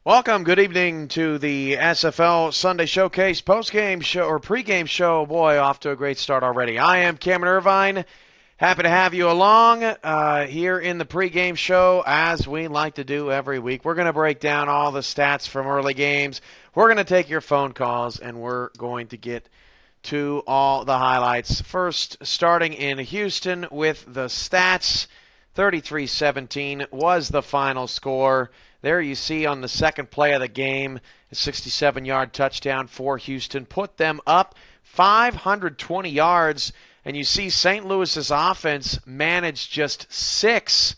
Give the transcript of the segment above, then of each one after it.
Welcome, good evening to the SFL Sunday Showcase postgame show or pregame show. Boy, off to a great start already. I am Cameron Irvine. Happy to have you along here in the pregame show, as we like to do every week. We're going to break down all the stats from early games. We're going to take your phone calls, and we're going to get to all the highlights. First, starting in Houston with the stats, 33-17 was the final score. There you see on the second play of the game, a 67-yard touchdown for Houston. Put them up 520 yards, and you see St. Louis's offense managed just six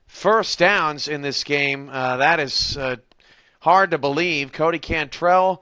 first downs in this game. That is hard to believe. Cody Cantrell,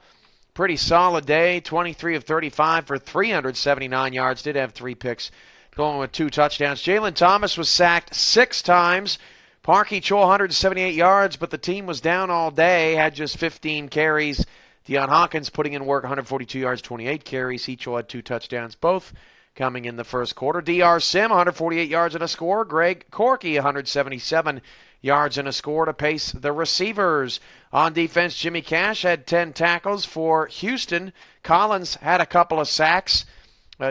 pretty solid day, 23 of 35 for 379 yards. Did have 3 picks, going with 2 touchdowns. Jalen Thomas was sacked 6 times. Parkey Chol 178 yards, but the team was down all day, had just 15 carries. Deion Hawkins putting in work, 142 yards, 28 carries. Chol had 2 touchdowns, both coming in the first quarter. DR Sim, 148 yards and a score. Greg Corky, 177 yards and a score to pace the receivers. On defense, Jimmy Cash had 10 tackles for Houston. Collins had a couple of sacks.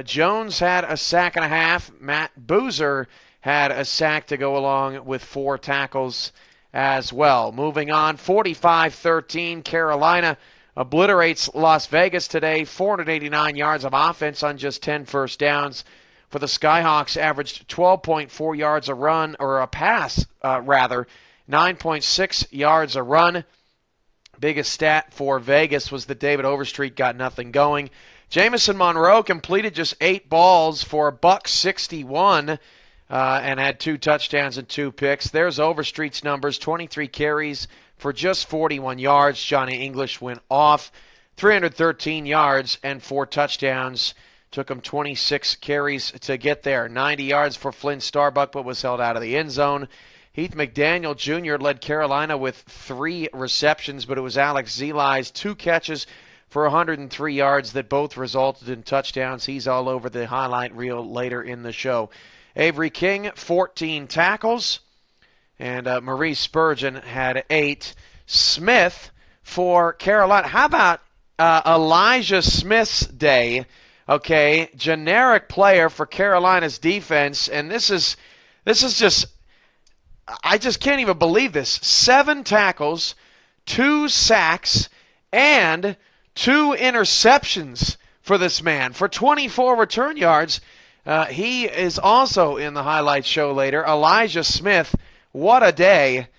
Jones had a sack and a half. Matt Boozer had a sack to go along with 4 tackles as well. Moving on, 45-13, Carolina obliterates Las Vegas today. 489 yards of offense on just 10 first downs. For the Skyhawks, averaged 12.4 yards a run, or a pass, 9.6 yards a run. Biggest stat for Vegas was that David Overstreet got nothing going. Jamison Monroe completed just 8 balls for $161. And had 2 touchdowns and 2 picks. There's Overstreet's numbers, 23 carries for just 41 yards. Johnny English went off, 313 yards and 4 touchdowns. Took him 26 carries to get there. 90 yards for Flynn Starbuck, but was held out of the end zone. Heath McDaniel Jr. led Carolina with 3 receptions, but it was Alex Zelai's 2 catches for 103 yards that both resulted in touchdowns. He's all over the highlight reel later in the show. Avery King, 14 tackles, and Maurice Spurgeon had 8. Smith for Carolina. How about Elijah Smith's day? Okay, generic player for Carolina's defense, and this is just, I just can't even believe this. 7 tackles, 2 sacks, and 2 interceptions for this man for 24 return yards. He is also in the highlight show later. Elijah Smith, what a day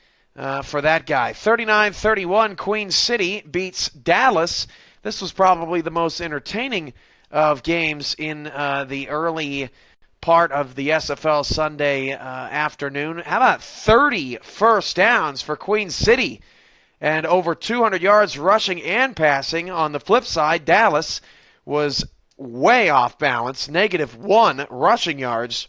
for that guy. 39-31, Queen City beats Dallas. This was probably the most entertaining of games in the early part of the SFL Sunday afternoon. How about 30 first downs for Queen City and over 200 yards rushing and passing? On the flip side, Dallas was way off balance, -1 rushing yards,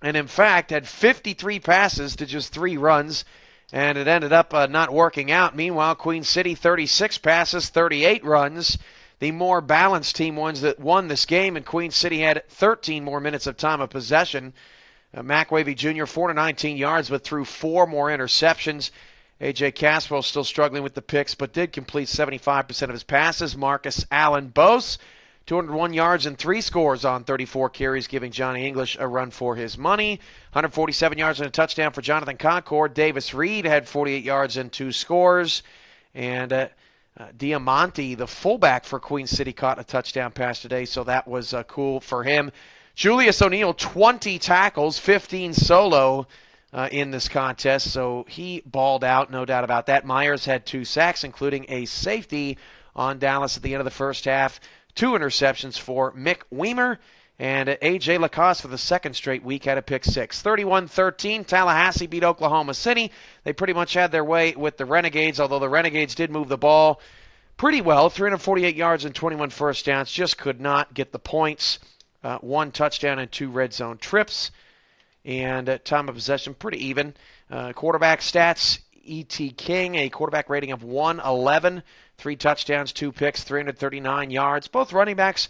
and in fact had 53 passes to just 3 runs, and it ended up not working out. Meanwhile, Queen City, 36 passes, 38 runs. The more balanced team ones that won this game, and Queen City had 13 more minutes of time of possession. Mac Wavy Jr., 419 yards, but threw 4 more interceptions. A.J. Caswell still struggling with the picks, but did complete 75% of his passes. Marcus Allen Bose, 201 yards and 3 scores on 34 carries, giving Johnny English a run for his money. 147 yards and a touchdown for Jonathan Concord. Davis Reed had 48 yards and 2 scores. And Diamante, the fullback for Queen City, caught a touchdown pass today, so that was cool for him. Julius O'Neill, 20 tackles, 15 solo in this contest, so he balled out, no doubt about that. Myers had 2 sacks, including a safety on Dallas at the end of the first half. 2 interceptions for Mick Weimer, and A.J. Lacoste for the second straight week had a pick 6. 31-13, Tallahassee beat Oklahoma City. They pretty much had their way with the Renegades, although the Renegades did move the ball pretty well. 348 yards and 21 first downs, just could not get the points. 1 touchdown and 2 red zone trips, and time of possession pretty even. Quarterback stats, E.T. King, a quarterback rating of 111. 3 touchdowns, 2 picks, 339 yards. Both running backs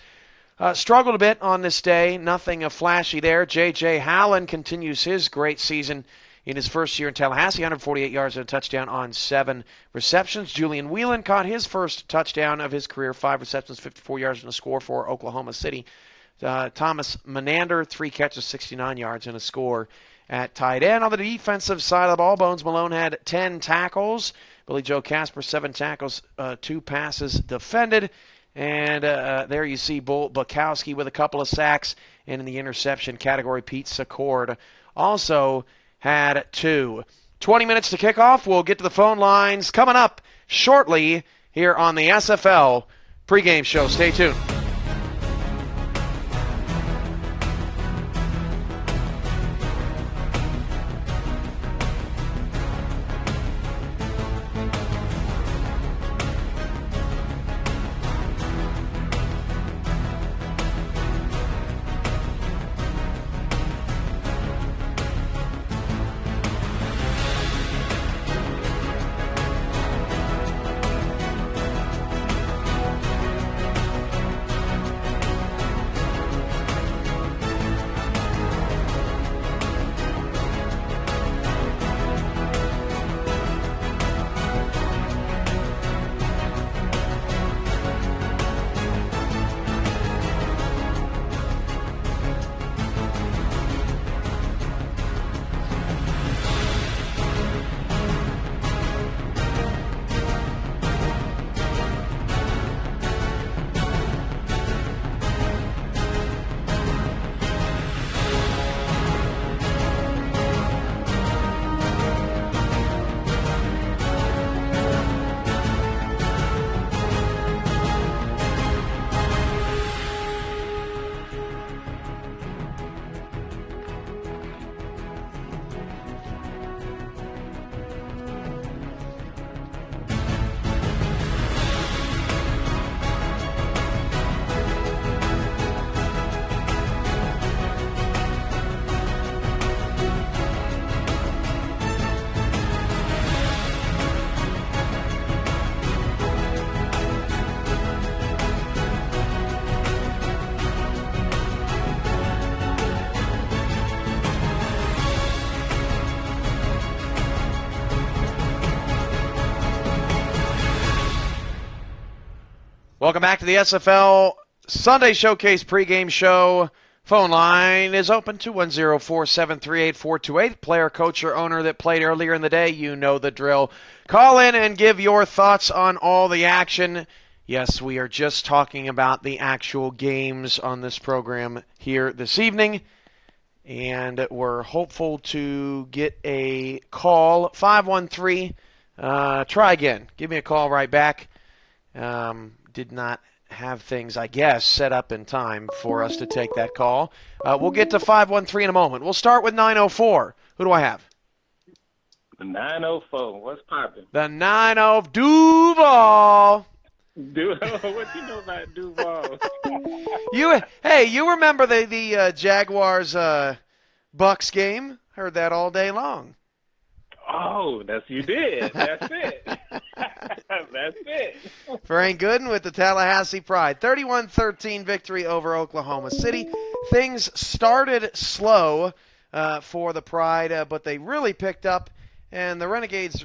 struggled a bit on this day. Nothing flashy there. J.J. Howland continues his great season in his first year in Tallahassee, 148 yards and a touchdown on 7 receptions. Julian Whelan caught his first touchdown of his career, 5 receptions, 54 yards and a score for Oklahoma City. Thomas Menander, 3 catches, 69 yards and a score at tight end. On the defensive side of the ball, Bones Malone had 10 tackles. Billy Joe Casper, 7 tackles, 2 passes defended. And there you see Bull Bukowski with a couple of sacks. And in the interception category, Pete Secord also had 2. 20 minutes to kickoff. We'll get to the phone lines coming up shortly here on the SFL pregame show. Stay tuned. Welcome back to the SFL Sunday Showcase pregame show. Phone line is open, 210-473-8428. Player, coach, or owner that played earlier in the day, you know the drill. Call in and give your thoughts on all the action. Yes, we are just talking about the actual games on this program here this evening. And we're hopeful to get a call. 513. Try again. Give me a call right back. Did not have things, I guess, set up in time for us to take that call. We'll get to 513 in a moment. We'll start with 904. Who do I have? The 904. What's popping? The 90 Duval. What you know about Duval? You remember the Jaguars Bucks game? Heard that all day long. Oh, you did. That's it. That's it. Frank Gooden with the Tallahassee Pride. 31-13 victory over Oklahoma City. Things started slow for the Pride, but they really picked up, and the Renegades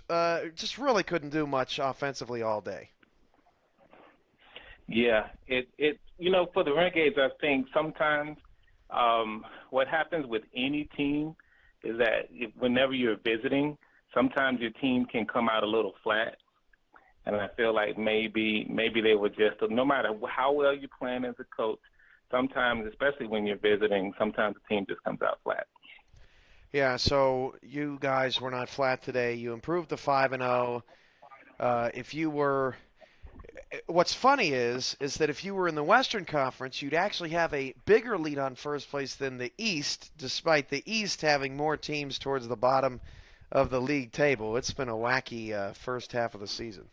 just really couldn't do much offensively all day. Yeah, for the Renegades, I think sometimes what happens with any team is that whenever you're visiting, sometimes your team can come out a little flat. And I feel like maybe they were just, no matter how well you plan as a coach, sometimes, especially when you're visiting, sometimes the team just comes out flat. Yeah, so you guys were not flat today. You improved to 5-0. What's funny is that if you were in the Western Conference, you'd actually have a bigger lead on first place than the East, despite the East having more teams towards the bottom of the league table. It's been a wacky first half of the season.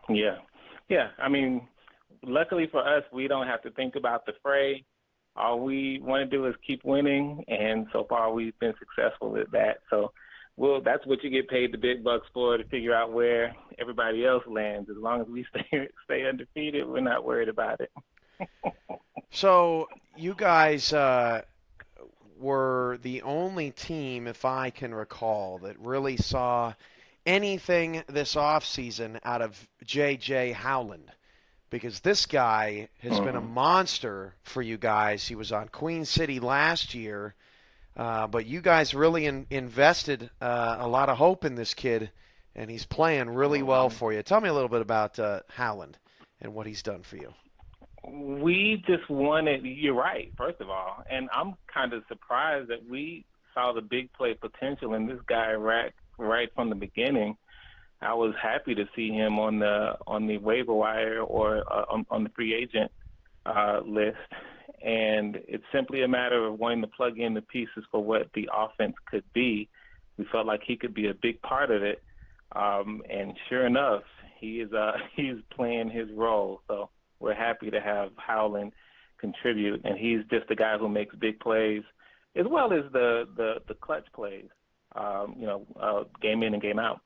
Yeah. I mean, luckily for us, we don't have to think about the fray. All we want to do is keep winning, and so far we've been successful at that. So, that's what you get paid the big bucks for, to figure out where everybody else lands. As long as we stay undefeated, we're not worried about it. So you guys were the only team, if I can recall, that really saw anything this offseason out of J.J. Howland, because this guy has been a monster for you guys. He was on Queen City last year, but you guys really invested a lot of hope in this kid, and he's playing really well for you. Tell me a little bit about Howland and what he's done for you. We just wanted, you're right, first of all, and I'm kind of surprised that we saw the big play potential in this guy right from the beginning. I was happy to see him on the waiver wire or on the free agent list, and it's simply a matter of wanting to plug in the pieces for what the offense could be. We felt like he could be a big part of it, and sure enough, he's playing his role. So we're happy to have Howland contribute, and he's just the guy who makes big plays as well as the clutch plays, game in and game out.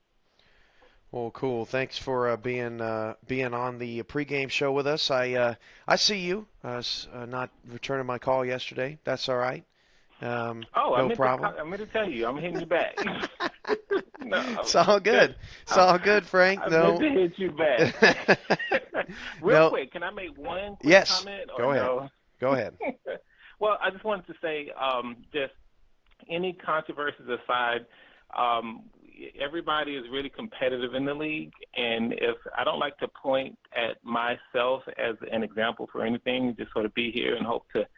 Well, cool. Thanks for being on the pregame show with us. I see you. Not returning my call yesterday. That's all right. No problem. I meant to tell you, I'm hitting you back. No, it's all good. It's all good, Frank. I meant to hit you back. Real quick, can I make one quick comment? Go ahead. No? Go ahead. Well, I just wanted to say, just any controversies aside, everybody is really competitive in the league, and if I don't like to point at myself as an example for anything, just sort of be here and hope to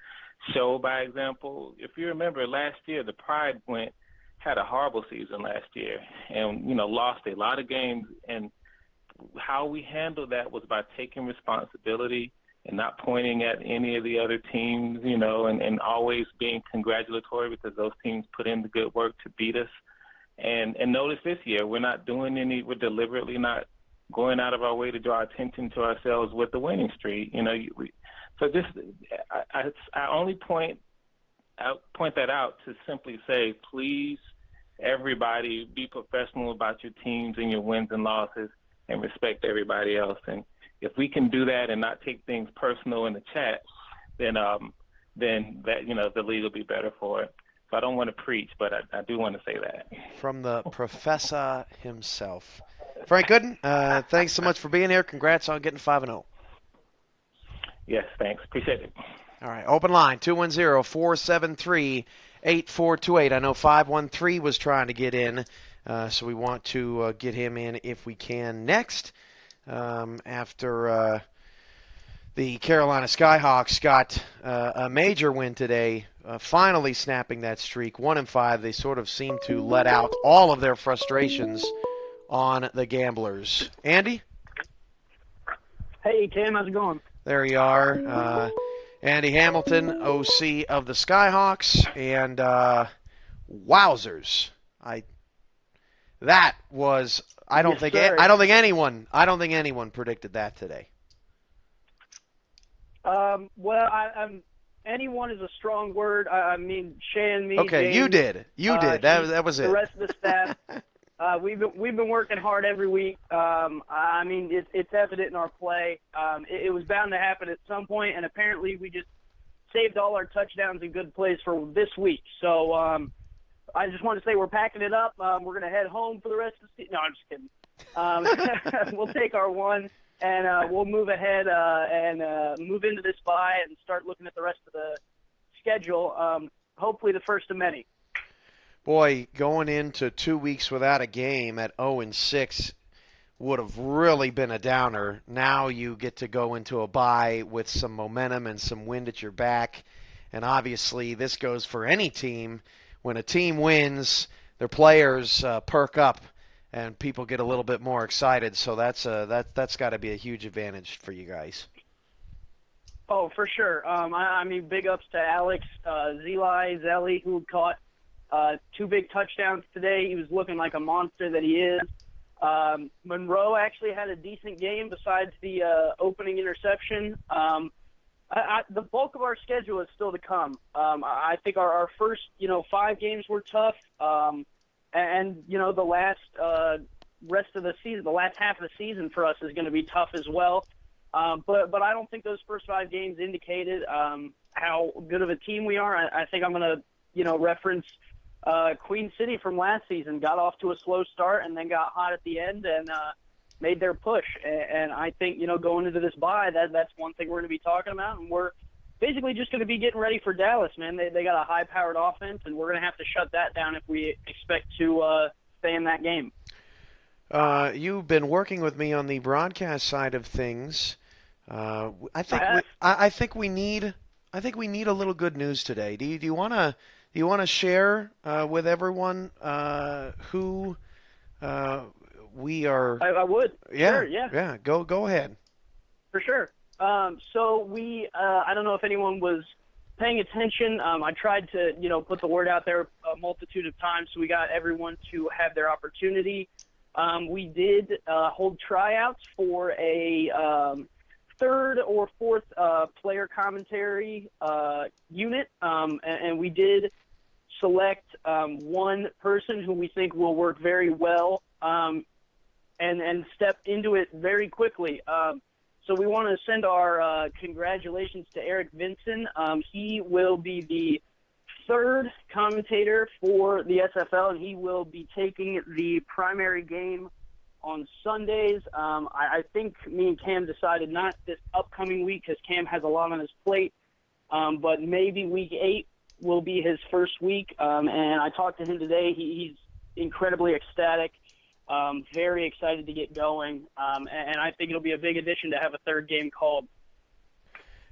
show by example. If you remember last year, the Pride had a horrible season last year and, lost a lot of games, and how we handled that was by taking responsibility and not pointing at any of the other teams, and always being congratulatory because those teams put in the good work to beat us. And notice this year, we're deliberately not going out of our way to draw attention to ourselves with the winning streak. So this, I only point that out to simply say, please, everybody, be professional about your teams and your wins and losses, and respect everybody else. And if we can do that and not take things personal in the chat, then that the league will be better for it. So I don't want to preach, but I do want to say that. From the professor himself. Frank Gooden, thanks so much for being here. Congrats on getting 5-0. Yes, thanks. Appreciate it. All right, open line, 210-473-8428. I know 513 was trying to get in, so we want to get him in if we can next after the Carolina Skyhawks got a major win today, finally snapping that streak. 1-5, they sort of seem to let out all of their frustrations on the Gamblers. Andy? Hey, Tim, how's it going? There you are. Andy Hamilton, OC of the Skyhawks, and wowzers! I don't think anyone predicted that today. Well, anyone is a strong word. I mean, Shay and me. Okay, James, you did. That was it. The rest of the staff. We've been working hard every week. I mean, it's evident in our play. It was bound to happen at some point, and apparently we just saved all our touchdowns and good plays for this week. So I just want to say we're packing it up. We're going to head home for the rest of the season. No, I'm just kidding. We'll take our one, and we'll move ahead and move into this bye and start looking at the rest of the schedule, hopefully the first of many. Boy, going into 2 weeks without a game at 0-6 would have really been a downer. Now you get to go into a bye with some momentum and some wind at your back. And obviously this goes for any team. When a team wins, their players perk up and people get a little bit more excited. So that's got to be a huge advantage for you guys. Oh, for sure. I mean, big ups to Alex, Zelly, who caught 2 big touchdowns today. He was looking like a monster that he is. Monroe actually had a decent game besides the opening interception. The bulk of our schedule is still to come. I think our first, 5 games were tough. And the last rest of the season, the last half of the season for us is going to be tough as well. But I don't think those first 5 games indicated how good of a team we are. I think I'm going to reference Queen City from last season. Got off to a slow start and then got hot at the end and made their push. And I think, going into this bye, that's one thing we're going to be talking about. And we're basically just going to be getting ready for Dallas, man. They got a high-powered offense, and we're going to have to shut that down if we expect to stay in that game. You've been working with me on the broadcast side of things. I think we need a little good news today. Do you want to share with everyone who we are? I would. Yeah, sure, yeah. Yeah. Go ahead. For sure. So we, I don't know if anyone was paying attention. I tried to, put the word out there a multitude of times, so we got everyone to have their opportunity. We did hold tryouts for a third or fourth player commentary unit, and we did select one person who we think will work very well and step into it very quickly. So we want to send our congratulations to Eric Vinson. He will be the third commentator for the SFL, and he will be taking the primary game on Sundays. I think me and Cam decided not this upcoming week because Cam has a lot on his plate, but maybe week 8 will be his first week. And I talked to him today. He's incredibly ecstatic. Very excited to get going, and I think it'll be a big addition to have a third game called.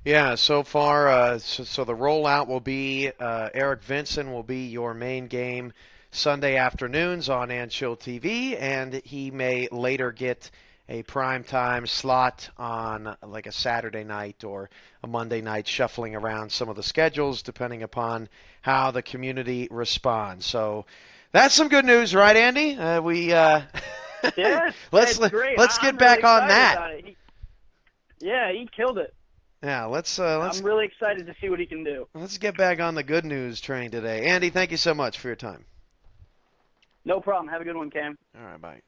Yeah, so far, so the rollout will be Eric Vinson will be your main game Sunday afternoons on Anchill TV, and he may later get a primetime slot on like a Saturday night or a Monday night, shuffling around some of the schedules depending upon how the community responds. So that's some good news, right, Andy? Yes, let's get back on that. He killed it. Yeah, let's. I'm really excited to see what he can do. Let's get back on the good news train today. Andy, thank you so much for your time. No problem. Have a good one, Cam. All right, bye.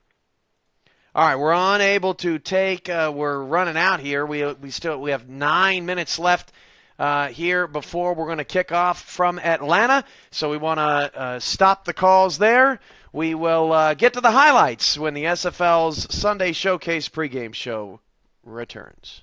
All right, we're unable to take. We're running out here. We have 9 minutes left here before we're going to kick off from Atlanta. So we want to stop the calls there. We will get to the highlights when the SFL's Sunday Showcase pregame show returns.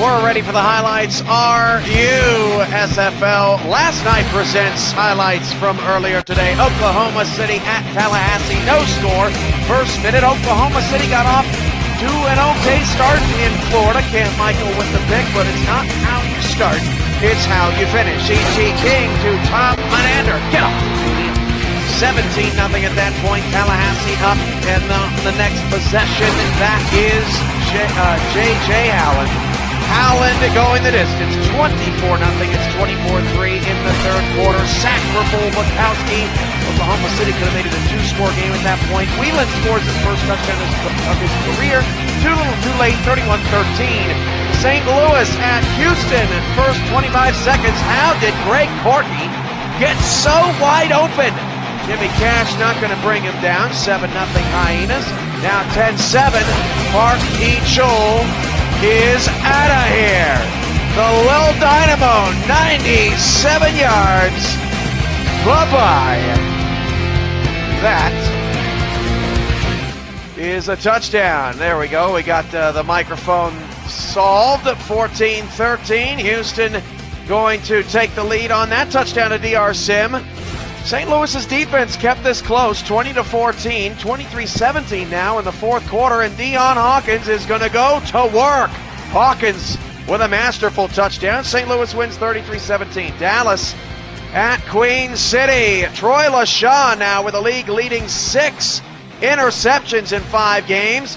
We're ready for the highlights. Are you, SFL? Last night presents highlights from earlier today. Oklahoma City at Tallahassee. No score. First minute, Oklahoma City got off to an okay start in Florida. Camp Michael with the pick, but it's not how you start, it's how you finish. E.T. King to Tom Menander. Get off. 17-0 at that point. Tallahassee up, and the next possession, that is J.J. Allen. Allen going the distance. 24-0. It's 24-3 in the third quarter. Sack for Bukowski. Oklahoma City could have made it a two-score game at that point. Whelan scores his first touchdown of his career. Too little, too late. 31-13. St. Louis at Houston. First 25 seconds. How did Greg Corky get so wide open? Jimmy Cash not going to bring him down. 7-0 Hyenas. Now 10-7. Park Eachel is out of here. The Lil Dynamo, 97 yards. Bye-bye. That is a touchdown. There we go. We got the microphone solved. 14-13. Houston going to take the lead on that touchdown to DR Sim. St. Louis's defense kept this close, 20-14, 23-17 now in the fourth quarter, and Deion Hawkins is going to go to work. Hawkins with a masterful touchdown. St. Louis wins 33-17. Dallas at Queen City. Troy LaShaw now with a league-leading 6 interceptions in 5 games.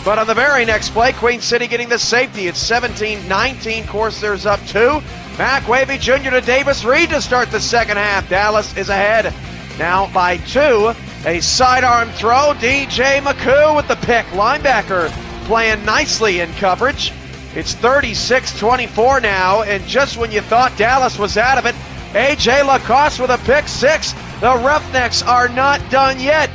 But on the very next play, Queen City getting the safety. It's 17-19. Corsairs up 2. Mac Wavy Jr. to Davis Reed to start the second half. Dallas is ahead now by 2. A sidearm throw. DJ McCoo with the pick. Linebacker playing nicely in coverage. It's 36-24 now, and just when you thought Dallas was out of it, A.J. Lacoste with a pick 6. The Roughnecks are not done yet.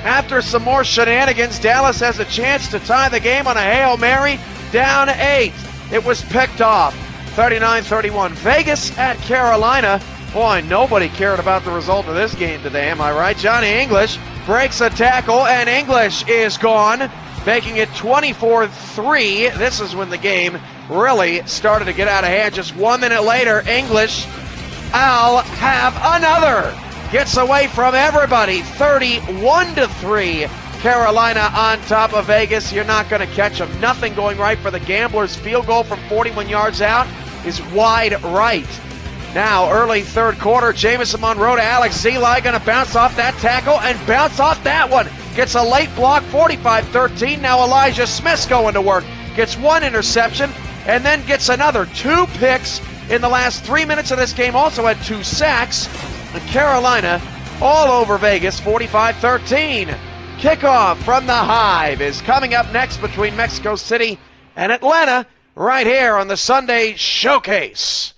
After some more shenanigans, Dallas has a chance to tie the game on a Hail Mary, down 8. It was picked off. 39-31. Vegas at Carolina. Boy, nobody cared about the result of this game today, am I right? Johnny English breaks a tackle, and English is gone, making it 24-3. This is when the game really started to get out of hand. Just 1 minute later, English, I'll have another. Gets away from everybody. 31-3. Carolina on top of Vegas. You're not going to catch them. Nothing going right for the Gamblers. Field goal from 41 yards out is wide right. Now, early third quarter, Jamison Monroe to Alex Zeli, going to bounce off that tackle and bounce off that one. Gets a late block, 45-13. Now Elijah Smith's going to work. Gets 1 interception and then gets another. 2 picks in the last 3 minutes of this game. Also had 2 sacks. And Carolina all over Vegas, 45-13. Kickoff from the Hive is coming up next between Mexico City and Atlanta right here on the Sunday Showcase.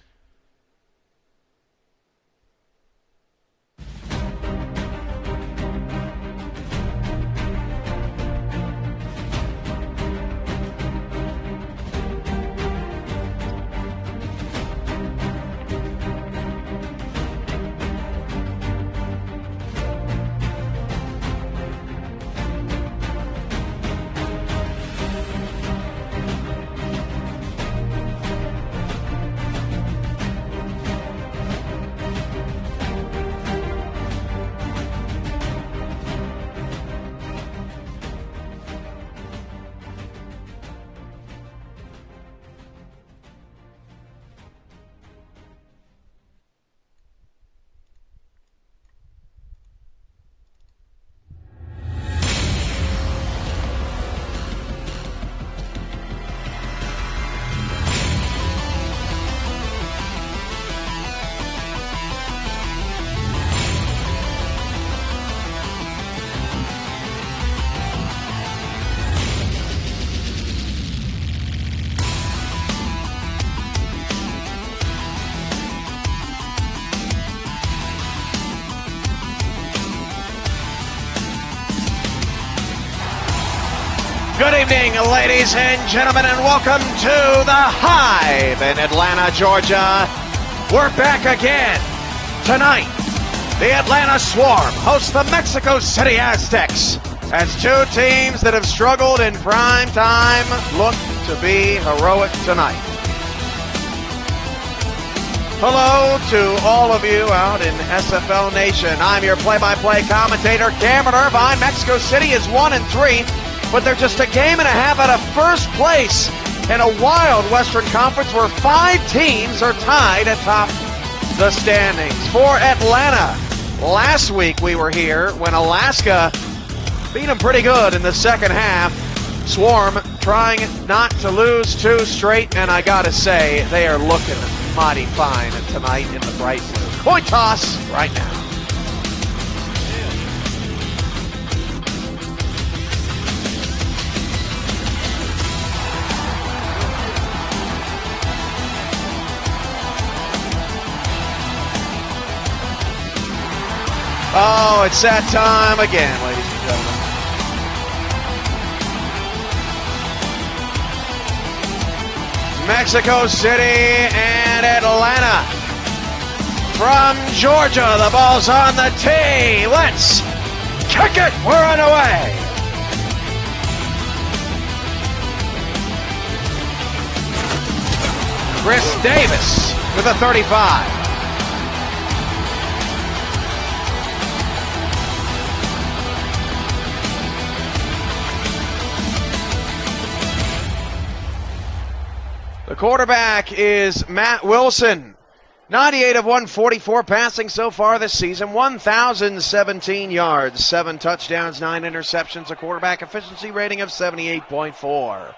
Good evening, ladies and gentlemen, and welcome to the Hive in Atlanta, Georgia. We're back again. Tonight, the Atlanta Swarm hosts the Mexico City Aztecs as two teams that have struggled in prime time look to be heroic tonight. Hello to all of you out in SFL Nation. I'm your play-by-play commentator, Cameron Irvine. Mexico City is 1-3, but they're just a game and a half out of first place in a wild Western Conference where 5 teams are tied atop the standings. For Atlanta, last week we were here when Alaska beat them pretty good in the second half. Swarm trying not to lose 2 straight, and I gotta say, they are looking mighty fine tonight in the bright blue. Coin toss right now. Oh, it's that time again, ladies and gentlemen. Mexico City and Atlanta. From Georgia, the ball's on the tee. Let's kick it. We're on the way. Chris Davis with a 35. The quarterback is Matt Wilson. 98 of 144 passing so far this season. 1,017 yards, 7 touchdowns, 9 interceptions. A quarterback efficiency rating of 78.4.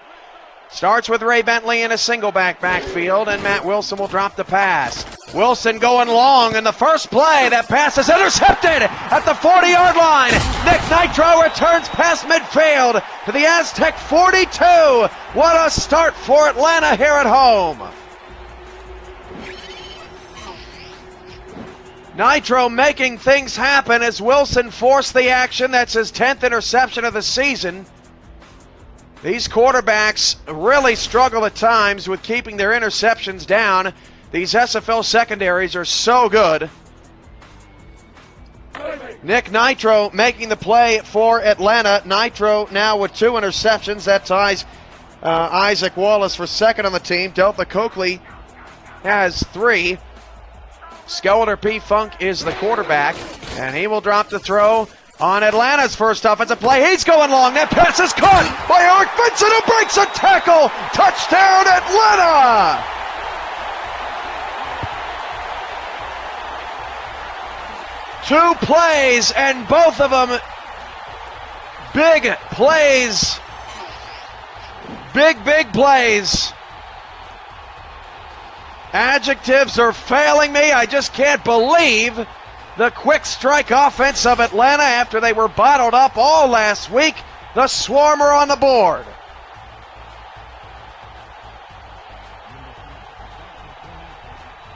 Starts with Ray Bentley in a single backfield, and Matt Wilson will drop the pass. Wilson going long in the first play. That pass is intercepted at the 40-yard line. Nick Nitro returns past midfield to the Aztec 42. What a start for Atlanta here at home. Nitro making things happen as Wilson forced the action. That's his 10th interception of the season. These quarterbacks really struggle at times with keeping their interceptions down. These SFL secondaries are so good. Nick Nitro making the play for Atlanta. Nitro now with 2 interceptions. That ties Isaac Wallace for second on the team. Delta Coakley has 3. Skeletor P. Funk is the quarterback, and he will drop the throw on Atlanta's first offensive play. He's going long. That pass is caught by Eric Vincent, who breaks a tackle. Touchdown, Atlanta! Two plays, and both of them big plays. Big plays. Adjectives are failing me. I just can't believe the quick strike offense of Atlanta after they were bottled up all last week. The Swarmer on the board.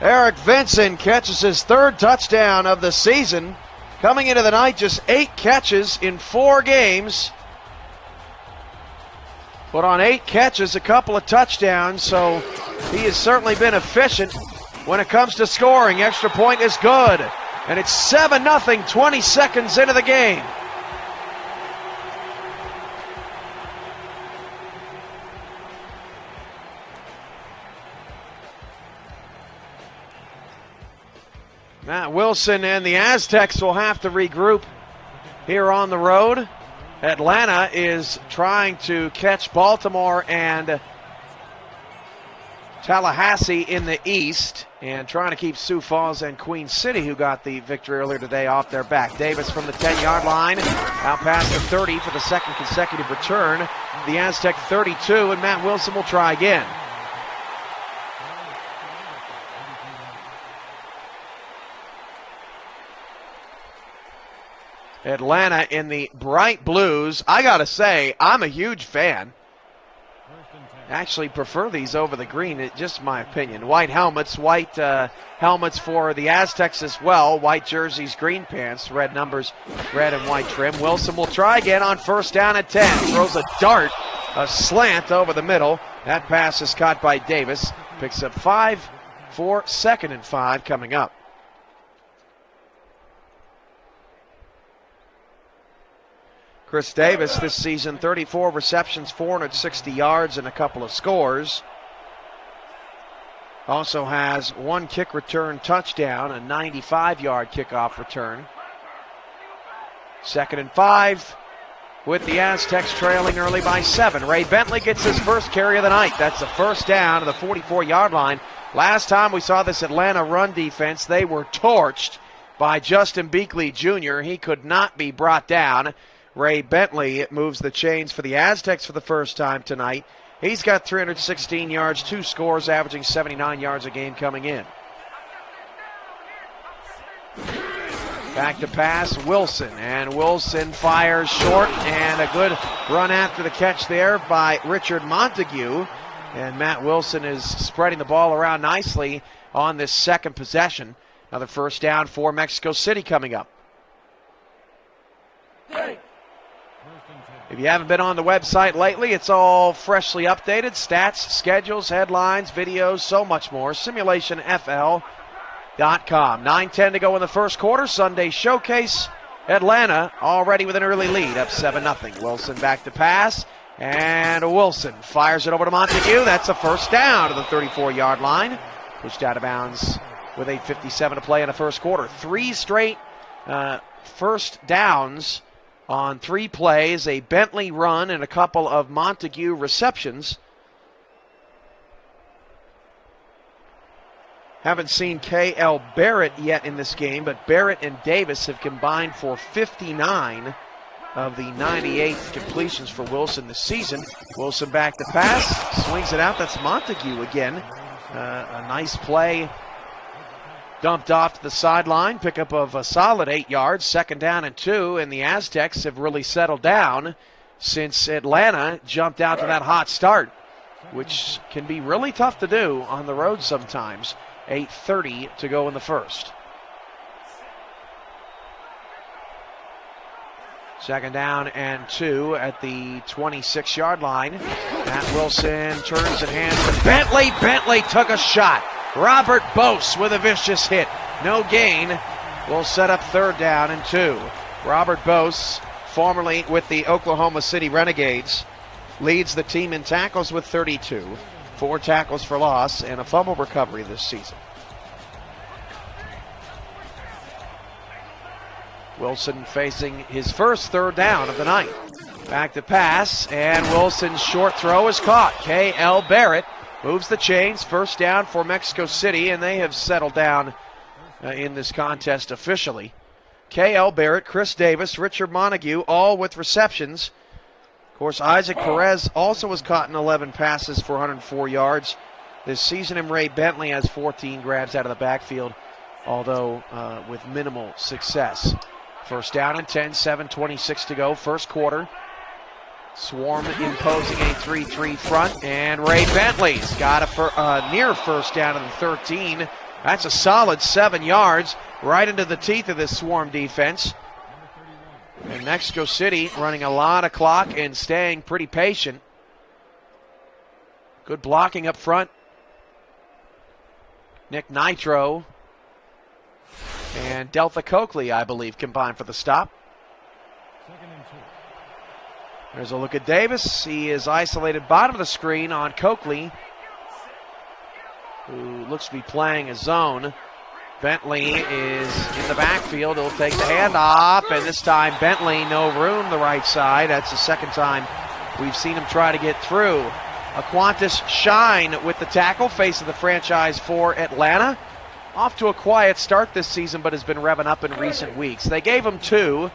Eric Vincent catches his 3rd touchdown of the season. Coming into the night, just 8 catches in 4 games. But on 8 catches, a couple of touchdowns, so he has certainly been efficient when it comes to scoring. Extra point is good. And it's 7-0, 20 seconds into the game. Matt Wilson and the Aztecs will have to regroup here on the road. Atlanta is trying to catch Baltimore and Tallahassee in the East, and trying to keep Sioux Falls and Queen City, who got the victory earlier today, off their back. Davis from the 10-yard line, out past the 30 for the second consecutive return. The Aztec 32, and Matt Wilson will try again. Atlanta in the bright blues. I gotta say, I'm a huge fan. Actually prefer these over the green, it's just my opinion. White helmets, white helmets for the Aztecs as well. White jerseys, green pants, red numbers, red and white trim. Wilson will try again on first down at 10. Throws a dart, a slant over the middle. That pass is caught by Davis. Picks up 5 for 2nd and 5 coming up. Chris Davis this season, 34 receptions, 460 yards, and a couple of scores. Also has one kick return touchdown, a 95-yard kickoff return. 2nd and 5 with the Aztecs trailing early by 7. Ray Bentley gets his first carry of the night. That's a first down to the 44-yard line. Last time we saw this Atlanta run defense, they were torched by Justin Beakley Jr. He could not be brought down. Ray Bentley moves the chains for the Aztecs for the first time tonight. He's got 316 yards, 2 scores, averaging 79 yards a game coming in. Back to pass, Wilson, and Wilson fires short, and a good run after the catch there by Richard Montague. And Matt Wilson is spreading the ball around nicely on this second possession. Another first down for Mexico City coming up. If you haven't been on the website lately, it's all freshly updated. Stats, schedules, headlines, videos, so much more. SimulationFL.com. 9:10 to go in the first quarter. Sunday showcase. Atlanta already with an early lead, up 7-0. Wilson back to pass, and Wilson fires it over to Montague. That's a first down to the 34-yard line. Pushed out of bounds with 8:57 to play in the first quarter. 3 straight first downs on 3 plays, a Bentley run and a couple of Montague receptions. Haven't seen K.L. Barrett yet in this game, but Barrett and Davis have combined for 59 of the 98 completions for Wilson this season. Wilson back to pass, swings it out. That's Montague again. A nice play. Dumped off to the sideline, pickup of a solid 8 yards, 2nd down and 2, and the Aztecs have really settled down since Atlanta jumped out to that hot start, which can be really tough to do on the road sometimes. 8:30 to go in the first. 2nd down and 2 at the 26-yard line. Matt Wilson turns and hands to Bentley. Bentley took a shot. Robert Bose with a vicious hit. No gain. Will set up 3rd down and 2. Robert Bose, formerly with the Oklahoma City Renegades, leads the team in tackles with 32. 4 tackles for loss and a fumble recovery this season. Wilson facing his first 3rd down of the night. Back to pass, and Wilson's short throw is caught. K.L. Barrett moves the chains. First down for Mexico City, and they have settled down in this contest officially. K.L. Barrett, Chris Davis, Richard Montague, all with receptions. Of course, Isaac Perez also was caught in 11 passes for 104 yards this season, and Ray Bentley has 14 grabs out of the backfield, although with minimal success. First down and 10, 7:26 to go, first quarter. Swarm imposing a 3-3 front, and Ray Bentley's got a near first down in the 13. That's a solid 7 yards right into the teeth of this Swarm defense. And Mexico City running a lot of clock and staying pretty patient. Good blocking up front. Nick Nitro and Delta Coakley, I believe, combined for the stop. There's a look at Davis. He is isolated bottom of the screen on Coakley, who looks to be playing a zone. Bentley is in the backfield. He'll take the handoff, and this time Bentley, no room the right side. That's the second time we've seen him try to get through. Aquantis Shine with the tackle, face of the franchise for Atlanta. Off to a quiet start this season, but has been revving up in recent weeks. They gave him 2.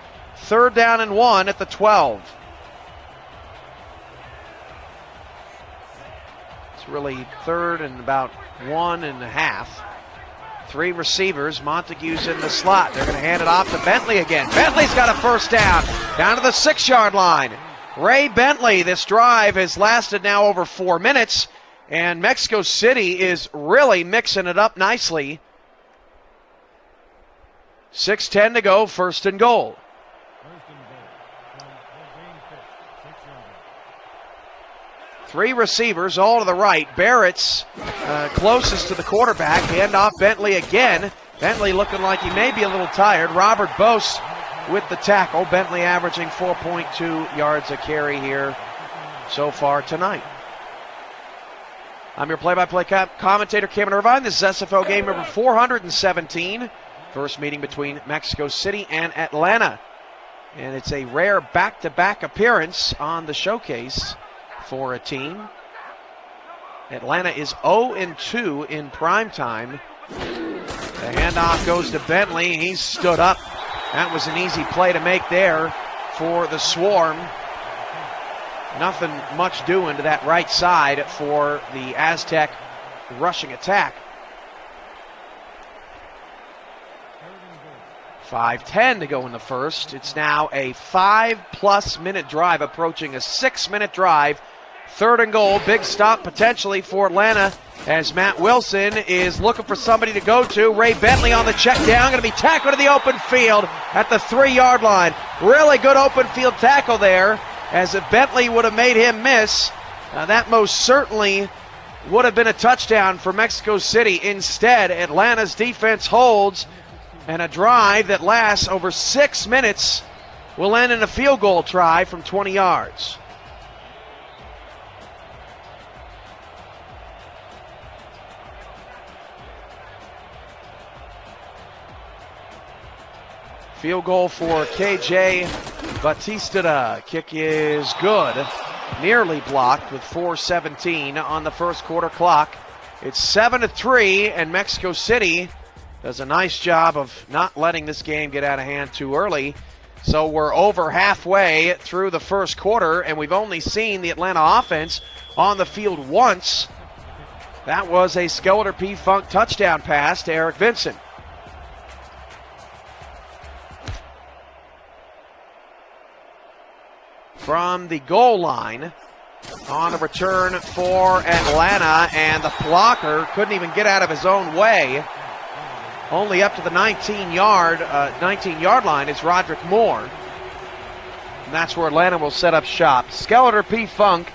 3rd down and 1 at the 12. It's really 3rd and about 1.5. 3 receivers. Montague's in the slot. They're going to hand it off to Bentley again. Bentley's got a first down to the 6-yard line. Ray Bentley, this drive has lasted now over 4 minutes, and Mexico City is really mixing it up nicely. 6:10 to go, 1st and goal. 3 receivers, all to the right. Barrett's closest to the quarterback. Hand off Bentley again. Bentley looking like he may be a little tired. Robert Bose with the tackle. Bentley averaging 4.2 yards a carry here so far tonight. I'm your play-by-play commentator, Cameron Irvine. This is SFL game number 417. First meeting between Mexico City and Atlanta. And it's a rare back-to-back appearance on the showcase for a team. Atlanta is 0-2 in primetime. The handoff goes to Bentley. He's stood up. That was an easy play to make there for the Swarm. Nothing much doing to that right side for the Aztec rushing attack. 5:10 to go in the first. It's now a 5+ minute drive, approaching a 6-minute drive. 3rd and goal, big stop potentially for Atlanta as Matt Wilson is looking for somebody to go to. Ray Bentley on the check down, going to be tackled to the open field at the 3-yard line. Really good open field tackle there, as if Bentley would have made him miss, that most certainly would have been a touchdown for Mexico City. Instead, Atlanta's defense holds, and a drive that lasts over 6 minutes will end in a field goal try from 20 yards. Field goal for KJ Batista. Kick is good. Nearly blocked with 4:17 on the first quarter clock. It's 7-3, and Mexico City does a nice job of not letting this game get out of hand too early. So we're over halfway through the first quarter, and we've only seen the Atlanta offense on the field once. That was a Skeletor P. Funk touchdown pass to Eric Vincent. From the goal line on a return for Atlanta, and the blocker couldn't even get out of his own way. Only up to the 19-yard line is Roderick Moore. And that's where Atlanta will set up shop. Skeletor P. Funk,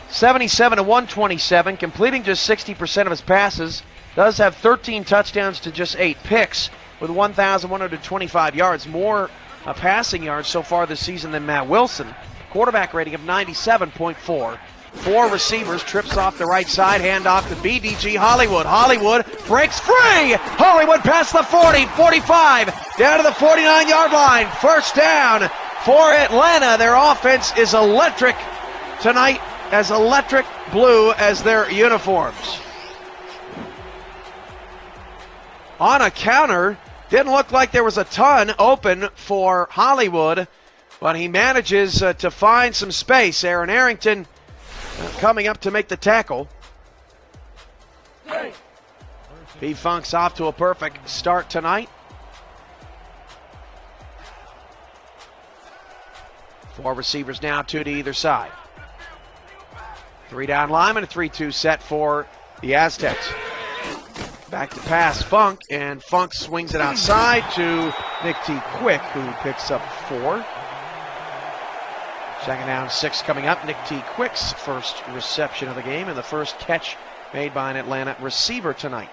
77 to 127, completing just 60% of his passes. Does have 13 touchdowns to just 8 picks with 1,125 yards. More passing yards so far this season than Matt Wilson. Quarterback rating of 97.4. 4 receivers, trips off the right side, handoff to BDG Hollywood. Hollywood breaks free! Hollywood past the 40, 45, down to the 49-yard line. First down for Atlanta. Their offense is electric tonight, as electric blue as their uniforms. On a counter, didn't look like there was a ton open for Hollywood, but he manages to find some space. Aaron Arrington coming up to make the tackle. P-Funk's off to a perfect start tonight. 4 receivers now, 2 to either side. 3 down linemen, a 3-2 set for the Aztecs. Back to pass Funk, and Funk swings it outside to Nick T. Quick, who picks up 4. 2nd down, 6 coming up. Nick T. Quick's first reception of the game and the first catch made by an Atlanta receiver tonight.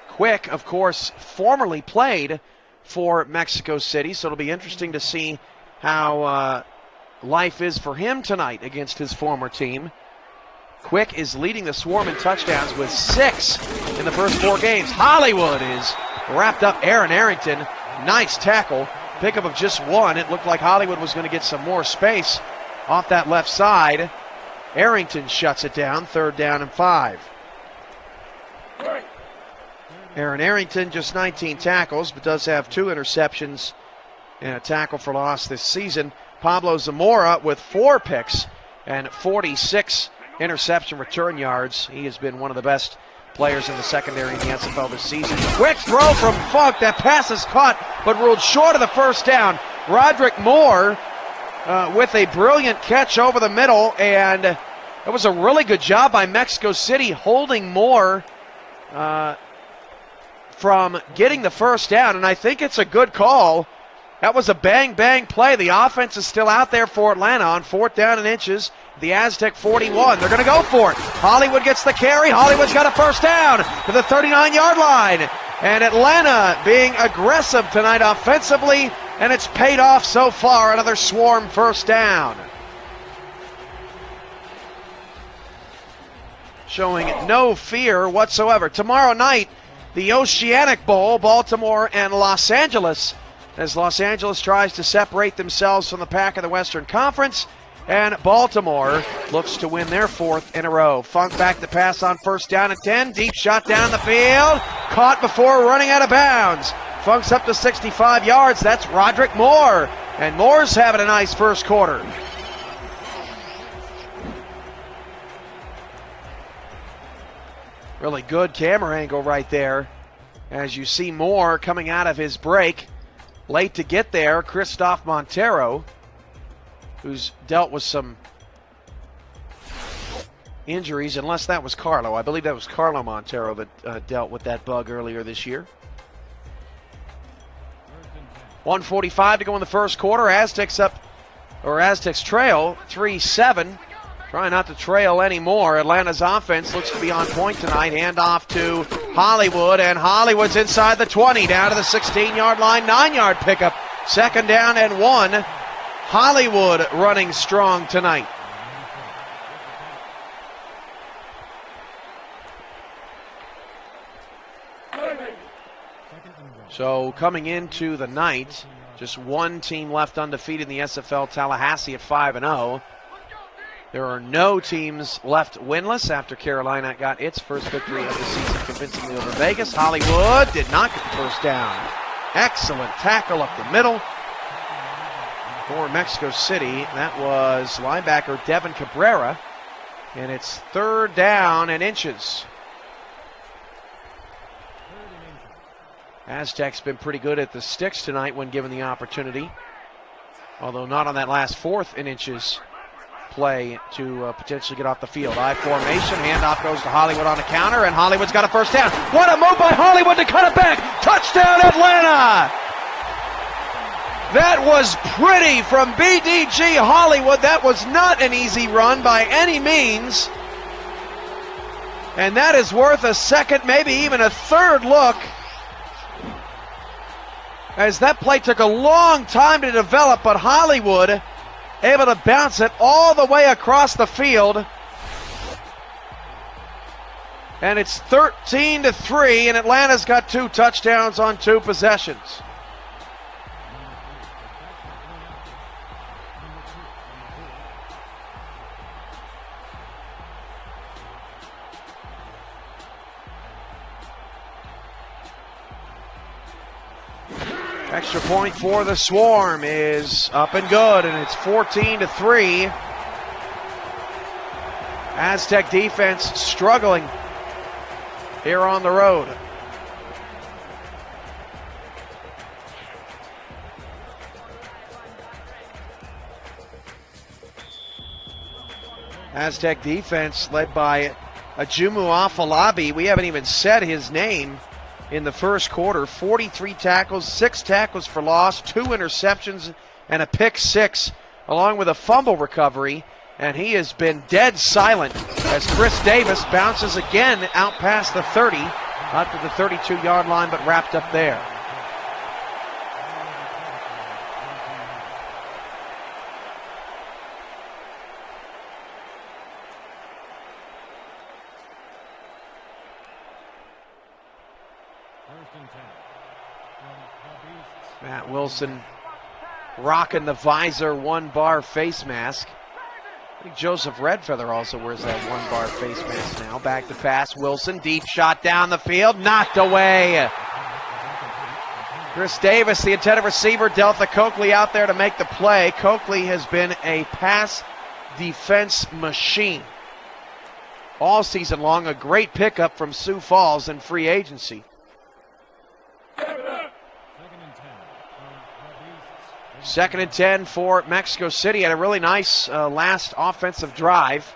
Quick, of course, formerly played for Mexico City, so it'll be interesting to see how life is for him tonight against his former team. Quick is leading the Swarm in touchdowns with 6 in the first 4 games. Hollywood is wrapped up Aaron Arrington. Nice tackle. Pickup of just 1. It looked like Hollywood was going to get some more space off that left side. Arrington shuts it down. 3rd down and 5. Aaron Arrington, just 19 tackles, but does have 2 interceptions and a tackle for loss this season. Pablo Zamora with 4 picks and 46 interception return yards. He has been one of the best players in the secondary in the SFL this season. Quick throw from Funk. That pass is caught, but ruled short of the first down. Roderick Moore with a brilliant catch over the middle, and it was a really good job by Mexico City holding Moore from getting the first down, and I think it's a good call. That was a bang-bang play. The offense is still out there for Atlanta on 4th down and inches. The Aztec 41. They're going to go for it. Hollywood gets the carry. Hollywood's got a first down to the 39-yard line. And Atlanta being aggressive tonight offensively, and it's paid off so far. Another Swarm first down. showing no fear whatsoever. Tomorrow night, the Oceanic Bowl, Baltimore and Los Angeles, as Los Angeles tries to separate themselves from the pack of the Western Conference, and Baltimore looks to win their 4th in a row. Funk back to pass on 1st down and 10. Deep shot down the field. Caught before running out of bounds. Funk's up to 65 yards. That's Roderick Moore. And Moore's having a nice first quarter. Really good camera angle right there. As you see Moore coming out of his break. Late to get there, Christoph Montero, who's dealt with some injuries, unless that was Carlo. I believe that was Carlo Montero that dealt with that bug earlier this year. 1:45 to go in the first quarter. Aztecs trail 3-7. Trying not to trail anymore. Atlanta's offense looks to be on point tonight. Handoff to Hollywood, and Hollywood's inside the 20, down to the 16-yard line, 9-yard pickup. 2nd down and 1. Hollywood running strong tonight. So coming into the night, just one team left undefeated in the SFL, Tallahassee at 5-0. There are no teams left winless after Carolina got its first victory of the season convincingly over Vegas. Hollywood did not get the first down. Excellent tackle up the middle for Mexico City. That was linebacker Devin Cabrera. And it's 3rd down and inches. Aztecs been pretty good at the sticks tonight when given the opportunity. Although not on that last 4th and inches play to potentially get off the field. I formation, handoff goes to Hollywood on a counter, and Hollywood's got a first down. What a move by Hollywood to cut it back! Touchdown Atlanta! That was pretty from BDG Hollywood. That was not an easy run by any means. And that is worth a second, maybe even a third look, as that play took a long time to develop, but Hollywood able to bounce it all the way across the field. And it's 13-3, and Atlanta's got 2 touchdowns on 2 possessions. Extra point for the Swarm is up and good, and it's 14-3. Aztec defense struggling here on the road. Aztec defense led by Ajumu Afalabi. We haven't even said his name in the first quarter. 43 tackles, 6 tackles for loss, 2 interceptions, and a pick 6, along with a fumble recovery. And he has been dead silent as Chris Davis bounces again out past the 30, out to the 32-yard line, but wrapped up there. Matt Wilson rocking the visor 1-bar face mask. I think Joseph Redfeather also wears that 1-bar face mask now. Back to pass, Wilson, deep shot down the field, knocked away. Chris Davis, the intended receiver, dealt to Coakley out there to make the play. Coakley has been a pass defense machine all season long. A great pickup from Sioux Falls in free agency. 2nd and 10 for Mexico City. Had a really nice last offensive drive.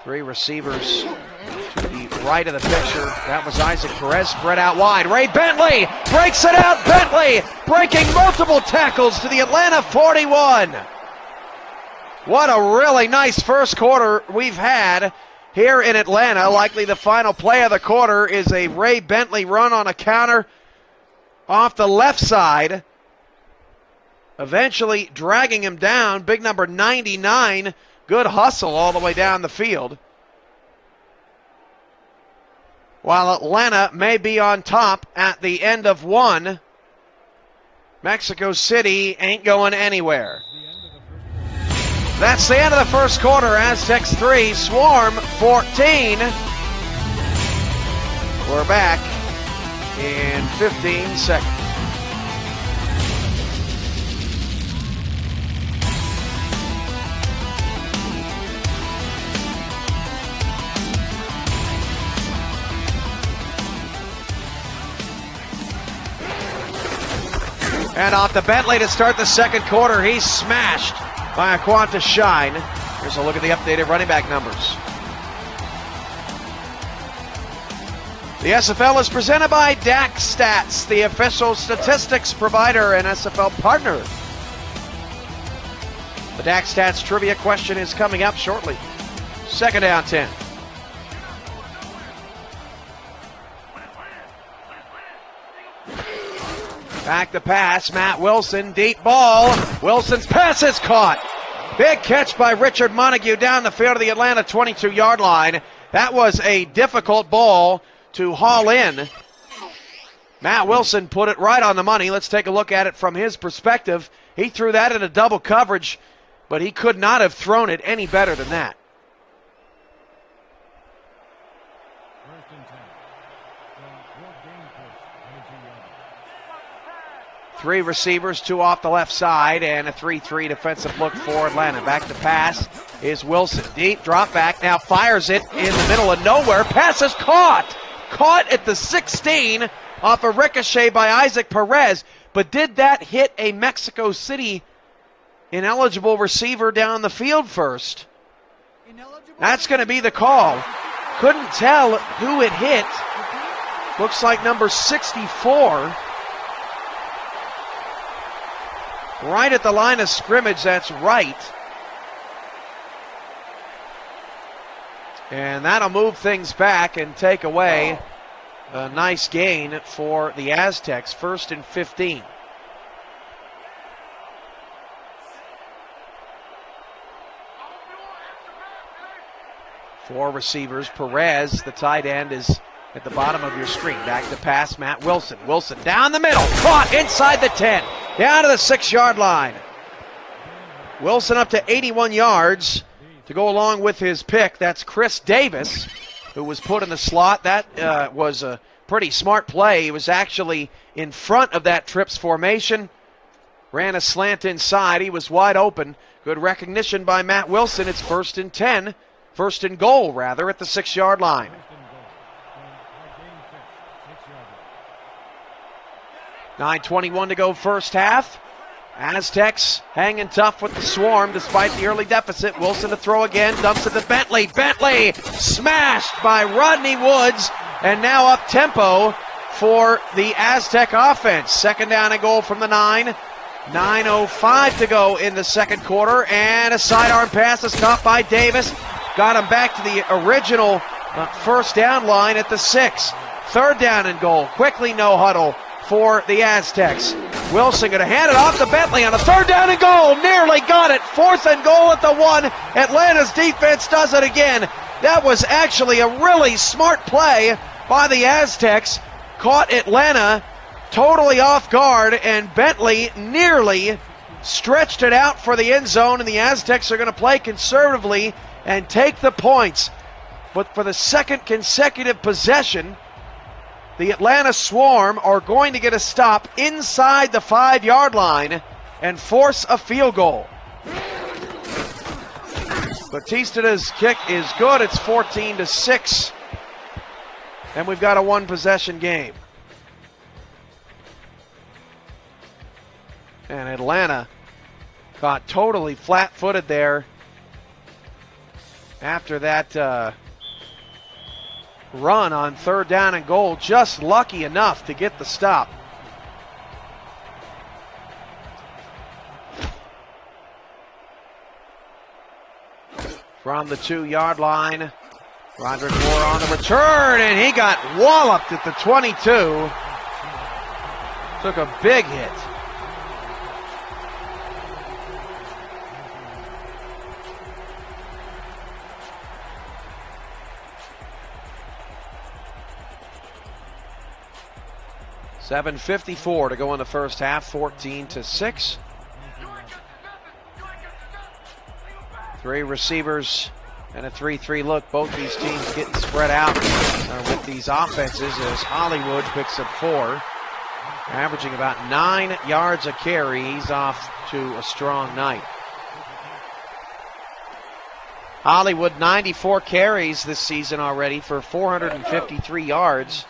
Three receivers to the right of the picture. That was Isaac Perez spread out wide. Ray Bentley breaks it out. Bentley breaking multiple tackles to the Atlanta 41. What a really nice first quarter we've had here in Atlanta. Likely the final play of the quarter is a Ray Bentley run on a counter off the left side eventually dragging him down. Big number 99. Good hustle all the way down the field. While Atlanta may be on top at the end of one, Mexico City ain't going anywhere. That's the end of the first quarter. Aztecs 3, Swarm 14. We're back in 15 seconds. And off to Bentley to start the second quarter. He's smashed by Aquanta Shine. Here's a look at the updated running back numbers. The SFL is presented by DAC Stats, the official statistics provider and SFL partner. The DAC Stats trivia question is coming up shortly. Second down 10. Back to pass, Matt Wilson, deep ball. Wilson's pass is caught. Big catch by Richard Montague down the field of the Atlanta 22-yard line. That was a difficult ball to haul in. Matt Wilson put it right on the money. Let's take a look at it from his perspective. He threw that into double coverage, but he could not have thrown it any better than that. Three receivers, two off the left side, and a 3-3 defensive look for Atlanta. Back to pass is Wilson. Deep drop back, now fires it in the middle of nowhere. Pass is caught. Caught at the 16 off a ricochet by Isaac Perez. But did that hit a Mexico City ineligible receiver down the field first? That's going to be the call. Couldn't tell who it hit. Looks like number 64. Right at the line of scrimmage, that's right. And that'll move things back and take away a nice gain for the Aztecs. 1st and 15. Four receivers. Perez, the tight end, is at the bottom of your screen. Back to pass, Matt Wilson. Wilson down the middle. Caught inside the 10. Down to the 6-yard line. Wilson up to 81 yards to go along with his pick. That's Chris Davis, who was put in the slot. That was a pretty smart play. He was actually in front of that trips formation. Ran a slant inside. He was wide open. Good recognition by Matt Wilson. It's 1st and 10. 1st and goal, rather, at the 6-yard line. 9:21 to go first half. Aztecs hanging tough with the Swarm despite the early deficit. Wilson to throw again, dumps it to Bentley. Bentley smashed by Rodney Woods, and now up tempo for the Aztec offense. 2nd down and goal from the 9. 9:05 to go in the second quarter, and a sidearm pass is caught by Davis. Got him back to the original first down line at the 6. 3rd down and goal. Quickly no huddle for the Aztecs. Wilson going to hand it off to Bentley on a 3rd down and goal. Nearly got it. 4th and goal at the 1. Atlanta's defense does it again. That was actually a really smart play by the Aztecs. Caught Atlanta totally off guard, and Bentley nearly stretched it out for the end zone, and the Aztecs are going to play conservatively and take the points. But for the second consecutive possession, the Atlanta Swarm are going to get a stop inside the 5-yard line and force a field goal. Batista's kick is good. It's 14-6. And we've got a 1-possession game. And Atlanta got totally flat-footed there after that run on 3rd down and goal. Just lucky enough to get the stop. From the 2-yard line, Roderick Moore on the return, and he got walloped at the 22. Took a big hit. 7:54 to go in the first half, 14-6. 3 receivers and a 3-3 look. Both these teams getting spread out with these offenses as Hollywood picks up 4, averaging about 9 yards a carry. He's off to a strong night. Hollywood, 94 carries this season already for 453 yards.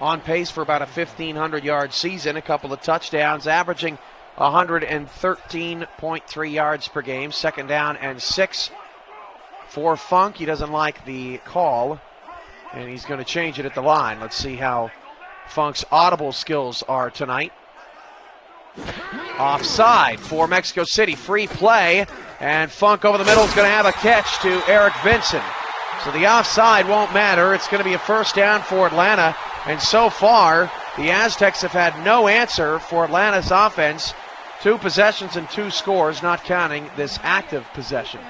On pace for about a 1,500-yard season, a couple of touchdowns, averaging 113.3 yards per game. Second down and 6 for Funk. He doesn't like the call, and he's going to change it at the line. Let's see how Funk's audible skills are tonight. Offside for Mexico City. Free play, and Funk over the middle is going to have a catch to Eric Vincent. So the offside won't matter. It's going to be a first down for Atlanta. And so far, the Aztecs have had no answer for Atlanta's offense. 2 possessions and 2 scores, not counting this active possession.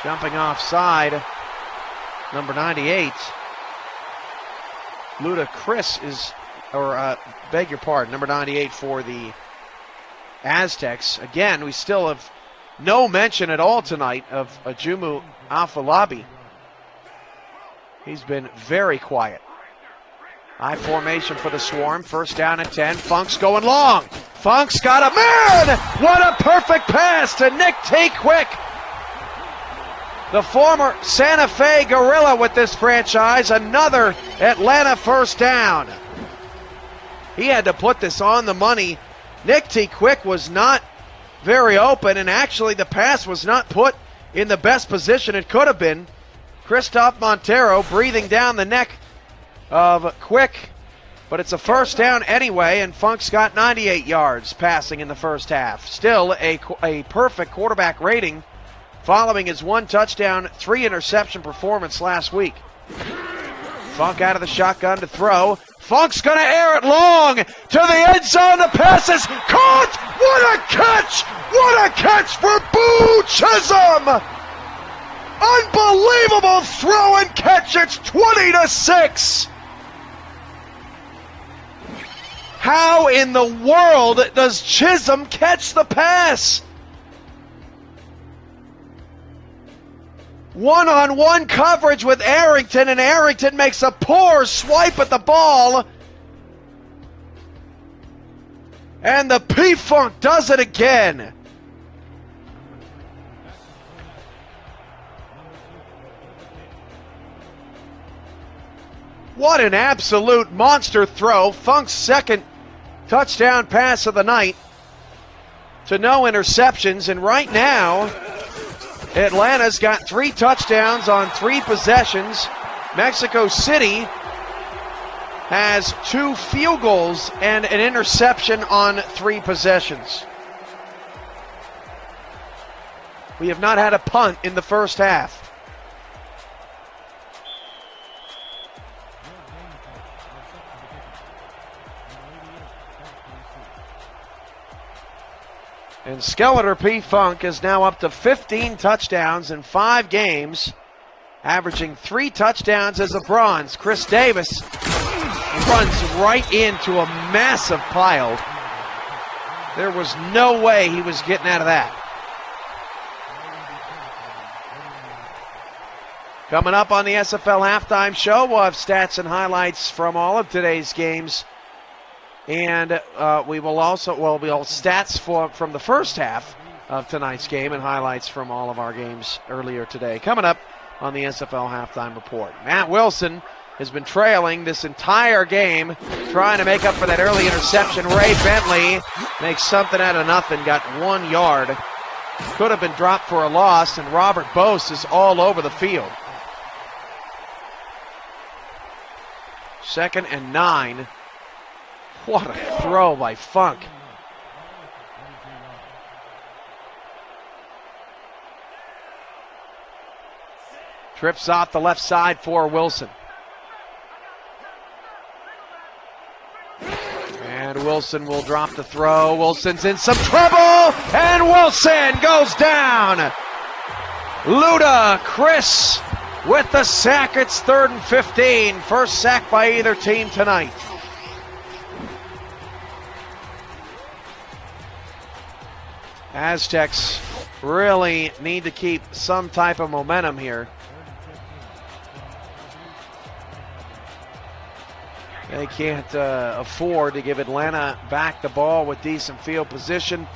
Jumping offside, number 98. Luda Chris is, beg your pardon, number 98 for the Aztecs. Again, we still have no mention at all tonight of Ajumu Afolabi. He's been very quiet. High formation for the Swarm. First down and 10. Funk's going long. Funk's got a man! What a perfect pass to Nick T. Quick. The former Santa Fe Gorilla with this franchise. Another Atlanta first down. He had to put this on the money. Nick T. Quick was not very open, and actually the pass was not put in the best position it could have been. Christoph Montero breathing down the neck of Quick, but it's a first down anyway, and Funk's got 98 yards passing in the first half. Still a perfect quarterback rating following his 1 touchdown, 3 interception performance last week. Funk out of the shotgun to throw. Funk's going to air it long to the end zone. The pass is caught. What a catch! What a catch for Boo Chisholm! Unbelievable throw and catch. It's 20-6. How in the world does Chisholm catch the pass? One-on-one coverage with Arrington, and Arrington makes a poor swipe at the ball. And the P-Funk does it again. What an absolute monster throw. Funk's second touchdown pass of the night to no interceptions. And right now, Atlanta's got 3 touchdowns on 3 possessions. Mexico City has 2 field goals and an interception on 3 possessions. We have not had a punt in the first half. And Skeletor P-Funk is now up to 15 touchdowns in 5 games, averaging 3 touchdowns as a bronze. Chris Davis runs right into a massive pile. There was no way he was getting out of that. Coming up on the SFL Halftime Show, we'll have stats and highlights from all of today's games. And we will also, we'll stats from the first half of tonight's game and highlights from all of our games earlier today. Coming up on the SFL Halftime Report. Matt Wilson has been trailing this entire game, trying to make up for that early interception. Ray Bentley makes something out of nothing, got 1 yard. Could have been dropped for a loss, and Robert Bose is all over the field. 2nd and 9. What a throw by Funk. Trips off the left side for Wilson. And Wilson will drop the throw. Wilson's in some trouble, and Wilson goes down. Luda Chris with the sack. It's 3rd and 15. First sack by either team tonight. Aztecs really need to keep some type of momentum here. They can't afford to give Atlanta back the ball with decent field position.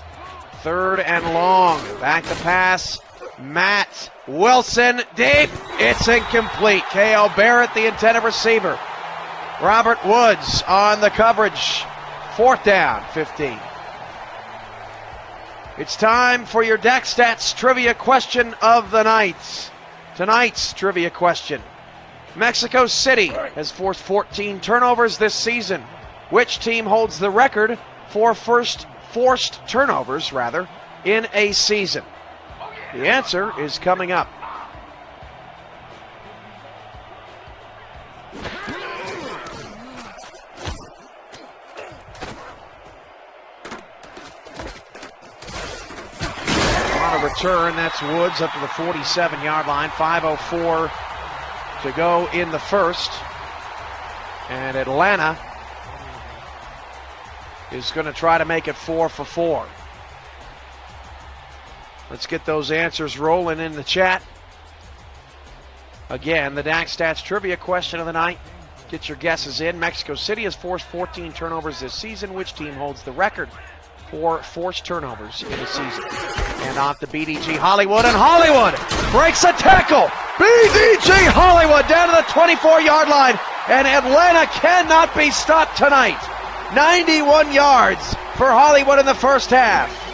3rd and long. Back to pass. Matt Wilson deep. It's incomplete. K.O. Barrett, the intended receiver. Robert Woods on the coverage. 4th down, 15. It's time for your Dak Stats trivia question of the night. Tonight's trivia question. Mexico City has forced 14 turnovers this season. Which team holds the record for forced turnovers, in a season? The answer is coming up. On a return, that's Woods up to the 47-yard line. 5:04 to go in the first. And Atlanta is going to try to make it 4 for 4. Let's get those answers rolling in the chat. Again, the Dak Stats trivia question of the night. Get your guesses in. Mexico City has forced 14 turnovers this season. Which team holds the record for forced turnovers in a season? And off to BDG Hollywood, and Hollywood breaks a tackle. BDG Hollywood down to the 24-yard line, and Atlanta cannot be stopped tonight. 91 yards for Hollywood in the first half.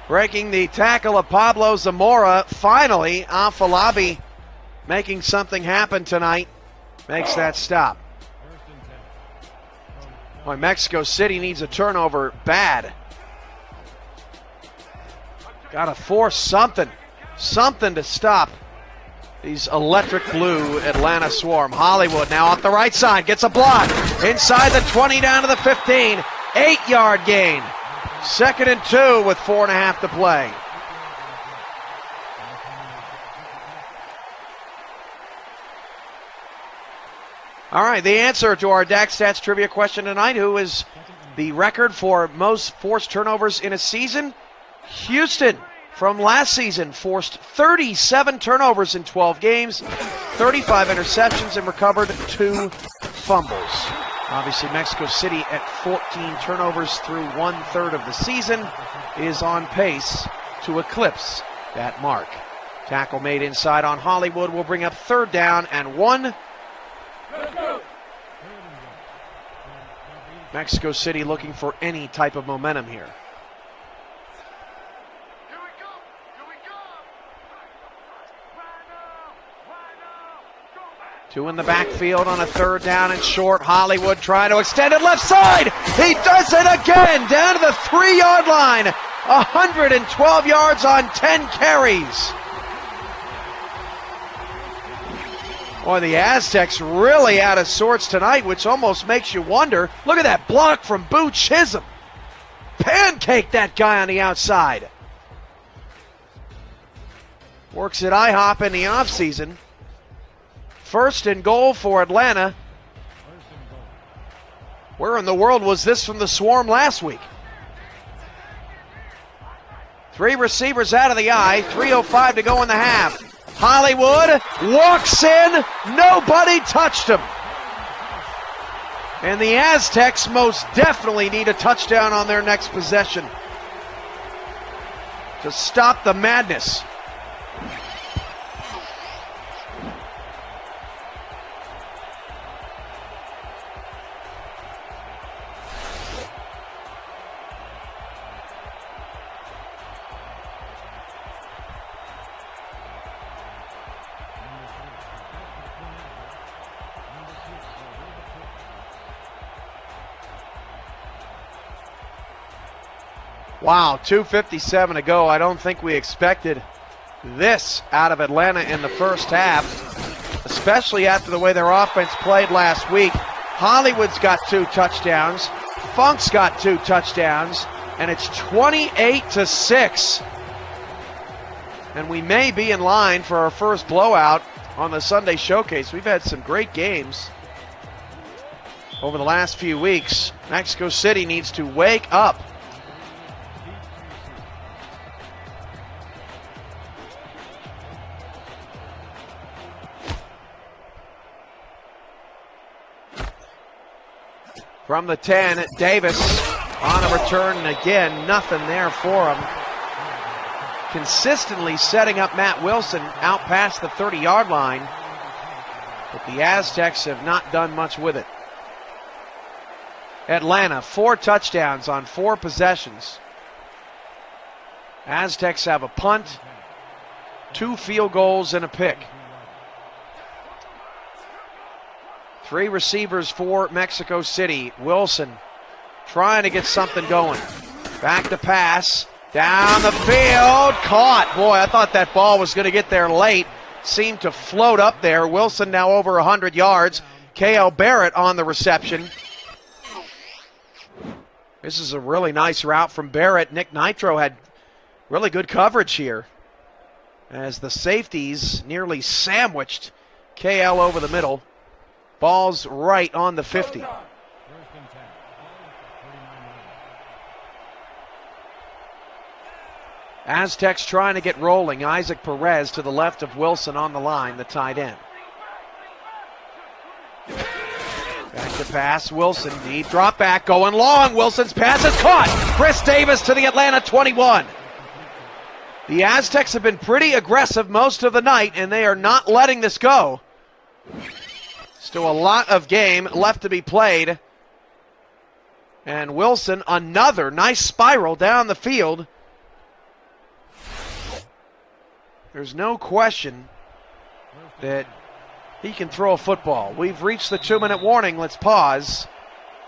Breaking the tackle of Pablo Zamora. Finally, Afalabi making something happen tonight. Makes that stop. Boy, Mexico City needs a turnover bad. Got to force something to stop these electric blue Atlanta Swarm. Hollywood now off the right side, gets a block. Inside the 20 down to the 15. 8-yard gain. 2nd and 2 with 4.5 to play. All right, the answer to our Dak Stats trivia question tonight: who is the record for most forced turnovers in a season? Houston from last season forced 37 turnovers in 12 games, 35 interceptions, and recovered 2 fumbles. Obviously, Mexico City at 14 turnovers through 1/3 of the season is on pace to eclipse that mark. Tackle made inside on Hollywood will bring up 3rd down and 1. Mexico City looking for any type of momentum here. Two in the backfield on a 3rd down and short. Hollywood trying to extend it left side. He does it again down to the 3-yard line. 112 yards on 10 carries. Boy, the Aztecs really out of sorts tonight, which almost makes you wonder. Look at that block from Boo Chisholm. Pancake that guy on the outside. Works at IHOP in the offseason. 1st and goal for Atlanta. Where in the world was this from the Swarm last week? 3 receivers out of the eye. 3:05 to go in the half. Hollywood walks in. Nobody touched him. And the Aztecs most definitely need a touchdown on their next possession to stop the madness. Wow, 2:57 to go. I don't think we expected this out of Atlanta in the first half, especially after the way their offense played last week. Hollywood's got 2 touchdowns. Funk's got 2 touchdowns. and it's 28-6. And we may be in line for our first blowout on the Sunday Showcase. We've had some great games over the last few weeks. Mexico City needs to wake up. From the 10, Davis on a return, and again, nothing there for him. Consistently setting up Matt Wilson out past the 30-yard line, but the Aztecs have not done much with it. Atlanta, 4 touchdowns on 4 possessions. Aztecs have a punt, 2 field goals, and a pick. 3 receivers for Mexico City. Wilson trying to get something going. Back to pass. Down the field. Caught. Boy, I thought that ball was going to get there late. Seemed to float up there. Wilson now over 100 yards. K.L. Barrett on the reception. This is a really nice route from Barrett. Nick Nitro had really good coverage here as the safeties nearly sandwiched KL over the middle. Ball's right on the 50. Aztecs trying to get rolling. Isaac Perez to the left of Wilson on the line, the tight end. Back to pass, Wilson, deep drop back, going long. Wilson's pass is caught. Chris Davis to the Atlanta 21. The Aztecs have been pretty aggressive most of the night, and they are not letting this go. Still a lot of game left to be played. And Wilson, another nice spiral down the field. There's no question that he can throw a football. We've reached the 2-minute warning. Let's pause.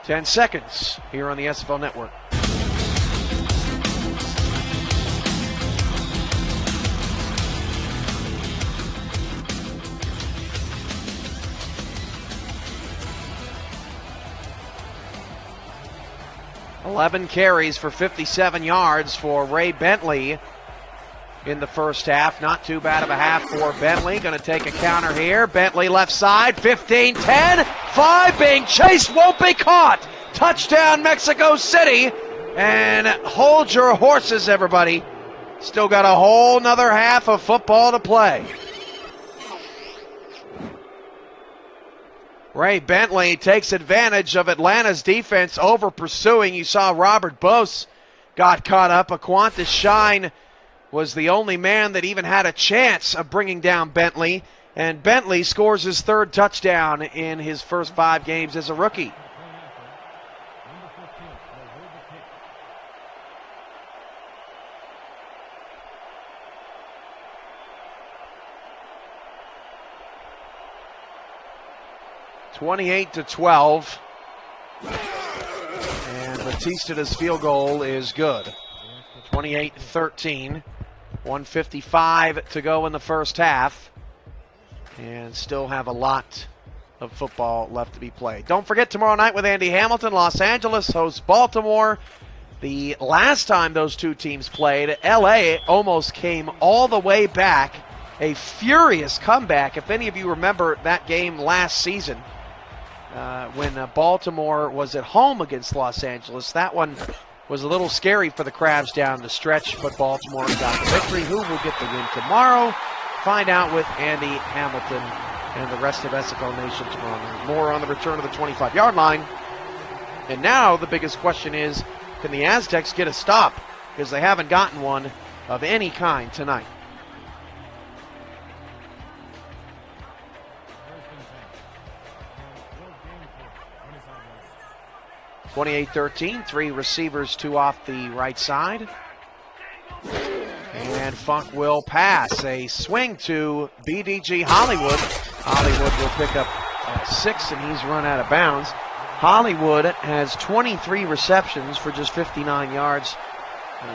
10 seconds here on the SFL Network. Eleven carries for 57 yards for Ray Bentley in the first half. Not too bad of a half for Bentley. Going to take a counter here. Bentley left side, 15, 10, 5 being chased, won't be caught. Touchdown Mexico City. And hold your horses, everybody. Still got a whole nother half of football to play. Ray Bentley takes advantage of Atlanta's defense over pursuing. You saw Robert Bose got caught up. Aquantis Shine was the only man that even had a chance of bringing down Bentley. And Bentley scores his 3rd touchdown in his first 5 games as a rookie. (28-12), and Batista's field goal is good. 28-13, 1:55 to go in the first half, and still have a lot of football left to be played. Don't forget, tomorrow night with Andy Hamilton, Los Angeles hosts Baltimore. The last time those two teams played, LA almost came all the way back. A furious comeback, if any of you remember that game last season. When Baltimore was at home against Los Angeles. That one was a little scary for the Crabs down the stretch, but Baltimore got the victory. Who will get the win tomorrow? Find out with Andy Hamilton and the rest of SFL Nation tomorrow night. More on the return of the 25-yard line. And now the biggest question is, can the Aztecs get a stop? Because they haven't gotten one of any kind tonight. 28-13, 3 receivers, 2 off the right side. And Funk will pass. A swing to BDG Hollywood. Hollywood will pick up 6, and he's run out of bounds. Hollywood has 23 receptions for just 59 yards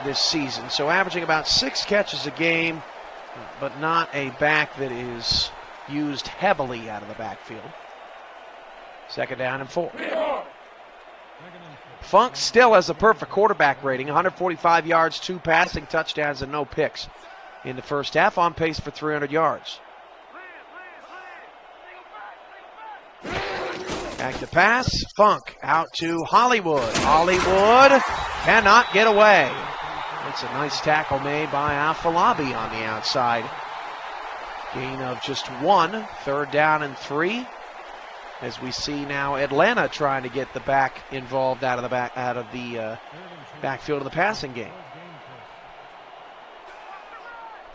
this season. So averaging about 6 catches a game, but not a back that is used heavily out of the backfield. 2nd down and 4. Funk still has a perfect quarterback rating, 145 yards, 2 passing touchdowns, and no picks in the first half, on pace for 300 yards. Back to pass, Funk out to Hollywood. Hollywood cannot get away. That's a nice tackle made by Afalabi on the outside. Gain of just 1, 3rd down and 3. As we see now Atlanta trying to get the back involved out of the backfield of the passing game.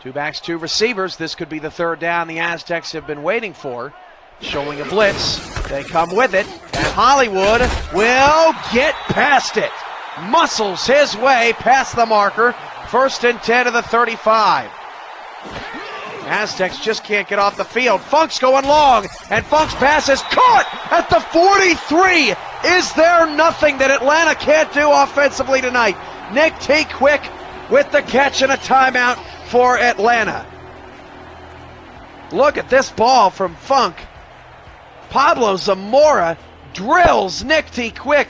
2 backs, 2 receivers. This could be the 3rd down the Aztecs have been waiting for. Showing a blitz. They come with it, and Hollywood will get past it. Muscles his way past the marker. 1st and 10 to the 35. Aztecs just can't get off the field. Funk's going long, and Funk's pass is caught at the 43. Is there nothing that Atlanta can't do offensively tonight? Nick T. Quick with the catch and a timeout for Atlanta. Look at this ball from Funk. Pablo Zamora drills Nick T. Quick,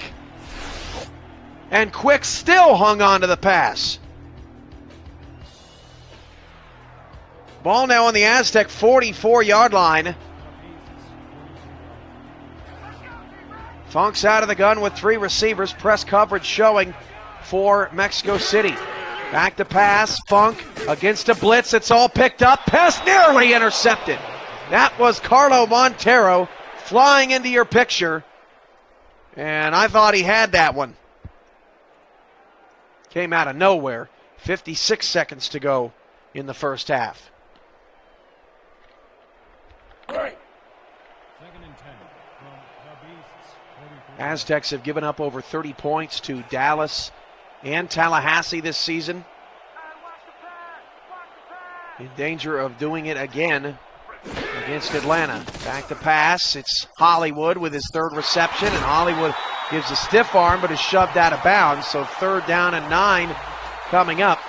and Quick still hung on to the pass. Ball now on the Aztec 44-yard line. Funk's out of the gun with 3 receivers. Press coverage showing for Mexico City. Back to pass. Funk against a blitz. It's all picked up. Pass nearly intercepted. That was Carlo Montero flying into your picture. And I thought he had that one. Came out of nowhere. 56 seconds to go in the first half. Aztecs have given up over 30 points to Dallas and Tallahassee this season. In danger of doing it again against Atlanta. Back to pass. It's Hollywood with his 3rd reception, and Hollywood gives a stiff arm but is shoved out of bounds. So 3rd down and 9 coming up.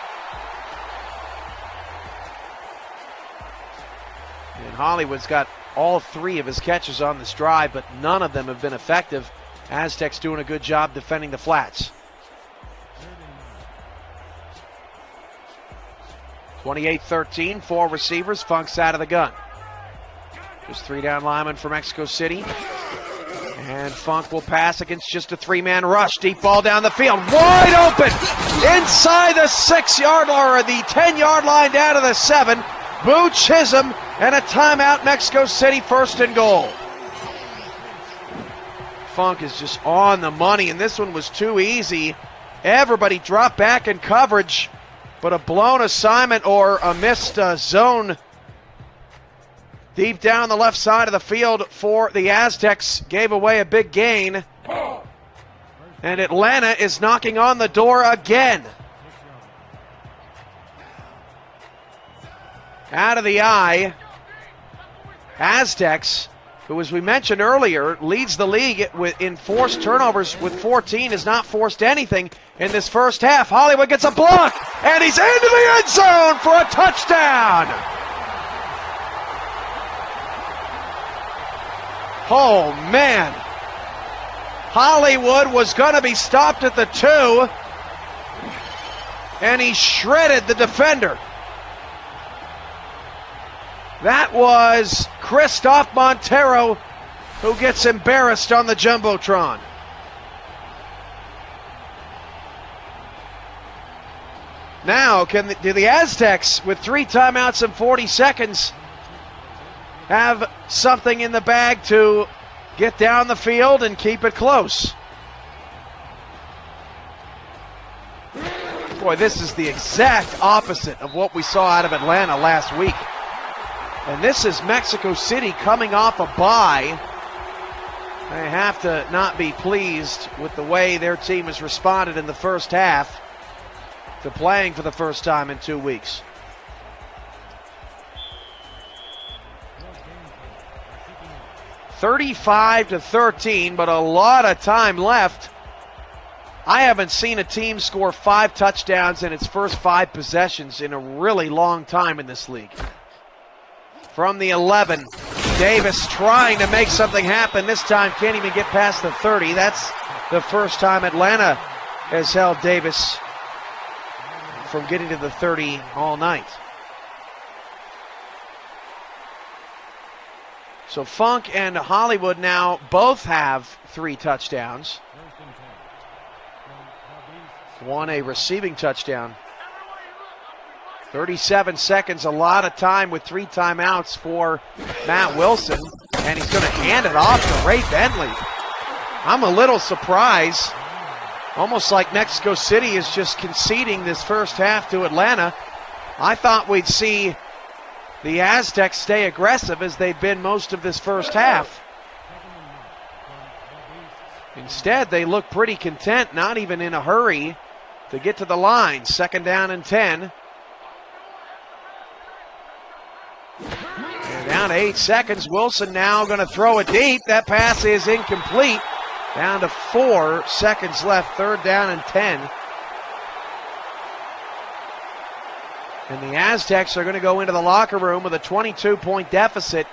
And Hollywood's got all 3 of his catches on this drive, but none of them have been effective. Aztecs doing a good job defending the flats. 28-13, 4 receivers. Funk's out of the gun. Just 3 down linemen for Mexico City. And Funk will pass against just a 3-man rush. Deep ball down the field. Wide open! Inside the 6-yard line, or the 10-yard line down to the 7. Boo Chisholm, and a timeout, Mexico City, 1st and goal. Funk is just on the money, and this one was too easy. Everybody dropped back in coverage, but a blown assignment or a missed zone deep down the left side of the field for the Aztecs gave away a big gain. And Atlanta is knocking on the door again. Out of the eye, Aztecs, who, as we mentioned earlier, leads the league in forced turnovers with 14, has not forced anything in this first half. Hollywood gets a block, and he's into the end zone for a touchdown. Oh, man. Hollywood was going to be stopped at the 2, and he shredded the defender. That was Christoph Montero, who gets embarrassed on the Jumbotron. Now, do the Aztecs, with 3 timeouts and 40 seconds, have something in the bag to get down the field and keep it close? Boy, this is the exact opposite of what we saw out of Atlanta last week. And this is Mexico City coming off a bye. They have to not be pleased with the way their team has responded in the first half to playing for the first time in 2 weeks. (35-13), but a lot of time left. I haven't seen a team score 5 touchdowns in its first 5 possessions in a really long time in this league. From the 11, Davis trying to make something happen. This time can't even get past the 30. That's the first time Atlanta has held Davis from getting to the 30 all night. So Funk and Hollywood now both have 3 touchdowns. One a receiving touchdown. 37 seconds, a lot of time with 3 timeouts for Matt Wilson. And he's going to hand it off to Ray Bentley. I'm a little surprised. Almost like Mexico City is just conceding this first half to Atlanta. I thought we'd see the Aztecs stay aggressive as they've been most of this first half. Instead, they look pretty content, not even in a hurry to get to the line. 2nd down and 10. And down to 8 seconds. Wilson now going to throw it deep. That pass is incomplete. Down to 4 seconds left. 3rd down and 10. And the Aztecs are going to go into the locker room with a 22-point deficit,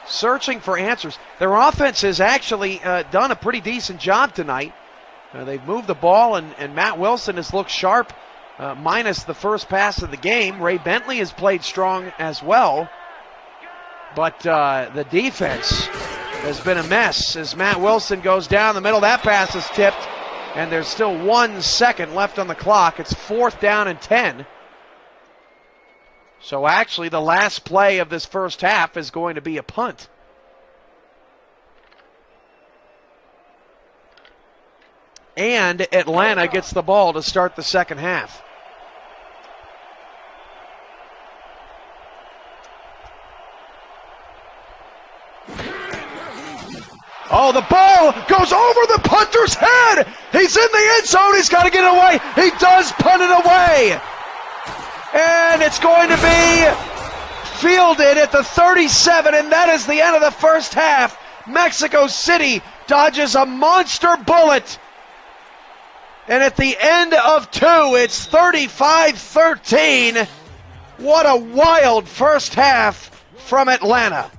searching for answers. Their offense has actually done a pretty decent job tonight. They've moved the ball, and Matt Wilson has looked sharp, minus the first pass of the game. Ray Bentley has played strong as well. But the defense has been a mess as Matt Wilson goes down the middle. That pass is tipped, and there's still 1 second left on the clock. It's 4th down and 10. So actually, the last play of this first half is going to be a punt. And Atlanta gets the ball to start the second half. Oh, the ball goes over the punter's head. He's in the end zone. He's got to get it away. He does punt it away. And it's going to be fielded at the 37, and that is the end of the first half. Mexico City dodges a monster bullet. And at the end of 2, it's 35-13. What a wild first half from Atlanta.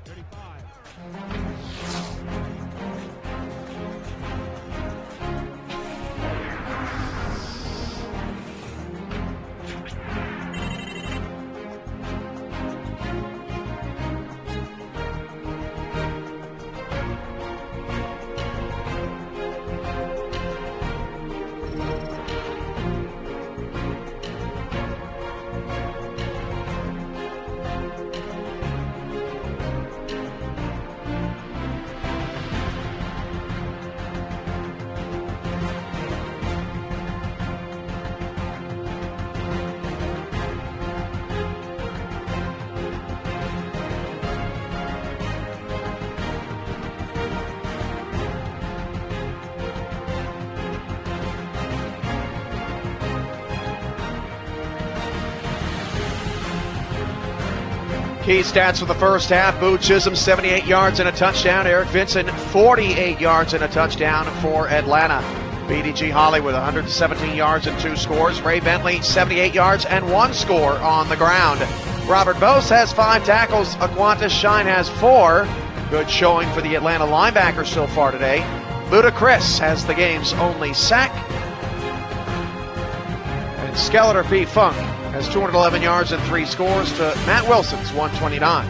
Key stats for the first half. Boo Chisholm, 78 yards and a touchdown. Eric Vincent, 48 yards and a touchdown for Atlanta. BDG Hollywood, 117 yards and 2 scores. Ray Bentley, 78 yards and 1 score on the ground. Robert Bose has 5 tackles. Aquantis Shine has 4. Good showing for the Atlanta linebackers so far today. Buda Chris has the game's only sack. And Skeletor P. Funk has 211 yards and 3 scores to Matt Wilson's 129.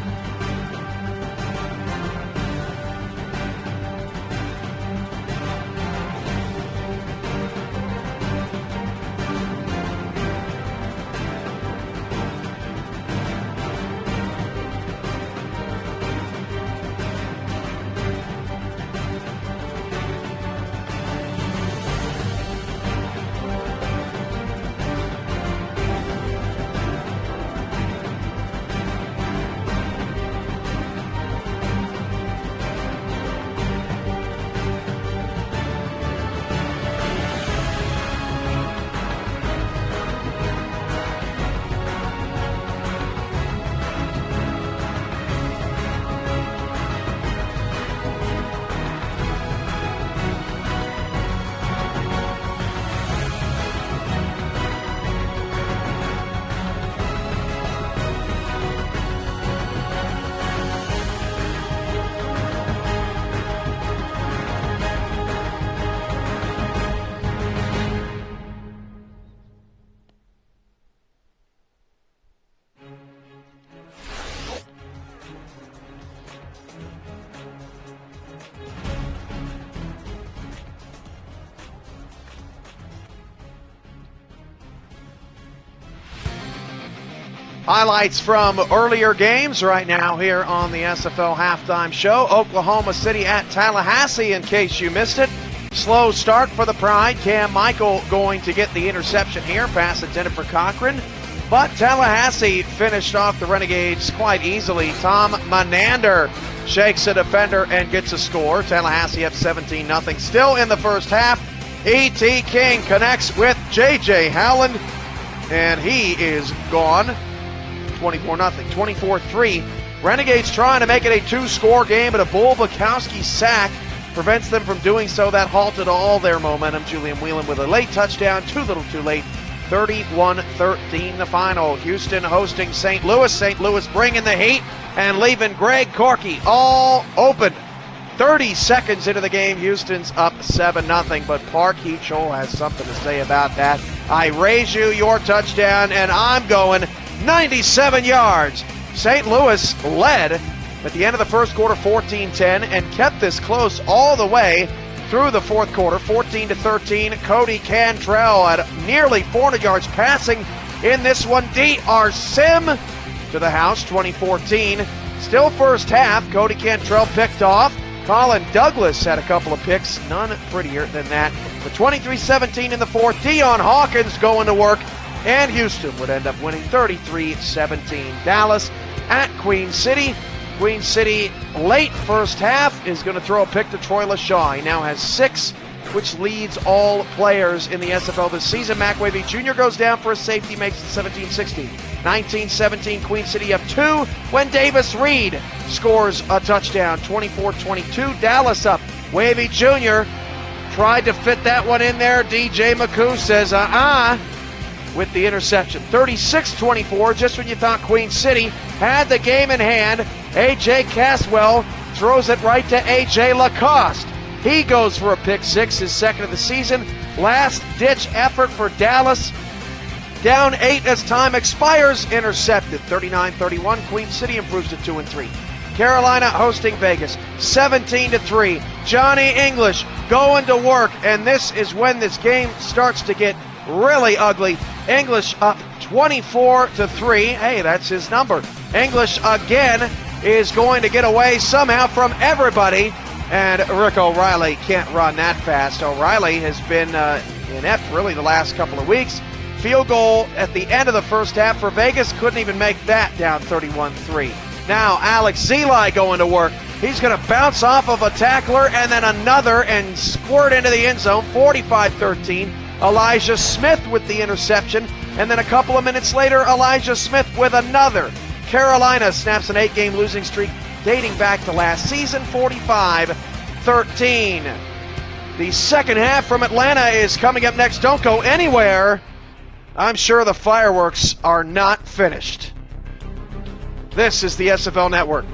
Highlights from earlier games right now here on the SFL Halftime Show. Oklahoma City at Tallahassee, in case you missed it. Slow start for the Pride. Cam Michael going to get the interception here. Pass intended for Cochran. But Tallahassee finished off the Renegades quite easily. Tom Menander shakes a defender and gets a score. Tallahassee up 17-0. Still in the first half. E.T. King connects with J.J. Howland, and he is gone. 24-0, 24-3. Renegades trying to make it a two-score game, but a Bull Bukowski sack prevents them from doing so. That halted all their momentum. Julian Whelan with a late touchdown, too little too late. 31-13 the final. Houston hosting St. Louis. St. Louis bringing the heat and leaving Greg Corky all open. 30 seconds into the game, Houston's up 7-0, but Park Heachel has something to say about that. I raise you your touchdown, and I'm going 97 yards. St. Louis led at the end of the first quarter 14-10 and kept this close all the way through the fourth quarter, 14-13. Cody Cantrell at nearly 400 yards passing in this one. D.R. Sim to the house, 2014. Still first half, Cody Cantrell picked off. Colin Douglas had a couple of picks, none prettier than that. The 23-17 in the fourth. Deion Hawkins going to work, and Houston would end up winning 33-17. Dallas at Queen City. Queen City, late first half, is going to throw a pick to Troy LaShaw. He now has 6, which leads all players in the SFL this season. Mac Wavy Jr. goes down for a safety, makes it 17-16. 19-17, Queen City up 2 when Davis Reed scores a touchdown. 24-22, Dallas up. Wavy Jr. tried to fit that one in there. DJ McCoo says, with the interception. 36-24, just when you thought Queen City had the game in hand. A.J. Caswell throws it right to A.J. Lacoste. He goes for a pick six, his second of the season. Last-ditch effort for Dallas. Down 8 as time expires. Intercepted. 39-31. Queen City improves to 2-3. Carolina hosting Vegas. 17-3. Johnny English going to work, and this is when this game starts to get really ugly. English up 24-3. Hey, that's his number. English again is going to get away somehow from everybody, and Rick O'Reilly can't run that fast. O'Reilly has been inept really the last couple of weeks. Field goal at the end of the first half for Vegas. Couldn't even make that, down 31-3. Now Alex Zeli going to work. He's going to bounce off of a tackler and then another and squirt into the end zone. 45-13. Elijah Smith with the interception. And then a couple of minutes later, Elijah Smith with another. Carolina snaps an 8-game losing streak dating back to last season, 45-13. The second half from Atlanta is coming up next. Don't go anywhere. I'm sure the fireworks are not finished. This is the SFL Network.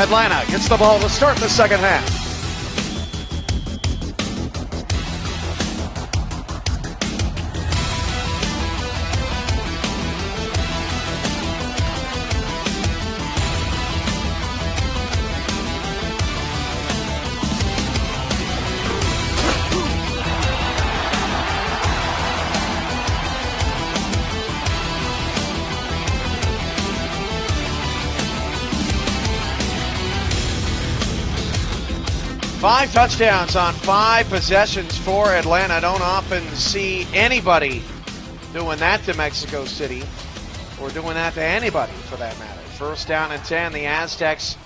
Atlanta gets the ball to start the second half. Five touchdowns on 5 possessions for Atlanta. Don't often see anybody doing that to Mexico City, or doing that to anybody for that matter. First down and 10. The Aztecs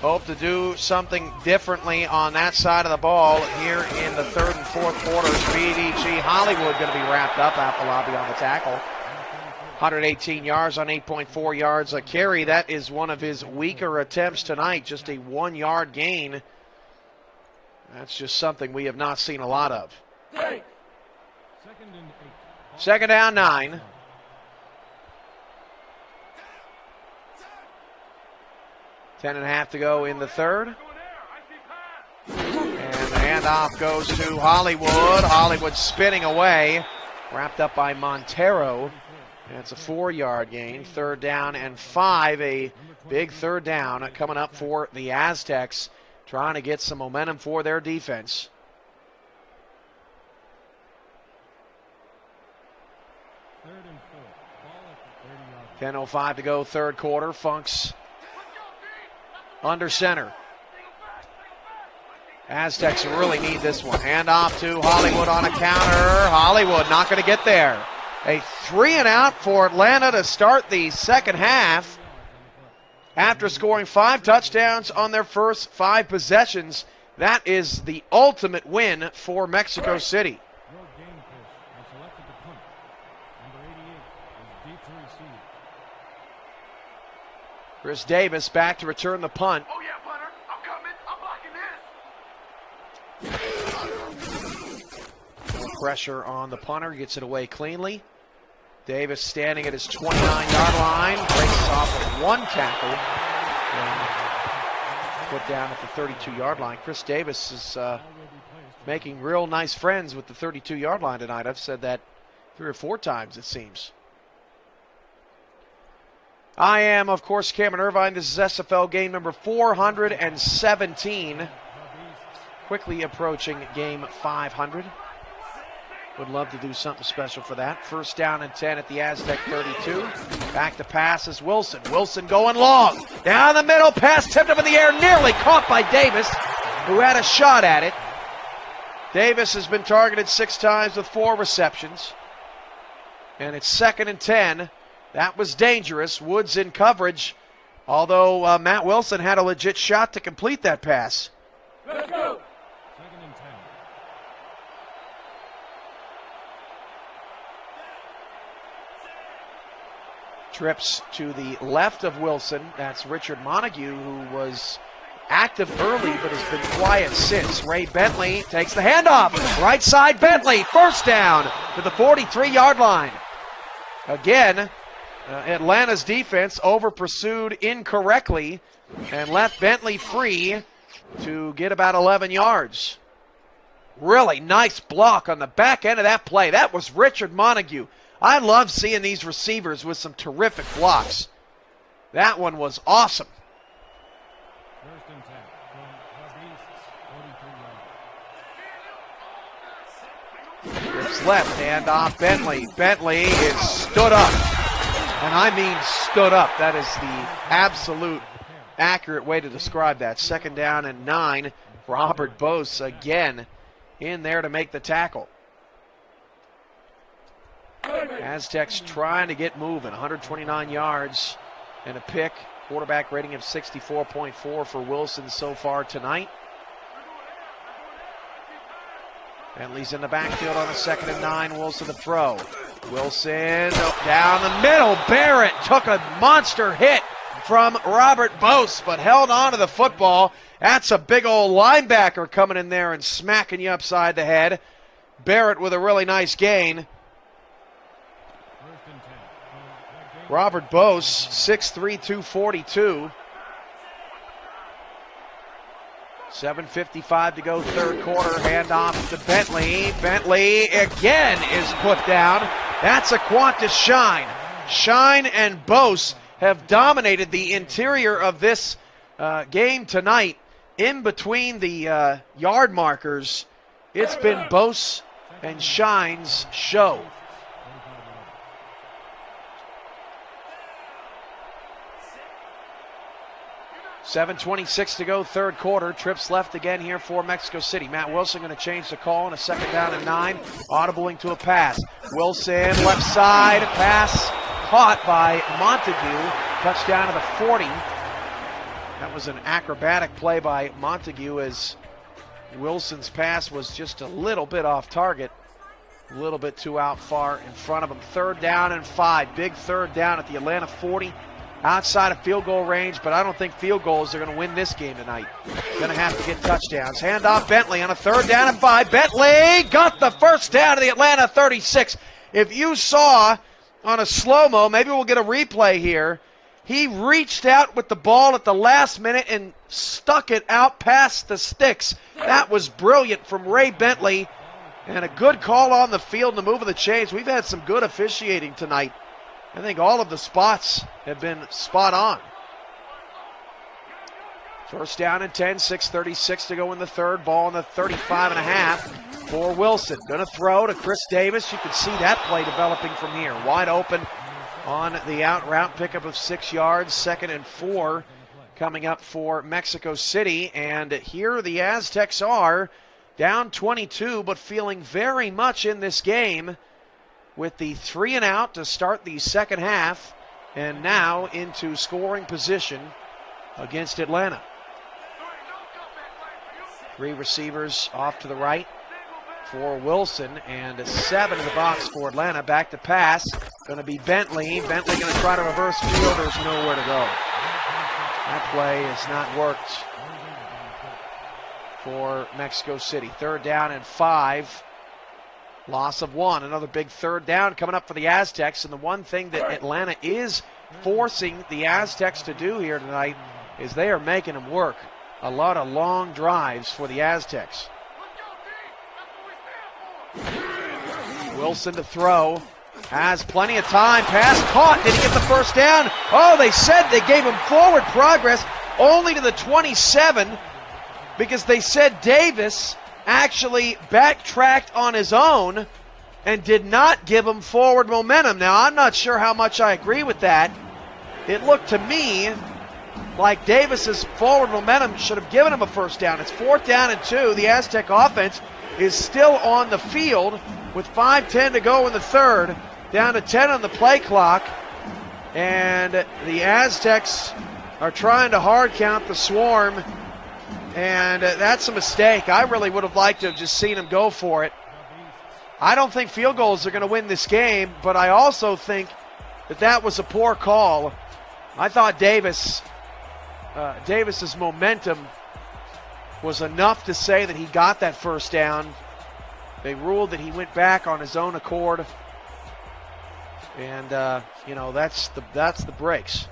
hope to do something differently on that side of the ball here in the third and fourth quarters. BDG Hollywood going to be wrapped up. Apalabi on the tackle. 118 yards on 8.4 yards a carry. That is one of his weaker attempts tonight. Just a 1-yard gain. That's just something we have not seen a lot of. Second down, 9. Ten and a half to go in the third. And the handoff goes to Hollywood. Hollywood spinning away. Wrapped up by Montero. And it's a 4-yard gain. Third down and 5. A big third down coming up for the Aztecs, trying to get some momentum for their defense. Third and 4. Ball at the 30-yard. 10:05 to go, third quarter. Funk's under center. Aztecs really need this one. Hand off to Hollywood on a counter. Hollywood not going to get there. A 3-and-out for Atlanta to start the second half. After scoring 5 touchdowns on their first 5 possessions, that is the ultimate win for Mexico City. Chris Davis back to return the punt. Oh yeah, punter, I'm coming, I'm blocking this. No pressure on the punter, gets it away cleanly. Davis standing at his 29-yard line, breaks off with 1 tackle, and put down at the 32-yard line. Chris Davis is making real nice friends with the 32-yard line tonight. I've said that 3 or 4 times, it seems. I am, of course, Cameron Irvine. This is SFL game number 417. Quickly approaching game 500. Would love to do something special for that. First down and 10 at the Aztec 32. Back to pass is Wilson. Wilson going long. Down the middle, pass tipped up in the air, nearly caught by Davis, who had a shot at it. Davis has been targeted 6 times with 4 receptions. And it's 2nd and 10. That was dangerous. Woods in coverage, although Matt Wilson had a legit shot to complete that pass. Let's go. Trips to the left of Wilson. That's Richard Montague, who was active early but has been quiet since. Ray Bentley takes the handoff. Right side Bentley. First down to the 43-yard line. Again, Atlanta's defense over-pursued incorrectly and left Bentley free to get about 11 yards. Really nice block on the back end of that play. That was Richard Montague. I love seeing these receivers with some terrific blocks. That one was awesome. First and 10. Grips left, hand off Bentley. Bentley is stood up. And I mean stood up. That is the absolute accurate way to describe that. 2nd down and 9. Robert Bose again in there to make the tackle. Aztecs trying to get moving. 129 yards and a pick. Quarterback rating of 64.4 for Wilson so far tonight. Bentley's in the backfield on a 2nd and 9. Wilson to throw. Wilson down the middle. Barrett took a monster hit from Robert Bose, but held on to the football. That's a big old linebacker coming in there and smacking you upside the head. Barrett with a really nice gain. Robert Bose, 6'3", 242. 7:55 to go, third quarter. Handoff to Bentley. Bentley again is put down. That's a Qantas Shine. Shine and Bose have dominated the interior of this game tonight. In between the yard markers, it's been Bose and Shine's show. $7:26 to go, third quarter. Trips left again here for Mexico City. Matt Wilson going to change the call on a second down and 9. Audibling to a pass. Wilson, left side, pass caught by Montague. Touchdown to the 40. That was an acrobatic play by Montague as Wilson's pass was just a little bit off target. A little bit too out far in front of him. Third down and 5. Big third down at the Atlanta 40. Outside of field goal range, but I don't think field goals are going to win this game tonight. Going to have to get touchdowns. Handoff Bentley on a third down and 5. Bentley got the first down to the Atlanta 36. If you saw on a slow-mo, maybe we'll get a replay here, he reached out with the ball at the last minute and stuck it out past the sticks. That was brilliant from Ray Bentley, and a good call on the field and the move of the chains. We've had some good officiating tonight. I think all of the spots have been spot on. First down and 10, 6:36 to go in the third. Ball on the 35.5 for Wilson. Going to throw to Chris Davis. You can see that play developing from here. Wide open on the out route, pickup of 6 yards. 2nd and 4 coming up for Mexico City. And here the Aztecs are down 22, but feeling very much in this game, with the 3 and out to start the second half, and now into scoring position against Atlanta. 3 receivers off to the right for Wilson, and 7 in the box for Atlanta. Back to pass, going to be Bentley. Bentley going to try to reverse field. There's nowhere to go. That play has not worked for Mexico City. Third down and 5. Loss of 1. Another big third down coming up for the Aztecs. And the one thing that Atlanta is forcing the Aztecs to do here tonight is they are making them work. A lot of long drives for the Aztecs. Wilson to throw. Has plenty of time. Pass caught. Did he get the first down? Oh, they said they gave him forward progress only to the 27 because they said Davis actually backtracked on his own and did not give him forward momentum. Now, I'm not sure how much I agree with that. It looked to me like Davis's forward momentum should have given him a first down. It's 4th down and 2. The Aztec offense is still on the field with 5:10 to go in the third. Down to 10 on the play clock. And the Aztecs are trying to hard count the swarm. And that's a mistake. I really would have liked to have just seen him go for it. I don't think field goals are going to win this game, but I also think that was a poor call. I thought Davis's momentum was enough to say that he got that first down. They ruled that he went back on his own accord. And, that's the breaks.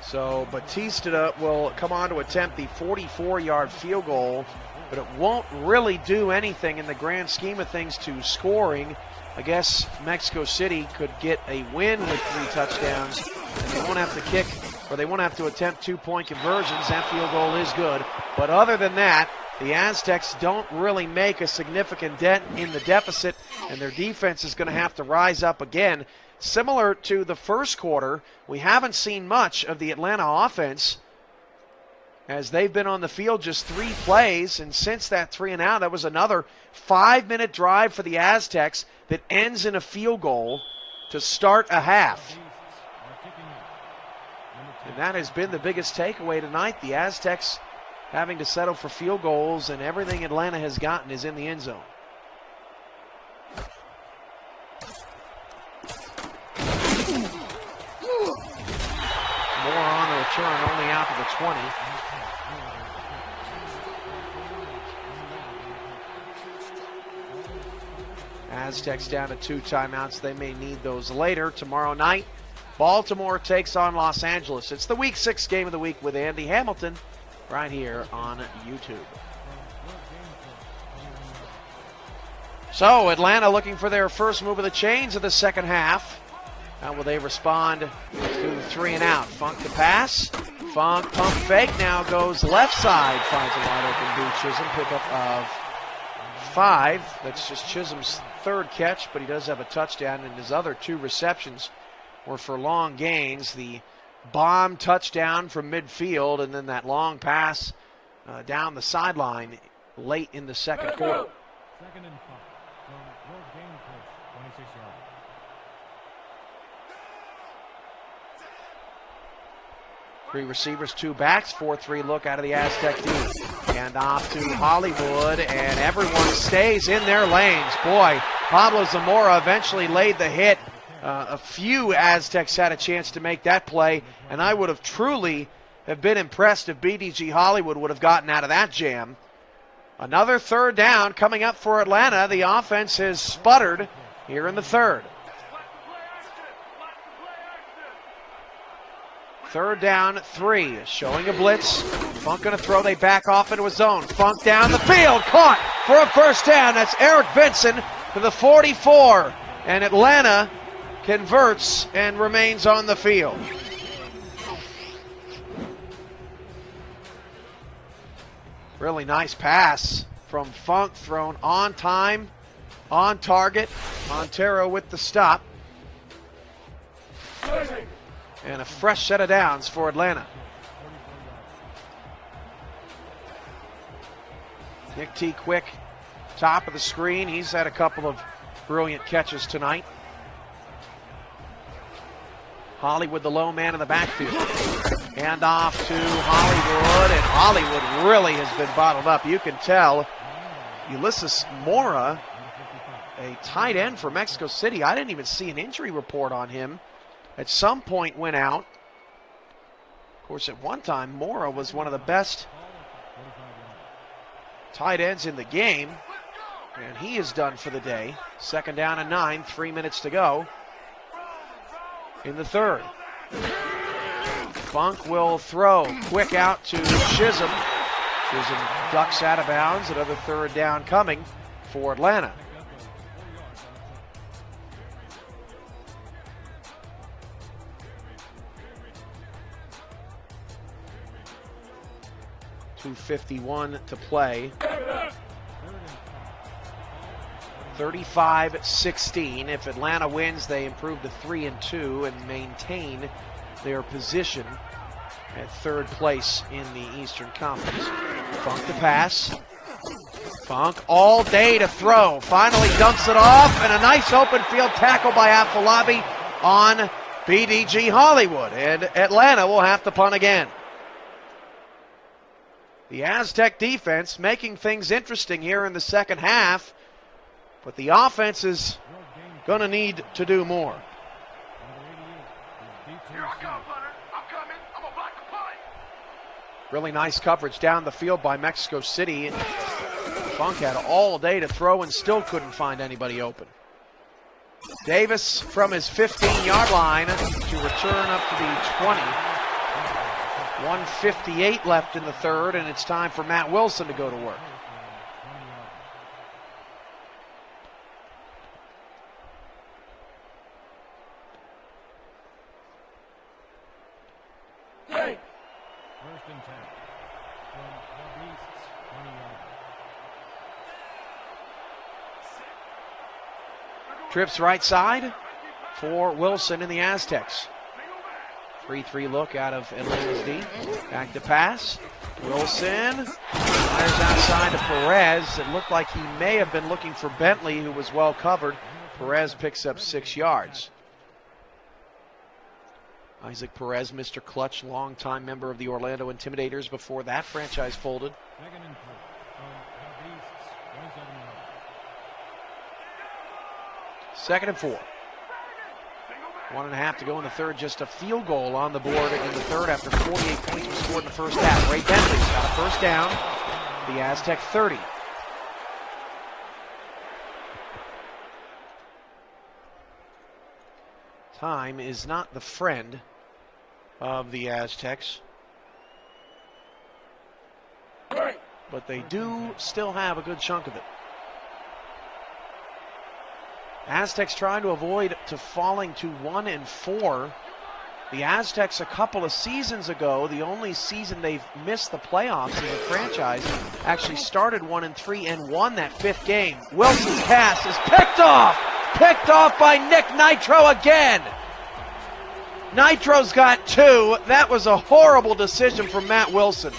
So Batista will come on to attempt the 44-yard field goal, but it won't really do anything in the grand scheme of things to scoring. I guess Mexico City could get a win with 3 touchdowns. And they won't have to kick, or they won't have to attempt 2-point conversions. That field goal is good. But other than that, the Aztecs don't really make a significant dent in the deficit, and their defense is going to have to rise up again. Similar to the first quarter, we haven't seen much of the Atlanta offense as they've been on the field just 3 plays, and since that 3 and out, that was another 5-minute drive for the Aztecs that ends in a field goal to start a half. And that has been the biggest takeaway tonight. The Aztecs having to settle for field goals, and everything Atlanta has gotten is in the end zone. More on the return, only out to the 20. Aztecs down to 2 timeouts. They may need those later. Tomorrow night, Baltimore takes on Los Angeles. It's the Week 6 game of the week with Andy Hamilton right here on YouTube. So Atlanta looking for their first move of the chains of the second half. How will they respond to the 3 and out? Funk the pass. Funk pump fake now goes left side. Finds a wide open B. Chisholm pickup of 5. That's just Chisholm's third catch, but he does have a touchdown, and his other 2 receptions were for long gains. The bomb touchdown from midfield, and then that long pass down the sideline late in the second quarter. 2nd and 5 from your game coach, 26 yards. Three receivers, 2 backs, 4-3 look out of the Aztec D. And off to Hollywood, and everyone stays in their lanes. Boy, Pablo Zamora eventually laid the hit. A few Aztecs had a chance to make that play, and I would have truly have been impressed if BDG Hollywood would have gotten out of that jam. Another 3rd down coming up for Atlanta. The offense has sputtered here in the 3rd. 3rd down, 3. Showing a blitz. Funk going to throw. They back off into a zone. Funk down the field. Caught for a first down. That's Eric Vinson to the 44. And Atlanta converts and remains on the field. Really nice pass from Funk, thrown on time, on target. Montero with the stop. And a fresh set of downs for Atlanta. Nick T. Quick, top of the screen. He's had a couple of brilliant catches tonight. Hollywood, the low man in the backfield. Hand off to Hollywood, and Hollywood really has been bottled up. You can tell Ulysses Mora, a tight end for Mexico City, I didn't even see an injury report on him. At some point went out. Of course, at one time, Mora was one of the best tight ends in the game, and he is done for the day. 2nd down and 9, 3 minutes to go in the 3rd. Funk will throw. Quick out to Chisholm. Chisholm ducks out of bounds. Another 3rd down coming for Atlanta. .251 to play. 35-16. If Atlanta wins, they improve to 3-2 and maintain their position at 3rd place in the Eastern Conference. Funk the pass. Funk all day to throw. Finally dumps it off, and a nice open field tackle by Afolabi on BDG Hollywood. And Atlanta will have to punt again. The Aztec defense making things interesting here in the second half, but the offense is going to need to do more. Here I come, Hunter. I'm coming. I'm going to block the punt. Really nice coverage down the field by Mexico City. Funk had all day to throw and still couldn't find anybody open. Davis from his 15-yard line to return up to the 20. 1:58 left in the 3rd, and it's time for Matt Wilson to go to work. Hey. 1st and 10 from the Beasts, 20 yards. Trips right side for Wilson and the Aztecs. 3-3 look out of Atlanta's D. Back to pass. Wilson fires outside to Perez. It looked like he may have been looking for Bentley, who was well covered. Perez picks up 6 yards. Isaac Perez, Mr. Clutch, longtime member of the Orlando Intimidators before that franchise folded. 2nd and 4 from the Beasts, 27 yards. 2nd and 4. 1.5 to go in the 3rd. Just a field goal on the board in the 3rd after 48 points were scored in the first half. Ray Bentley's got a first down. The Aztec 30. Time is not the friend of the Aztecs. But they do still have a good chunk of it. Aztecs trying to avoid to falling to 1-4. The Aztecs a couple of seasons ago, the only season they've missed the playoffs as a franchise, actually started 1-3 and won that 5th game. Wilson's pass is picked off by Nick Nitro again. Nitro's got 2. That was a horrible decision from Matt Wilson.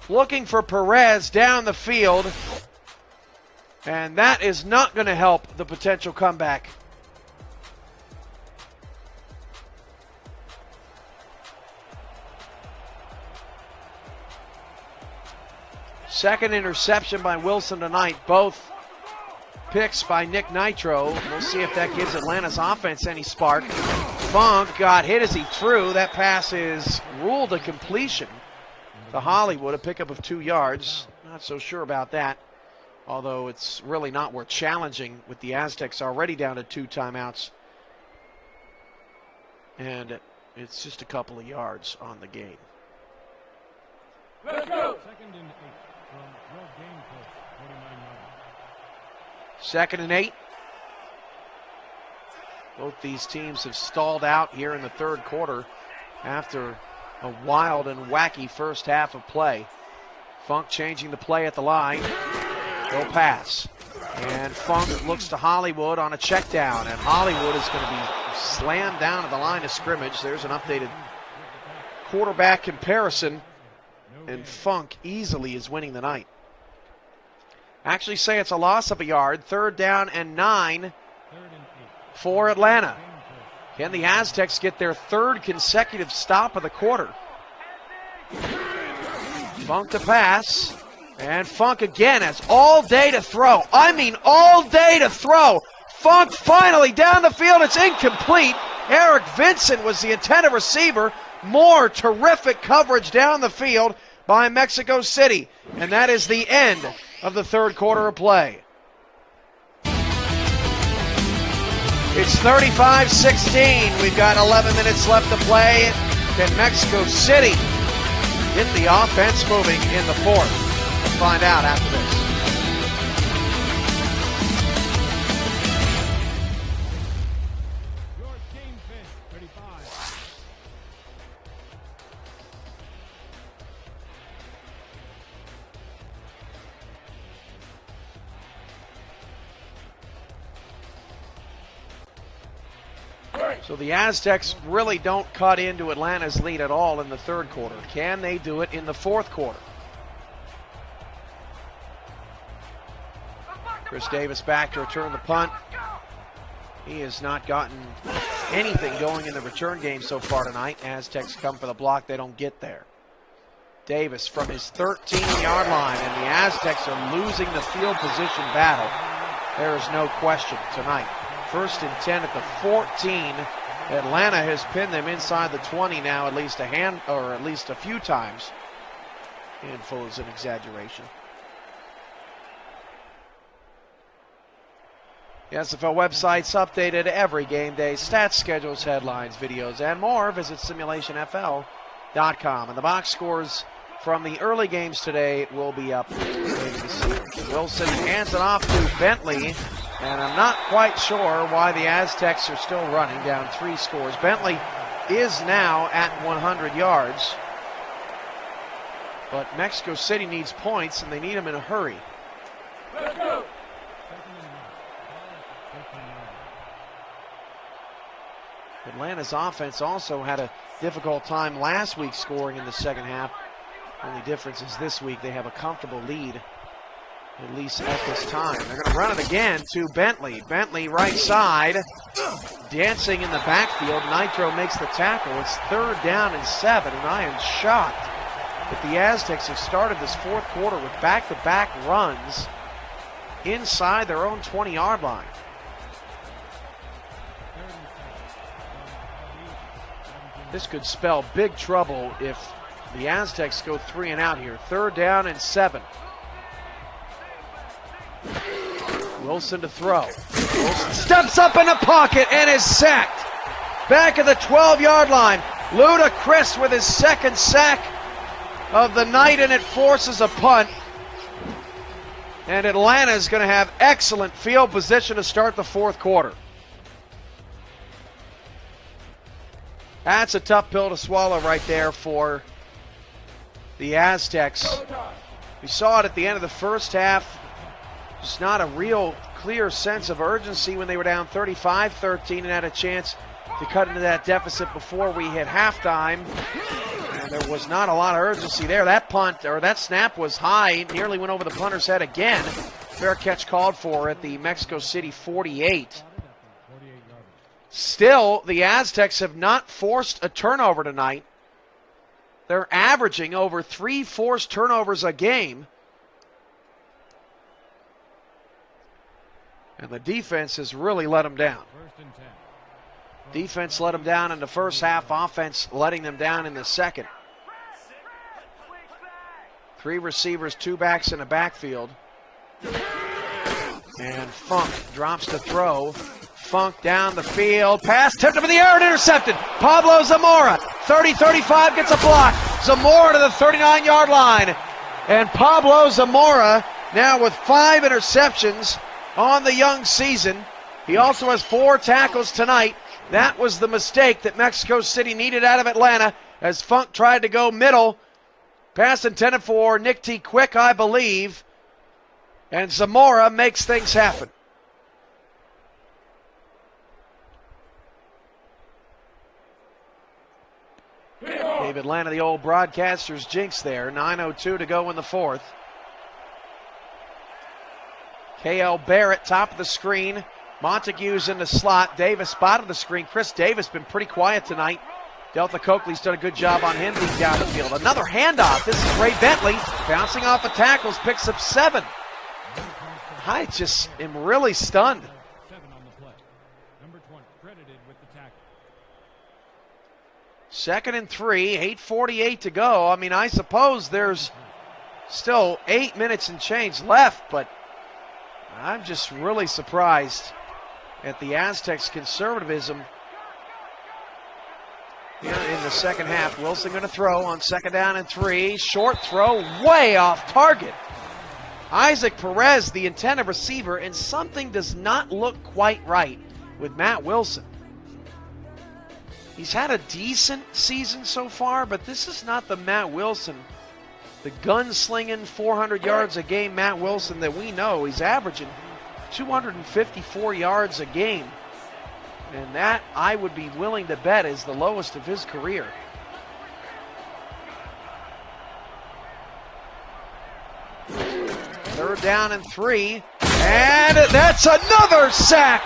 Looking for Perez down the field. And that is not going to help the potential comeback. Second interception by Wilson tonight. Both picks by Nick Nitro. We'll see if that gives Atlanta's offense any spark. Funk got hit as he threw. That pass is ruled a completion to Hollywood, a pickup of 2 yards. Not so sure about that, although it's really not worth challenging with the Aztecs already down to 2 timeouts. And it's just a couple of yards on the game. Let's go. 2nd and 8 from your game coach, 49 yards. 2nd and 8. Both these teams have stalled out here in the 3rd quarter after a wild and wacky first half of play. Funk changing the play at the line. He'll pass. And Funk looks to Hollywood on a check down. And Hollywood is going to be slammed down at the line of scrimmage. There's an updated quarterback comparison. And Funk easily is winning the night. Actually say it's a loss of a yard. 3rd down and 9 for Atlanta. Can the Aztecs get their 3rd consecutive stop of the quarter? Funk to pass. And Funk again has all day to throw. I mean all day to throw. Funk finally down the field. It's incomplete. Eric Vincent was the intended receiver. More terrific coverage down the field by Mexico City. And that is the end of the 3rd quarter of play. It's 35-16. We've got 11 minutes left to play. Can Mexico City get the offense moving in the 4th? We'll find out after this. Your game fish, 35. So the Aztecs really don't cut into Atlanta's lead at all in the 3rd quarter. Can they do it in the 4th quarter? Chris Davis back to return the punt. He has not gotten anything going in the return game so far tonight. Aztecs come for the block. They don't get there. Davis from his 13-yard line, and the Aztecs are losing the field position battle. There is no question tonight. 1st and 10 at the 14. Atlanta has pinned them inside the 20 now at least a few times. Handful is an exaggeration. The SFL website's updated every game day. Stats, schedules, headlines, videos, and more. Visit simulationfl.com. And the box scores from the early games today will be up later this year. Wilson hands it off to Bentley. And I'm not quite sure why the Aztecs are still running down 3 scores. Bentley is now at 100 yards. But Mexico City needs points, and they need them in a hurry. Let's go. Atlanta's offense also had a difficult time last week scoring in the 2nd half. Only difference is this week they have a comfortable lead, at least at this time. They're going to run it again to Bentley. Bentley right side, dancing in the backfield. Nitro makes the tackle. It's 3rd down and 7, and I am shocked that the Aztecs have started this 4th quarter with back-to-back runs inside their own 20-yard line. This could spell big trouble if the Aztecs go 3 and out here. 3rd down and 7. Wilson to throw. Wilson steps up in the pocket and is sacked. Back at the 12-yard line. Ludacris with his second sack of the night, and it forces a punt. And Atlanta is going to have excellent field position to start the fourth quarter. That's a tough pill to swallow right there for the Aztecs. We saw it at the end of the first half. Just not a real clear sense of urgency when they were down 35-13 and had a chance to cut into that deficit before we hit halftime. And there was not a lot of urgency there. That punt, or that snap, was high, nearly went over the punter's head again. Fair catch called for at the Mexico City 48. Still, the Aztecs have not forced a turnover tonight. They're averaging over 3 forced turnovers a game. And the defense has really let them down. Defense let them down in the first half. Offense letting them down in the second. 3 receivers, 2 backs in the backfield. And Funk drops to throw. Funk down the field. Pass tipped up in the air and intercepted. Pablo Zamora. 30-35 gets a block. Zamora to the 39-yard line. And Pablo Zamora now with 5 interceptions on the young season. He also has 4 tackles tonight. That was the mistake that Mexico City needed out of Atlanta as Funk tried to go middle. Pass intended for Nick T. Quick, I believe. And Zamora makes things happen. Gave Atlanta the old broadcaster's jinx there. 9:02 to go in the fourth. K.L. Barrett, top of the screen. Montague's in the slot. Davis, bottom of the screen. Chris Davis been pretty quiet tonight. Delta Coakley's done a good job on him being down the field. Another handoff. This is Ray Bentley bouncing off of tackles, picks up 7. I just am really stunned. 7 on the play. Number 20, credited with the tackle. 2nd and 3, 8:48 to go. I mean, I suppose there's still 8 minutes and change left, but I'm just really surprised at the Aztecs' conservatism here in the second half. Wilson going to throw on 2nd down and 3. Short throw, way off target. Isaac Perez, the intended receiver, and something does not look quite right with Matt Wilson. He's had a decent season so far, but this is not the Matt Wilson, the gunslinging 400 yards a game Matt Wilson that we know. He's averaging 254 yards a game. And that, I would be willing to bet, is the lowest of his career. Third down and 3. And that's another sack.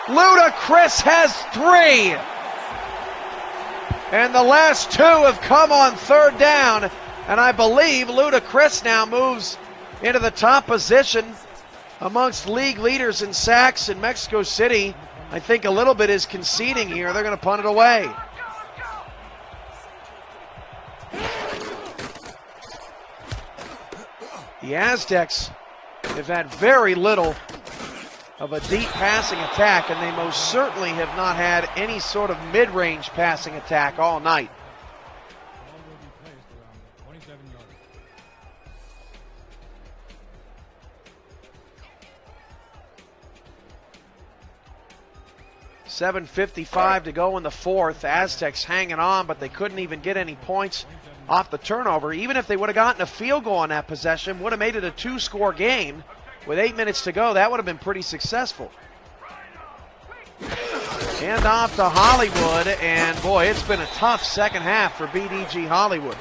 Ludacris has 3. And the last 2 have come on 3rd down. And I believe Ludacris now moves into the top position amongst league leaders in sacks in Mexico City. I think a little bit is conceding here. They're going to punt it away. The Aztecs have had very little of a deep passing attack, and they most certainly have not had any sort of mid-range passing attack all night. Ball will be placed around 27 yards. 7:55 to go in the fourth. Aztecs hanging on, but they couldn't even get any points off the turnover. Even if they would have gotten a field goal on that possession, would have made it a 2-score game. With 8 minutes to go, that would have been pretty successful. Hand off to Hollywood, and boy, it's been a tough second half for BDG Hollywood.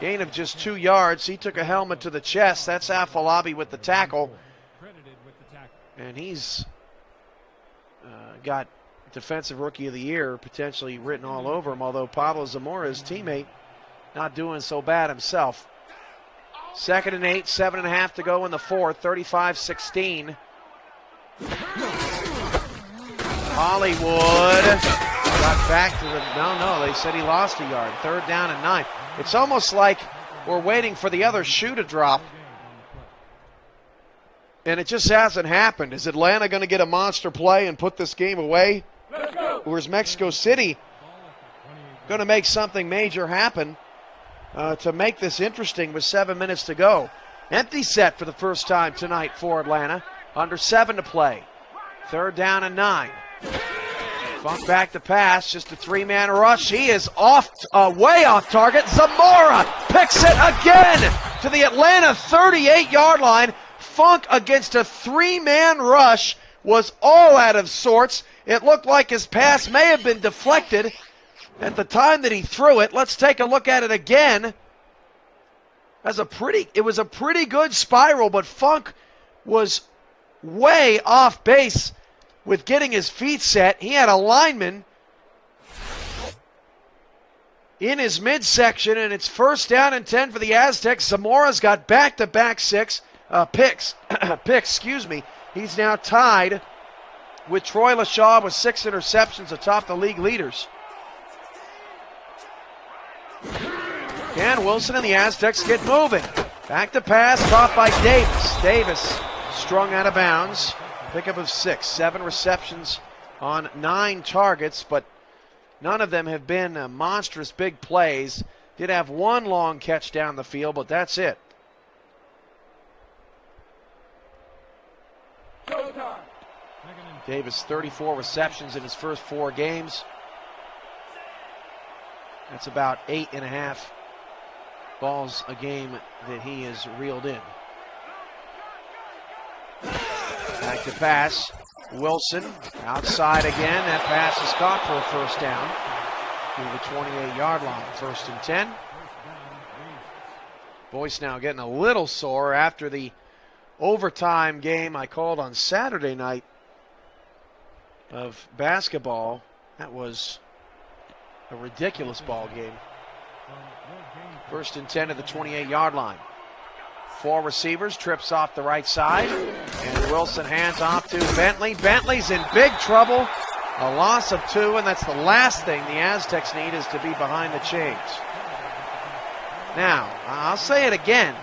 Gain of just 2 yards. He took a helmet to the chest. That's Afolabi with the tackle. Credited with the tackle. And he's got Defensive Rookie of the Year potentially written all over him, although Pablo Zamora, his teammate, not doing so bad himself. 2nd and 8, 7.5 to go in the fourth, 35-16. Hollywood got back to the, no, they said he lost a yard. 3rd down and 9. It's almost like we're waiting for the other shoe to drop. And it just hasn't happened. Is Atlanta going to get a monster play and put this game away? Or is Mexico City going to make something major happen to make this interesting with 7 minutes to go? Empty set for the first time tonight for Atlanta. Under 7 to play. 3rd down and 9. Funk back to pass, just a 3-man rush. He is off, way off target. Zamora picks it again to the Atlanta 38-yard line. Funk against a 3-man rush was all out of sorts. It looked like his pass may have been deflected at the time that he threw it. Let's take a look at it again. It was a pretty good spiral, but Funk was way off base with getting his feet set. He had a lineman in his midsection, and it's 1st down and 10 for the Aztecs. Zamora's got back-to-back picks. Excuse me. He's now tied with Troy LaShaw with 6 interceptions atop the league leaders. And Wilson and the Aztecs get moving. Back to pass, caught by Davis. Davis strung out of bounds. Pickup of 6, 7 receptions on 9 targets, but none of them have been monstrous big plays. Did have 1 long catch down the field, but that's it. Davis, 34 receptions in his first 4 games. That's about 8.5 balls a game that he has reeled in. Back to pass. Wilson outside again. That pass is caught for a 1st down to the 28-yard line. 1st and 10. Boyce now getting a little sore after the overtime game I called on Saturday night of basketball. That was a ridiculous ball game. 1st and 10 at the 28-yard line. 4 receivers, trips off the right side, and Wilson hands off to Bentley. Bentley's in big trouble. A loss of 2, and that's the last thing the Aztecs need is to be behind the chains. Now, I'll say it again.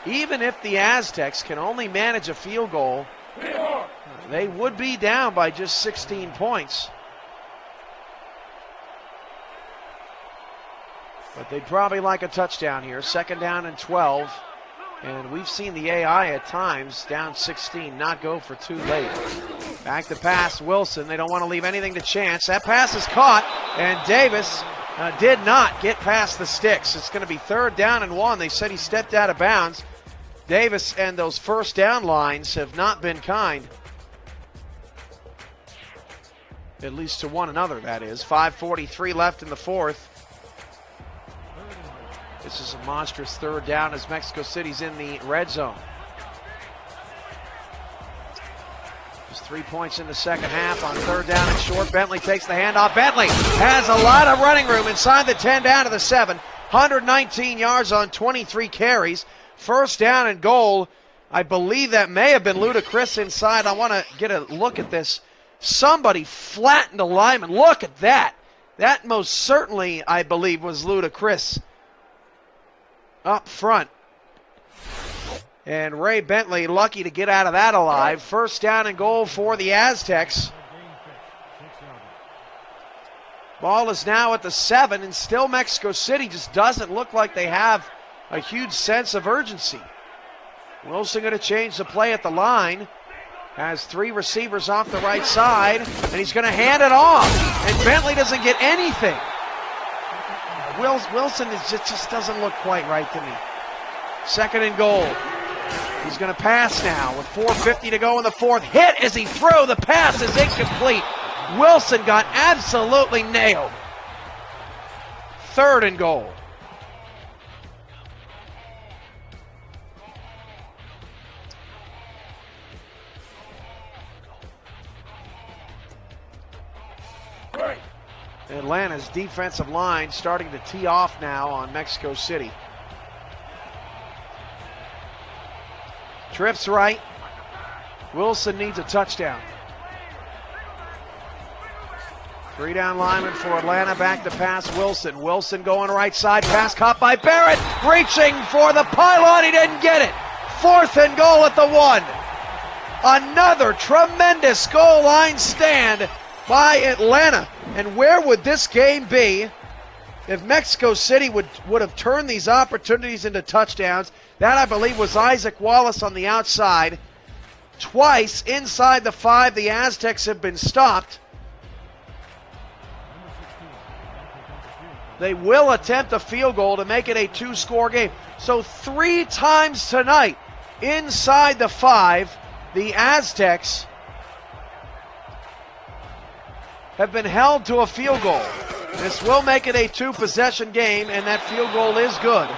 Even if the Aztecs can only manage a field goal, they would be down by just 16 points. But they'd probably like a touchdown here. 2nd down and 12. And we've seen the AI at times, down 16, not go for too late. Back to pass, Wilson. They don't want to leave anything to chance. That pass is caught, and Davis did not get past the sticks. It's going to be 3rd down and 1. They said he stepped out of bounds. Davis and those 1st down lines have not been kind. At least to one another, that is. 5:43 left in the 4th. This is a monstrous 3rd down as Mexico City's in the red zone. Just 3 points in the 2nd half on 3rd down and short. Bentley takes the handoff. Bentley has a lot of running room inside the 10 down to the 7. 119 yards on 23 carries. 1st down and goal. I believe that may have been Ludacris inside. I want to get a look at this. Somebody flattened a lineman. Look at that. That most certainly, I believe, was Ludacris up front. And Ray Bentley lucky to get out of that alive. 1st down and goal for the Aztecs. Ball is now at the 7, and still Mexico City just doesn't look like they have a huge sense of urgency. Wilson going to change the play at the line. Has 3 receivers off the right side, and he's going to hand it off. And Bentley doesn't get anything. Wilson just doesn't look quite right to me. 2nd and goal. He's going to pass now with 4:50 to go in the 4th. Hit as he threw. The pass is incomplete. Wilson got absolutely nailed. 3rd and goal. Atlanta's defensive line starting to tee off now on Mexico City. Trips right. Wilson needs a touchdown. 3 down lineman for Atlanta. Back to pass, Wilson. Wilson going right side. Pass caught by Barrett. Reaching for the pylon. He didn't get it. 4th and goal at the 1. Another tremendous goal line stand by Atlanta. And where would this game be if Mexico City would have turned these opportunities into touchdowns? That, I believe, was Isaac Wallace on the outside. Twice inside the 5, the Aztecs have been stopped. They will attempt a field goal to make it a 2-score game. So 3 times tonight inside the 5, the Aztecs have been held to a field goal. This will make it a 2-possession game, and that field goal is good.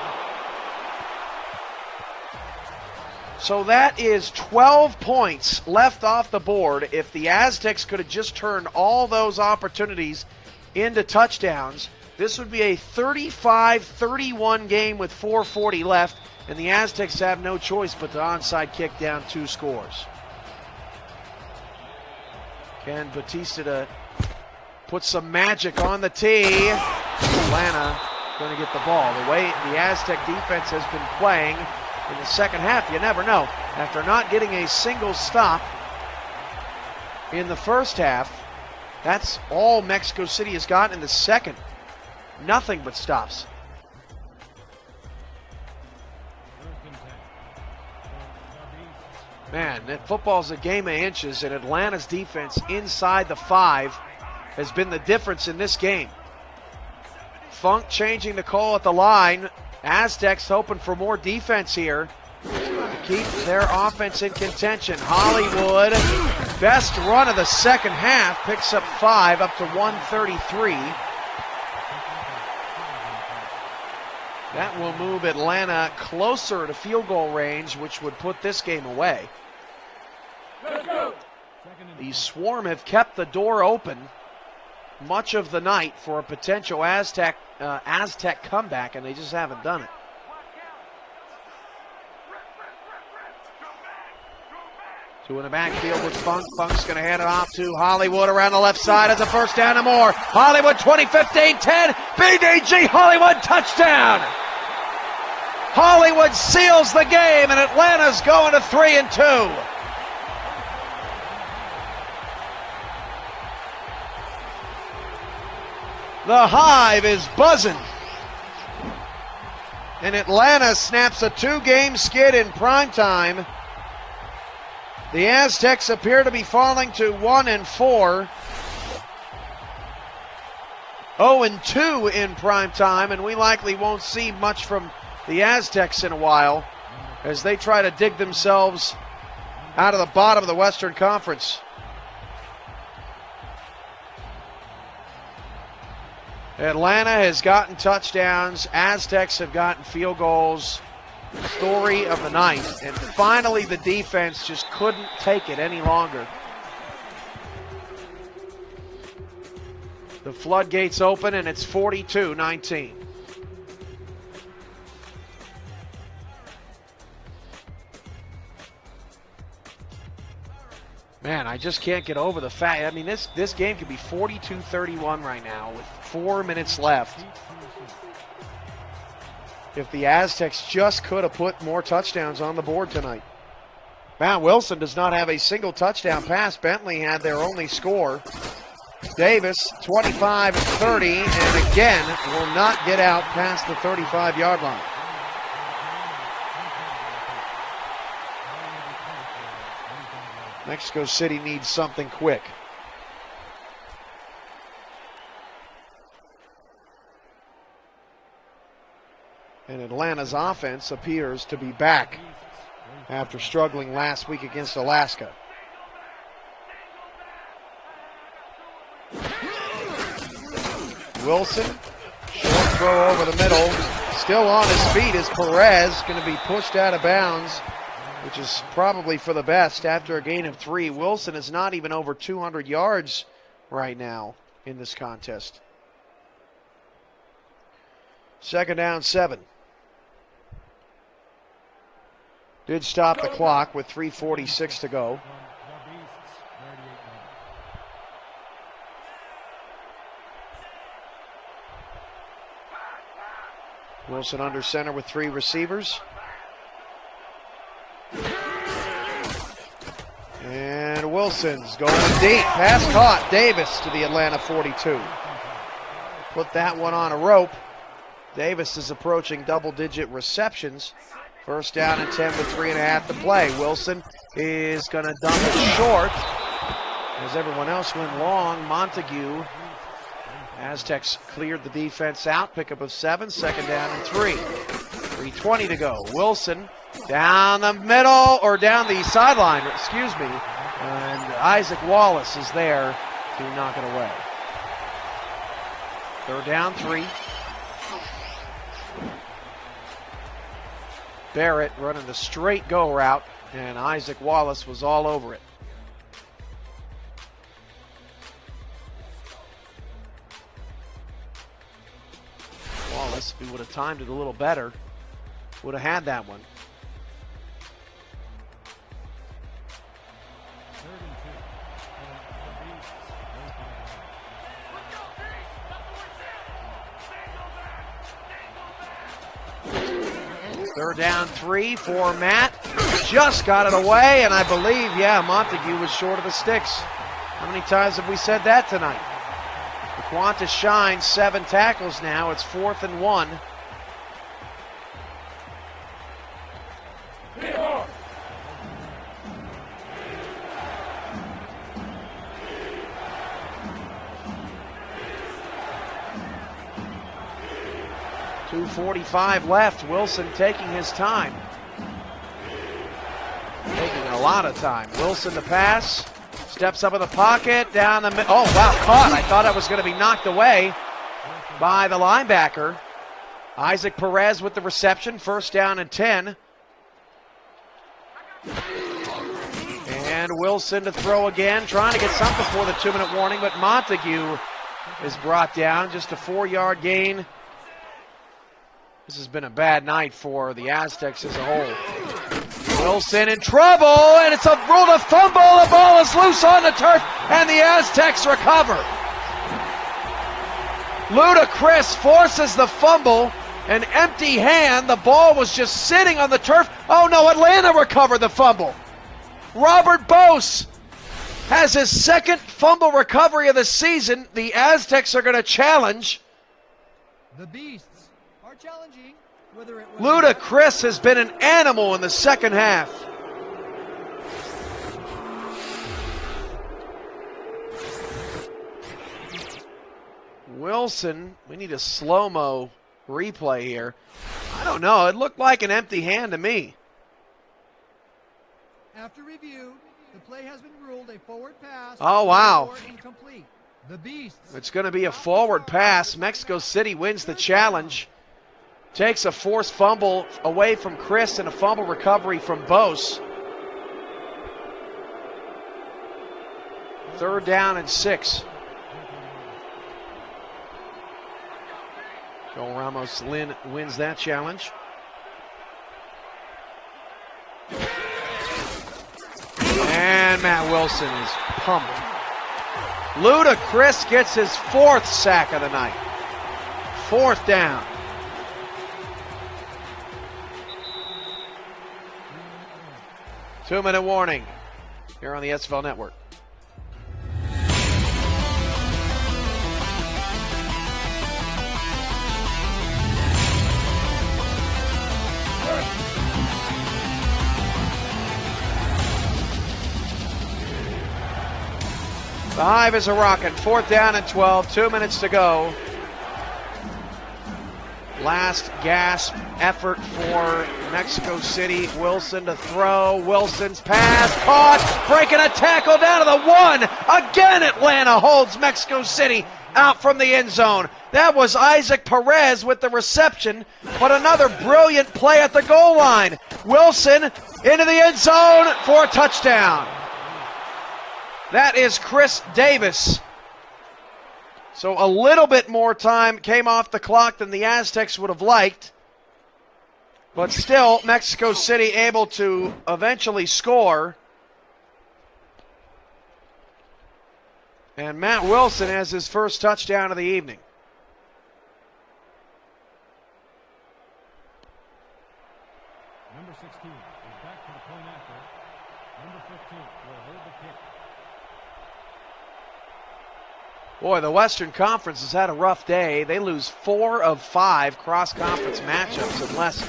So that is 12 points left off the board. If the Aztecs could have just turned all those opportunities into touchdowns, this would be a 35-31 game with 4:40 left, and the Aztecs have no choice but to onside kick down 2 scores. Can Batista put some magic on the tee? Atlanta going to get the ball. The way the Aztec defense has been playing in the second half, you never know. After not getting a single stop in the first half, that's all Mexico City has gotten in the second. Nothing but stops. Man, football's a game of inches, and Atlanta's defense inside the 5 has been the difference in this game. Funk changing the call at the line. Aztecs hoping for more defense here to keep their offense in contention. Hollywood, best run of the second half, picks up 5 up to 133. That will move Atlanta closer to field goal range, which would put this game away. The Swarm have kept the door open much of the night for a potential Aztec comeback, and they just haven't done it. Two in the backfield with Funk. Funk's going to hand it off to Hollywood around the left side as a first down and more. Hollywood 20-15-10. BDG Hollywood touchdown. Hollywood seals the game, and Atlanta's going to 3-2. The Hive is buzzing. And Atlanta snaps a 2-game skid in primetime. The Aztecs appear to be falling to 1-4. 0-2 in primetime, and we likely won't see much from the Aztecs in a while as they try to dig themselves out of the bottom of the Western Conference. Atlanta has gotten touchdowns. Aztecs have gotten field goals. Story of the night. And finally, the defense just couldn't take it any longer. The floodgates open, and it's 42-19. Man, I just can't get over the fact. I mean, this game could be 42-31 right now with 4 minutes left. If the Aztecs just could have put more touchdowns on the board tonight. Matt Wilson does not have a single touchdown pass. Bentley had their only score. Davis, 25-30, and again will not get out past the 35-yard line. Mexico City needs something quick. And Atlanta's offense appears to be back after struggling last week against Alaska. Wilson, short throw over the middle. Still on his feet is Perez, going to be pushed out of bounds, which is probably for the best after a gain of 3. Wilson is not even over 200 yards right now in this contest. Second down, 7. Did stop the clock with 3:46 to go. Wilson under center with 3 receivers. Wilson's going deep. Pass caught. Davis to the Atlanta 42. Put that one on a rope. Davis is approaching double-digit receptions. First down and 10 with 3.5 to play. Wilson is going to dump it short. As everyone else went long, Montague. Aztecs cleared the defense out. Pickup of 7, second down and 3. 3:20 to go. Wilson down the middle, or down the sideline, excuse me. And Isaac Wallace is there to knock it away. Third down, 3. Barrett running the straight go route, and Isaac Wallace was all over it. Wallace, if he would have timed it a little better, would have had that one. Third down, 3 for Matt. Just got it away, and I believe, Montague was short of the sticks. How many times have we said that tonight? The Qantas shines, 7 tackles now. It's 4th and 1. .245 left. Wilson taking his time. Taking a lot of time. Wilson to pass. Steps up in the pocket. Down the middle. Oh, wow, caught. I thought it was going to be knocked away by the linebacker. Isaac Perez with the reception. First down and 10. And Wilson to throw again. Trying to get something before the 2-minute warning, but Montague is brought down. Just a 4-yard gain. This has been a bad night for the Aztecs as a whole. Wilson in trouble, and it's ruled a fumble. The ball is loose on the turf, and the Aztecs recover. Ludacris forces the fumble. An empty hand. The ball was just sitting on the turf. Oh no, Atlanta recovered the fumble. Robert Bose has his second fumble recovery of the season. The Aztecs are going to challenge. The Beasts are challenging. Ludacris has been an animal in the second half. Wilson, we need a slow-mo replay here. I don't know. It looked like an empty hand to me. After review, the play has been ruled a forward pass. Oh, wow. Or incomplete. The Beasts. It's going to be a forward pass. Mexico City wins the challenge. Takes a forced fumble away from Chris and a fumble recovery from Bose. Third down and 6. Joel Ramos Lynn wins that challenge. And Matt Wilson is pummeled. Ludacris gets his 4th sack of the night. 4th down. Two-minute warning here on the SFL Network. The Hive is a-rockin'. 4th down and 12. 2 minutes to go. Last gasp effort for Mexico City. Wilson to throw. Wilson's pass caught. Breaking a tackle down to the 1. Again, Atlanta holds Mexico City out from the end zone. That was Isaac Perez with the reception, but another brilliant play at the goal line. Wilson into the end zone for a touchdown. That is Chris Davis. So a little bit more time came off the clock than the Aztecs would have liked. But still, Mexico City able to eventually score. And Matt Wilson has his first touchdown of the evening. Number 16 is back to the point after. Number 15 will hold the kick. Boy, the Western Conference has had a rough day. They lose 4 of 5 cross-conference matchups unless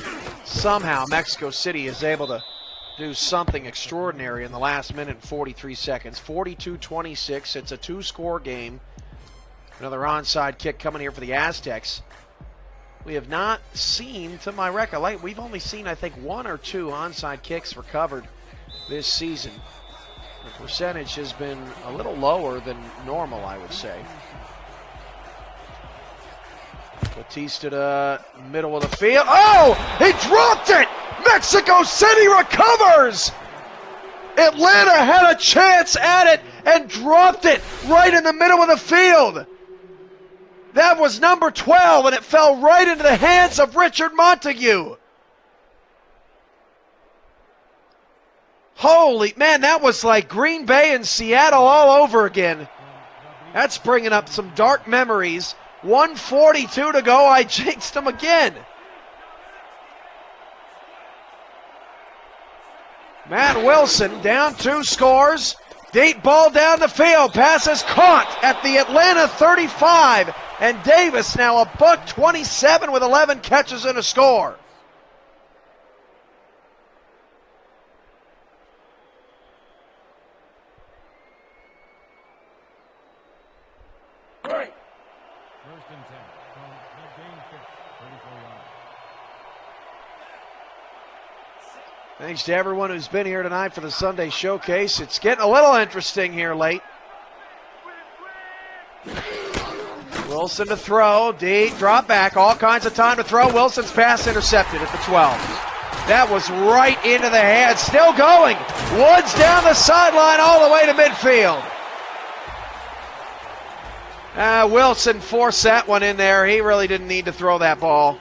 somehow Mexico City is able to do something extraordinary in the last minute and 43 seconds. 42-26. It's a 2-score game. Another onside kick coming here for the Aztecs. We have not seen, to my recollection, we've only seen, I think, 1 or 2 onside kicks recovered this season. The percentage has been a little lower than normal, I would say. Batista to middle of the field. Oh, he dropped it! Mexico City recovers! Atlanta had a chance at it and dropped it right in the middle of the field. That was number 12, and it fell right into the hands of Richard Montague. Holy, man, that was like Green Bay and Seattle all over again. That's bringing up some dark memories. 1:42 to go, I jinxed him again. Matt Wilson down 2 scores. Deep ball down the field. Pass is caught at the Atlanta 35. And Davis now a $127 with 11 catches and a score. First and 10 from the game 34 yards. Thanks to everyone who's been here tonight for the Sunday Showcase. It's getting a little interesting here late. Wilson to throw, deep, drop back, all kinds of time to throw. Wilson's pass intercepted at the 12. That was right into the hands, still going. Woods down the sideline all the way to midfield. Wilson forced that one in there. He really didn't need to throw that ball.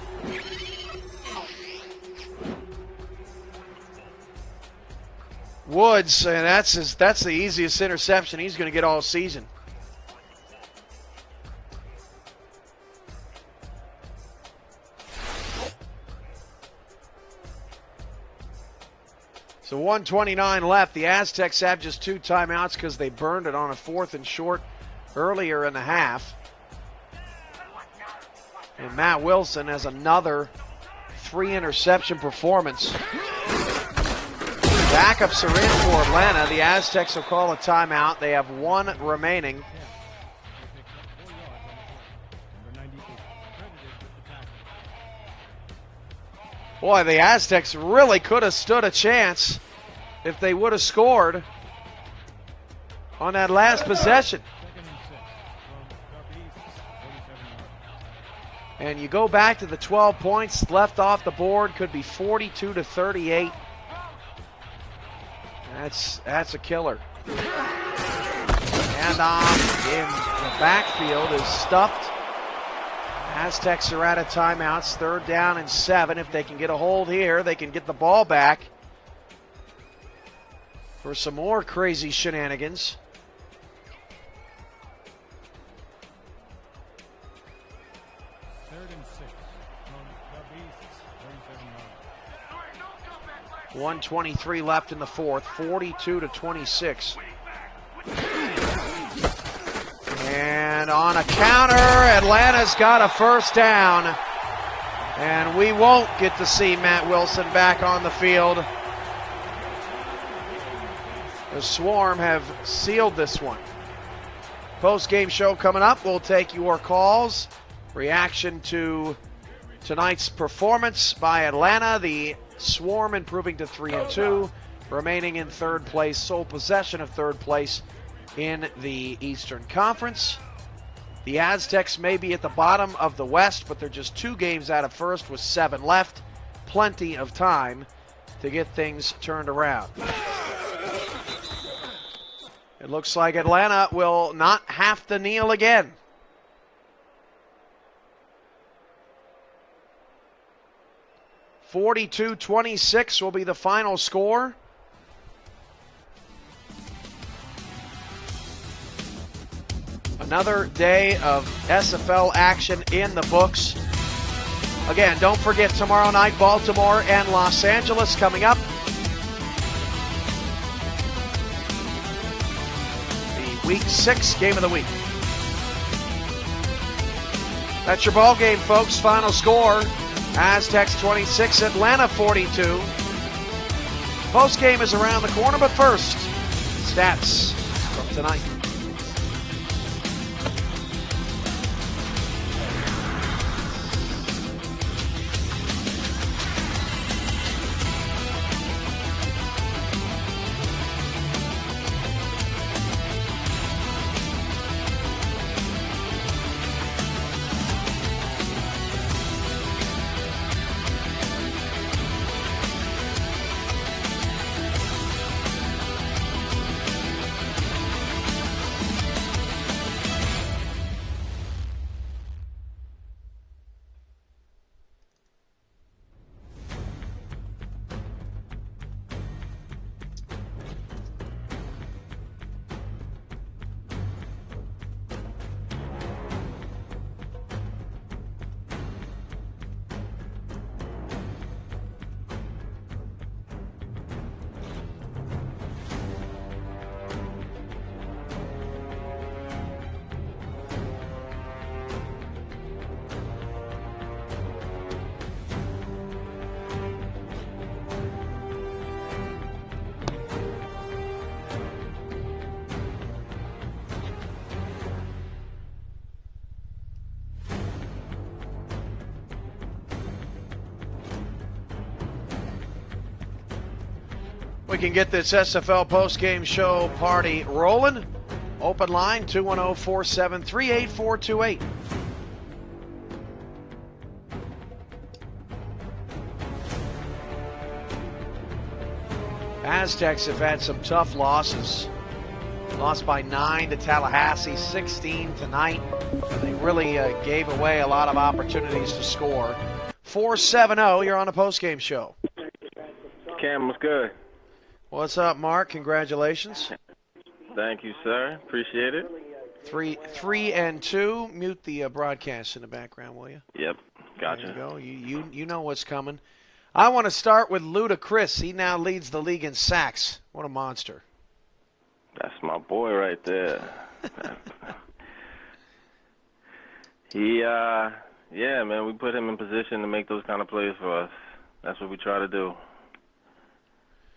Woods, and that's the easiest interception he's going to get all season. So 1:29 left. The Aztecs have just 2 timeouts because they burned it on a 4th and short earlier in the half. And Matt Wilson has another 3-interception performance. Backups are in for Atlanta. The Aztecs will call a timeout. They have 1 remaining. Boy, the Aztecs really could have stood a chance if they would have scored on that last possession. And you go back to the 12 points left off the board, could be 42-38. That's a killer. And in the backfield is stuffed. Aztecs are out of timeouts. 3rd down and 7. If they can get a hold here, they can get the ball back for some more crazy shenanigans. Third and 6 from the Beasts, 1:23 left in the 4th. 42-26. And on a counter, Atlanta's got a 1st down. And we won't get to see Matt Wilson back on the field. The Swarm have sealed this one. Post-game show coming up. We'll take your calls. Reaction to tonight's performance by Atlanta. The Swarm improving to 3-2. Remaining in 3rd place. Sole possession of 3rd place in the Eastern Conference. The Aztecs may be at the bottom of the West, but they're just 2 games out of 1st with 7 left. Plenty of time to get things turned around. It looks like Atlanta will not have to kneel again. (42-26) will be the final score. Another day of SFL action in the books. Again, don't forget tomorrow night, Baltimore and Los Angeles coming up. The Week 6 game of the week. That's your ball game, folks. Final score, Aztecs 26, Atlanta 42. Postgame is around the corner, but first, stats from tonight. We can get this SFL postgame show party rolling. Open line 210-473-8428. Aztecs have had some tough losses. Lost by 9 to Tallahassee, 16 tonight. And they really gave away a lot of opportunities to score. 470, you're on a postgame show. Cam, what's good? What's up, Mark? Congratulations. Thank you, sir. Appreciate it. 3-2. Mute the broadcast in the background, will you? Yep, gotcha. There you go. You know what's coming. I want to start with Ludacris. He now leads the league in sacks. What a monster. That's my boy right there. Yeah, man, we put him in position to make those kind of plays for us. That's what we try to do.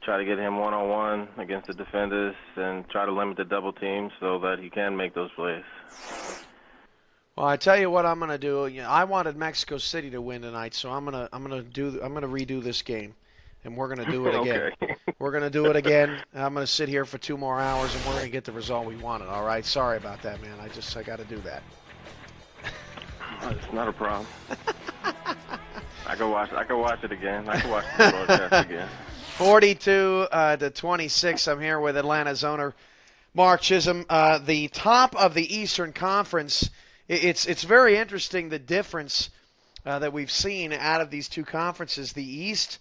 Try to get him one-on-one against the defenders and try to limit the double team so that he can make those plays. Well, I tell you what I'm going to do. I wanted Mexico City to win tonight, so I'm going to redo this game, and we're going to do it again. Okay. We're going to do it again. I'm going to sit here for 2 more hours, and we're going to get the result we wanted. All right. Sorry about that, man. I got to do that. It's not a problem. I can watch it again. I can watch the broadcast again. 42-26. I'm here with Atlanta's owner, Mark Chisholm. The top of the Eastern Conference. It's very interesting the difference that we've seen out of these two conferences. The East,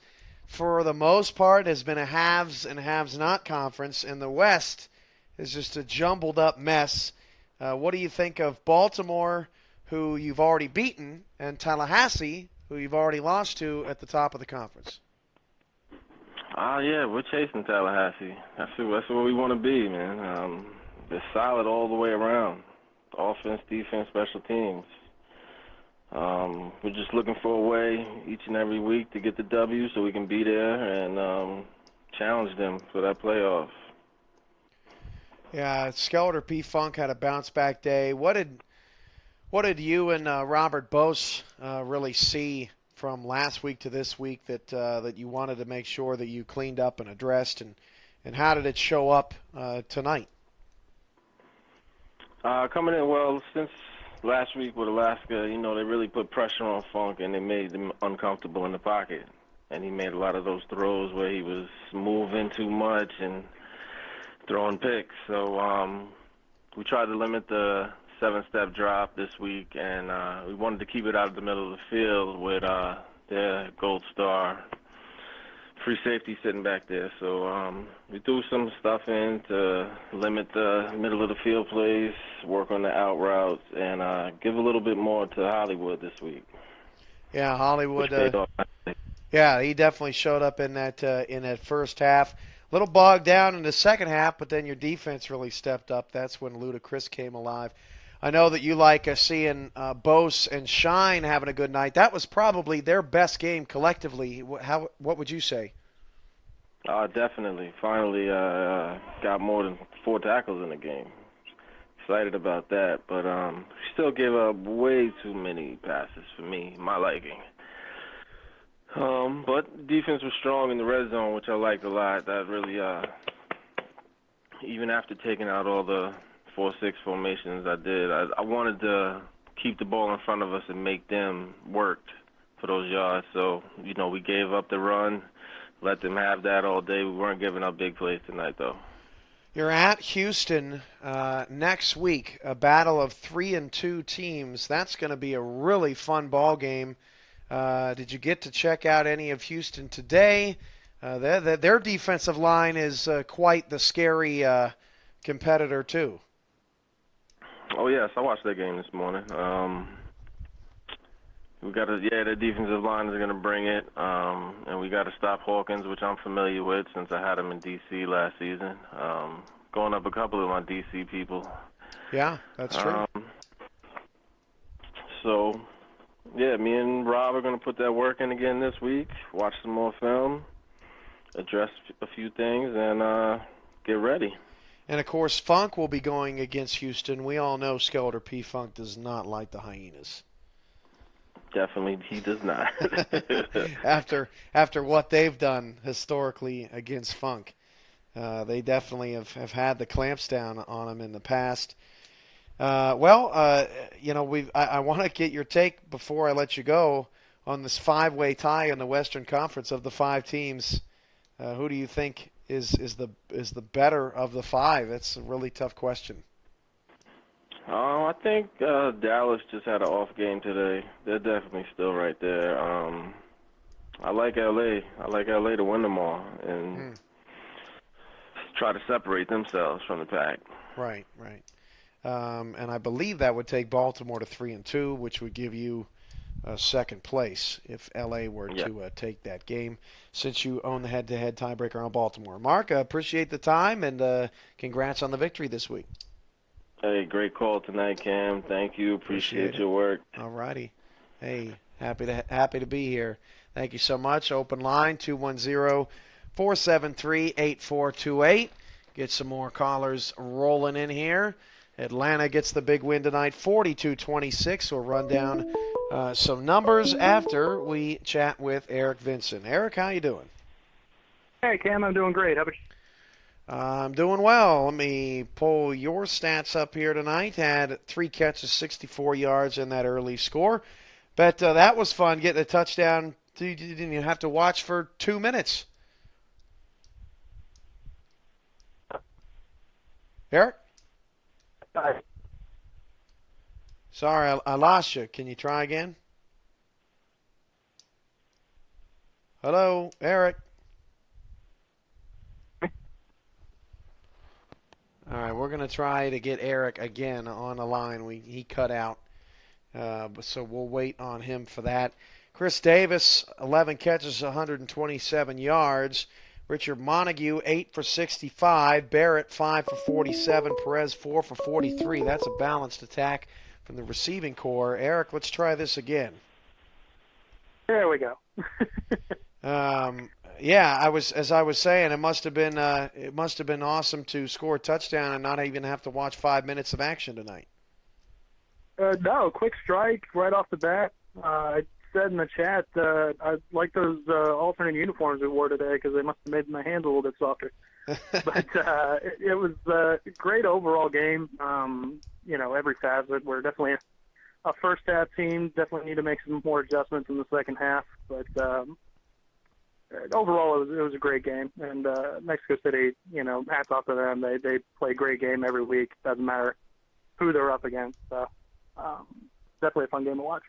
for the most part, has been a haves and haves-not conference, and the West is just a jumbled up mess. What do you think of Baltimore, who you've already beaten, and Tallahassee, who you've already lost to at the top of the conference? Yeah, we're chasing Tallahassee. That's where we want to be, man. They're solid all the way around. Offense, defense, special teams. We're just looking for a way each and every week to get the W so we can be there and challenge them for that playoff. Yeah, Skelter P-Funk had a bounce-back day. What did you and Robert Bose really see from last week to this week that you wanted to make sure that you cleaned up and addressed, and how did it show up tonight? Coming in, well, since last week with Alaska, they really put pressure on Funk and they made him uncomfortable in the pocket. And he made a lot of those throws where he was moving too much and throwing picks. So we tried to limit the 7-step drop this week, and we wanted to keep it out of the middle of the field with their gold star free safety sitting back there. So we threw some stuff in to limit the middle of the field plays, work on the out routes, and give a little bit more to Hollywood this week. Yeah, Hollywood. Yeah, he definitely showed up in that first half. A little bogged down in the second half, but then your defense really stepped up. That's when Ludacris came alive. I know that you like seeing Bose and Shine having a good night. That was probably their best game collectively. What would you say? Definitely. Finally got more than 4 tackles in the game. Excited about that, but still gave up way too many passes for me, my liking. But defense was strong in the red zone, which I liked a lot. That really, even after taking out all the 4-6 formations I did, I wanted to keep the ball in front of us and make them work for those yards. So, we gave up the run, let them have that all day. We weren't giving up big plays tonight, though. You're at Houston next week, a battle of 3-2 teams. That's going to be a really fun ball game. Did you get to check out any of Houston today? Their defensive line is quite the scary competitor, too. Oh, yes, I watched that game this morning. The defensive line is going to bring it, and we got to stop Hawkins, which I'm familiar with since I had him in D.C. last season. Going up a couple of my D.C. people. Yeah, that's true. So, me and Rob are going to put that work in again this week, watch some more film, address a few things, and get ready. And, of course, Funk will be going against Houston. We all know Skeletor P. Funk does not like the Hyenas. Definitely, he does not. after what they've done historically against Funk, they definitely have had the clamps down on him in the past. I want to get your take before I let you go on this 5-way tie in the Western Conference of the 5 teams. Who do you think is the better of the 5? That's a really tough question. I think Dallas just had an off game today. They're definitely still right there. I like LA. I like LA to win them all and try to separate themselves from the pack. Right. And I believe that would take Baltimore to 3-2, which would give you second place if LA were to take that game, since you own the head-to-head tiebreaker on Baltimore. Mark, I appreciate the time, and congrats on the victory this week. Hey, great call tonight, Cam. Thank you. Appreciate your work. All righty. Hey, happy to be here. Thank you so much. Open line 210-473-8428. Get some more callers rolling in here. Atlanta gets the big win tonight, 42-26. We'll run down some numbers after we chat with Eric Vincent. Eric, how you doing? Hey, Cam, I'm doing great. How about you? I'm doing well. Let me pull your stats up here tonight. Had 3 catches, 64 yards in that early score. But that was fun, getting a touchdown. You didn't even have to watch for 2 minutes. Eric? Hi. Sorry, I lost you. Can you try again? Hello, Eric? All right, we're going to try to get Eric again on the line. He cut out, so we'll wait on him for that. Chris Davis, 11 catches, 127 yards. Richard Montague, 8 for 65. Barrett, 5 for 47. Perez, 4 for 43. That's a balanced attack from the receiving corps. Eric, let's try this again. There we go. As I was saying, it must have been awesome to score a touchdown and not even have to watch 5 minutes of action tonight. No, quick strike right off the bat. I said in the chat I like those alternate uniforms we wore today because they must have made my hands a little bit softer. But it was a great overall game. Every facet. We're definitely a first half team. Definitely need to make some more adjustments in the second half. But overall, it was a great game. And Mexico City, hats off to them. They play a great game every week. Doesn't matter who they're up against. So definitely a fun game to watch.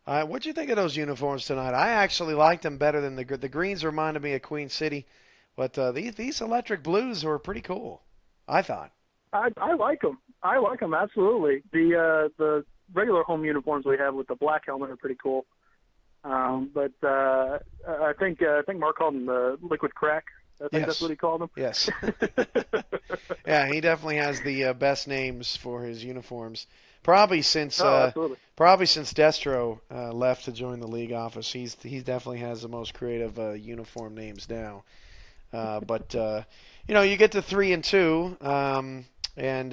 What'd you think of those uniforms tonight? I actually liked them better than the greens. Reminded me of Queen City, but these electric blues were pretty cool, I thought. I like them. I like them absolutely. The regular home uniforms we have with the black helmet are pretty cool. But I think Mark called them the liquid crack. I think that's what he called them. Yes. Yeah, he definitely has the best names for his uniforms. Probably since Oh, absolutely. Destro left to join the league office, he definitely has the most creative uniform names now. But you get to 3-2, and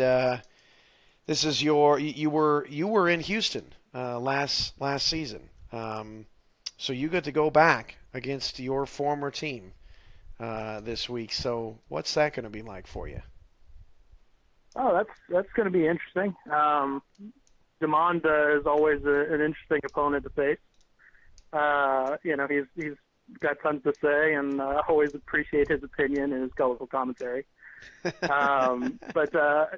this is you were in Houston last season, so you get to go back against your former team this week. So what's that going to be like for you? Oh, that's going to be interesting. Demond is always an interesting opponent to face. He's got tons to say, and I always appreciate his opinion and his colorful commentary. But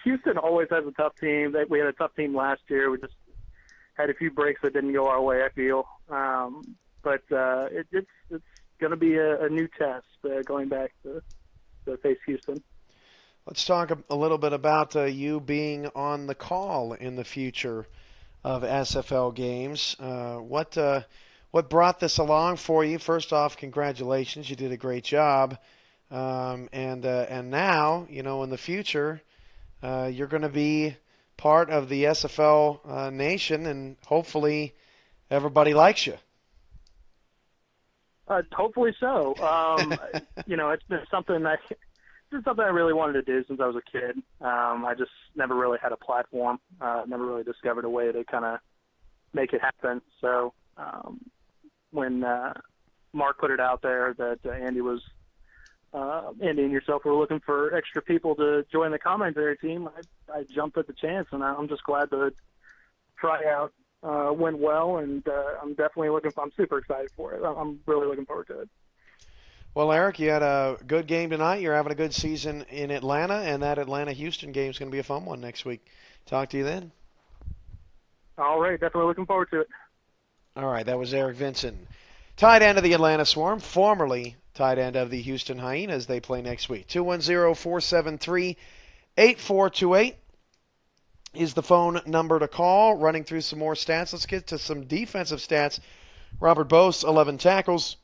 Houston always has a tough team. We had a tough team last year. We just had a few breaks that didn't go our way, I feel. But it's going to be a new test going back to face Houston. Let's talk a little bit about you being on the call in the future of SFL games. What brought this along for you? First off, congratulations. You did a great job. And now, in the future, you're going to be part of the SFL nation, and hopefully everybody likes you. Hopefully so. It's been something I really wanted to do since I was a kid. I just never really had a platform. Never really discovered a way to kind of make it happen. So when Mark put it out there that Andy and yourself were looking for extra people to join the commentary team, I jumped at the chance, and I'm just glad the tryout went well, and I'm super excited for it. I'm really looking forward to it. Well, Eric, you had a good game tonight. You're having a good season in Atlanta, and that Atlanta-Houston game is going to be a fun one next week. Talk to you then. All right, definitely looking forward to it. All right, that was Eric Vincent, tight end of the Atlanta Swarm, formerly tight end of the Houston Hyenas. They play next week. 210-473-8428 is the phone number to call. Running through some more stats. Let's get to some defensive stats. Robert Bose, 11 tackles.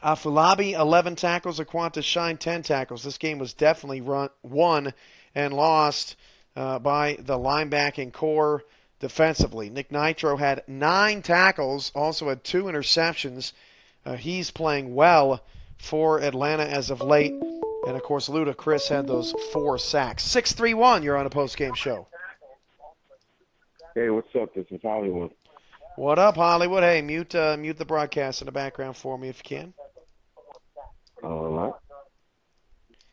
Afulabi, 11 tackles. Aquanta Shine, 10 tackles. This game was definitely won and lost by the linebacking core defensively. Nick Nitro had 9 tackles, also had 2 interceptions. He's playing well for Atlanta as of late. And, of course, Luda Chris had those 4 sacks. 631, you're on a post-game show. Hey, what's up? This is Hollywood. What up, Hollywood? Hey, mute the broadcast in the background for me if you can. All right.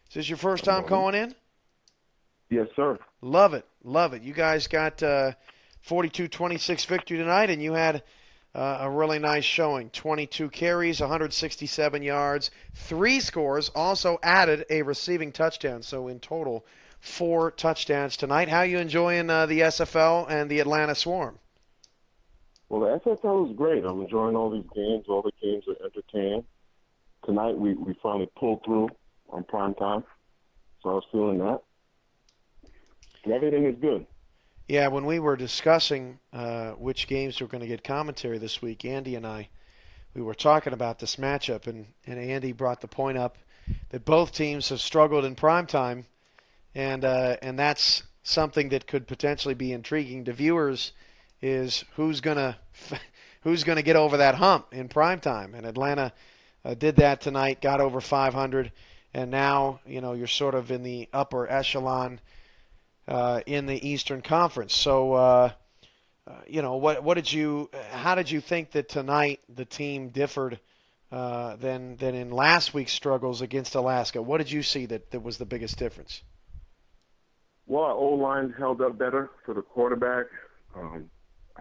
Is this your first time calling in? Yes, sir. Love it. Love it. You guys got 42-26 victory tonight, and you had a really nice showing. 22 carries, 167 yards, 3 scores, also added a receiving touchdown. So in total, 4 touchdowns tonight. How are you enjoying the SFL and the Atlanta Swarm? Well, the SFL is great. I'm enjoying all these games. All the games are entertaining. Tonight we finally pulled through on prime time, so I was feeling that. And everything is good. Yeah, when we were discussing which games were going to get commentary this week, Andy and we were talking about this matchup, and Andy brought the point up that both teams have struggled in prime time, and that's something that could potentially be intriguing to viewers. Is who's gonna get over that hump in prime time? And Atlanta did that tonight, got over 500, and now you're sort of in the upper echelon in the Eastern Conference. So how did you think that tonight the team differed than in last week's struggles against Alaska? What did you see that was the biggest difference? Well, our O-line held up better for the quarterback. I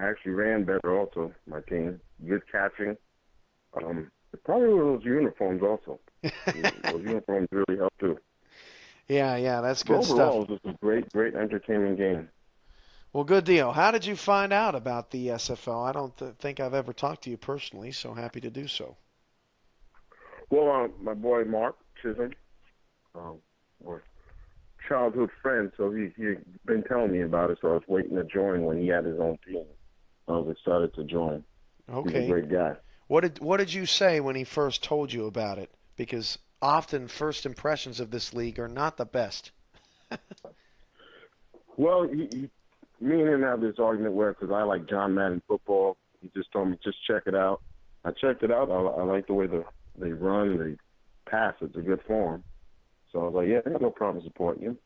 actually ran better also, my team. Good catching. Probably those uniforms also. Those uniforms really helped too. Yeah, that's good stuff. Overall, it was just a great entertaining game. Well, good deal. How did you find out about the SFL? I don't think I've ever talked to you personally, so happy to do so. Well, my boy Mark Chisholm, we're childhood friends, so he been telling me about it, so I was waiting to join when he had his own team. I was excited to join. Okay. He's a great guy. What did you say when he first told you about it? Because often first impressions of this league are not the best. Well, he me and him have this argument where, because I like John Madden football, he just told me, just check it out. I checked it out. I like the way they run, they pass. It's a good form. So I was like, yeah, I got no problem supporting you.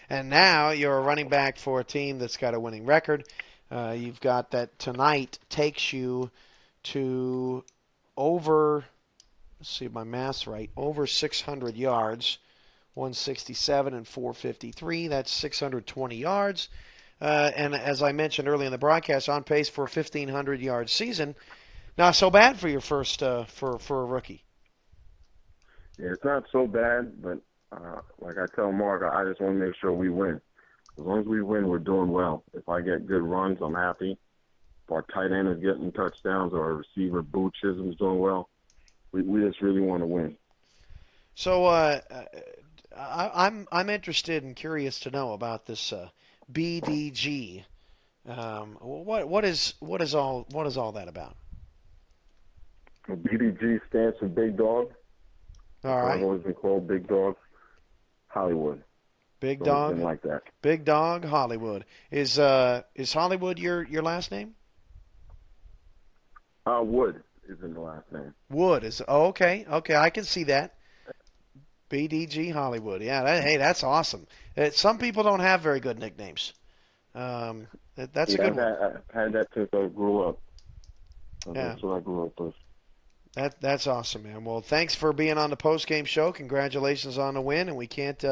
And now you're a running back for a team that's got a winning record. You've got that tonight takes you to over, let's see if my math's right, over 600 yards, 167 and 453. That's 620 yards. And as I mentioned earlier in the broadcast, on pace for a 1,500-yard season. Not so bad for your first for a rookie. Yeah, it's not so bad, but like I tell Mark, I just want to make sure we win. As long as we win, we're doing well. If I get good runs, I'm happy. If our tight end is getting touchdowns or our receiver, Boo Chisholm, is doing well, we just really want to win. So I'm interested and curious to know about this BDG. What is all that about? BDG stands for Big Dog. All right. I've always been called Big Dog Hollywood. Big So Dog. it's been like that. Big Dog Hollywood. Is Hollywood your last name? Wood is in the last name. Wood is okay. I can see that. BDG Hollywood. Yeah. Hey, that's awesome. Some people don't have very good nicknames. That's a good one. I've had that since I grew up. Yeah. That's what I grew up with. That's awesome, man. Well, thanks for being on the postgame show. Congratulations on the win, and we can't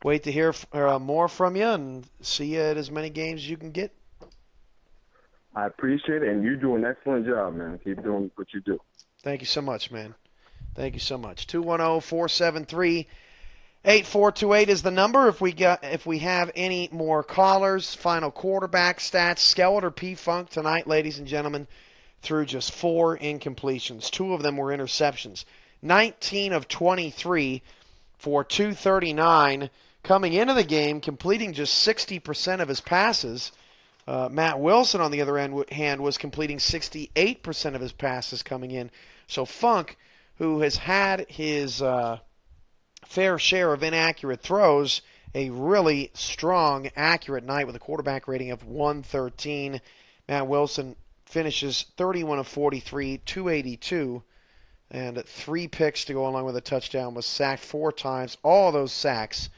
wait to hear more from you and see you at as many games as you can get. I appreciate it, and you do an excellent job, man. Keep doing what you do. Thank you so much, man. Thank you so much. 210-473-8428 is the number. If we have any more callers, final quarterback stats, Skellett or P-Funk tonight, ladies and gentlemen, threw just 4 incompletions. 2 of them were interceptions. 19 of 23 for 239. Coming into the game, completing just 60% of his passes. Matt Wilson, on the other hand, was completing 68% of his passes coming in. So Funk, who has had his fair share of inaccurate throws, a really strong, accurate night with a quarterback rating of 113. Matt Wilson finishes 31 of 43, 282, and 3 picks to go along with a touchdown. Was sacked 4 times. All those sacks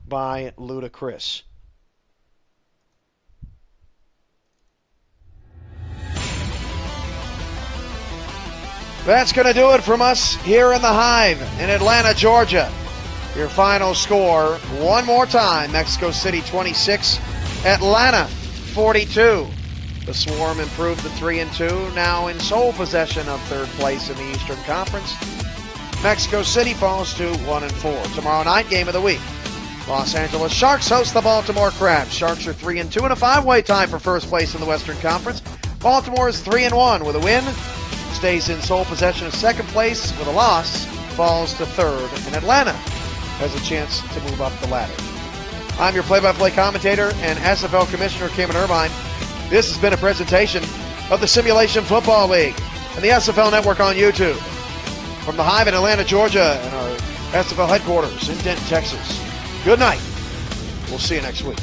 by Ludacris. That's going to do it from us here in the Hive in Atlanta, Georgia. Your final score, one more time, Mexico City 26, Atlanta 42. The Swarm improved to 3-2, now in sole possession of third place in the Eastern Conference. Mexico City falls to 1-4. Tomorrow night, game of the week. Los Angeles Sharks host the Baltimore Crabs. Sharks are 3-2 in a 5-way tie for first place in the Western Conference. Baltimore is 3-1 with a win. Stays in sole possession of second place with a loss. Falls to third. And Atlanta has a chance to move up the ladder. I'm your play-by-play commentator and SFL Commissioner Cameron Irvine. This has been a presentation of the Simulation Football League and the SFL Network on YouTube. From the Hive in Atlanta, Georgia, and our SFL headquarters in Denton, Texas. Good night. We'll see you next week.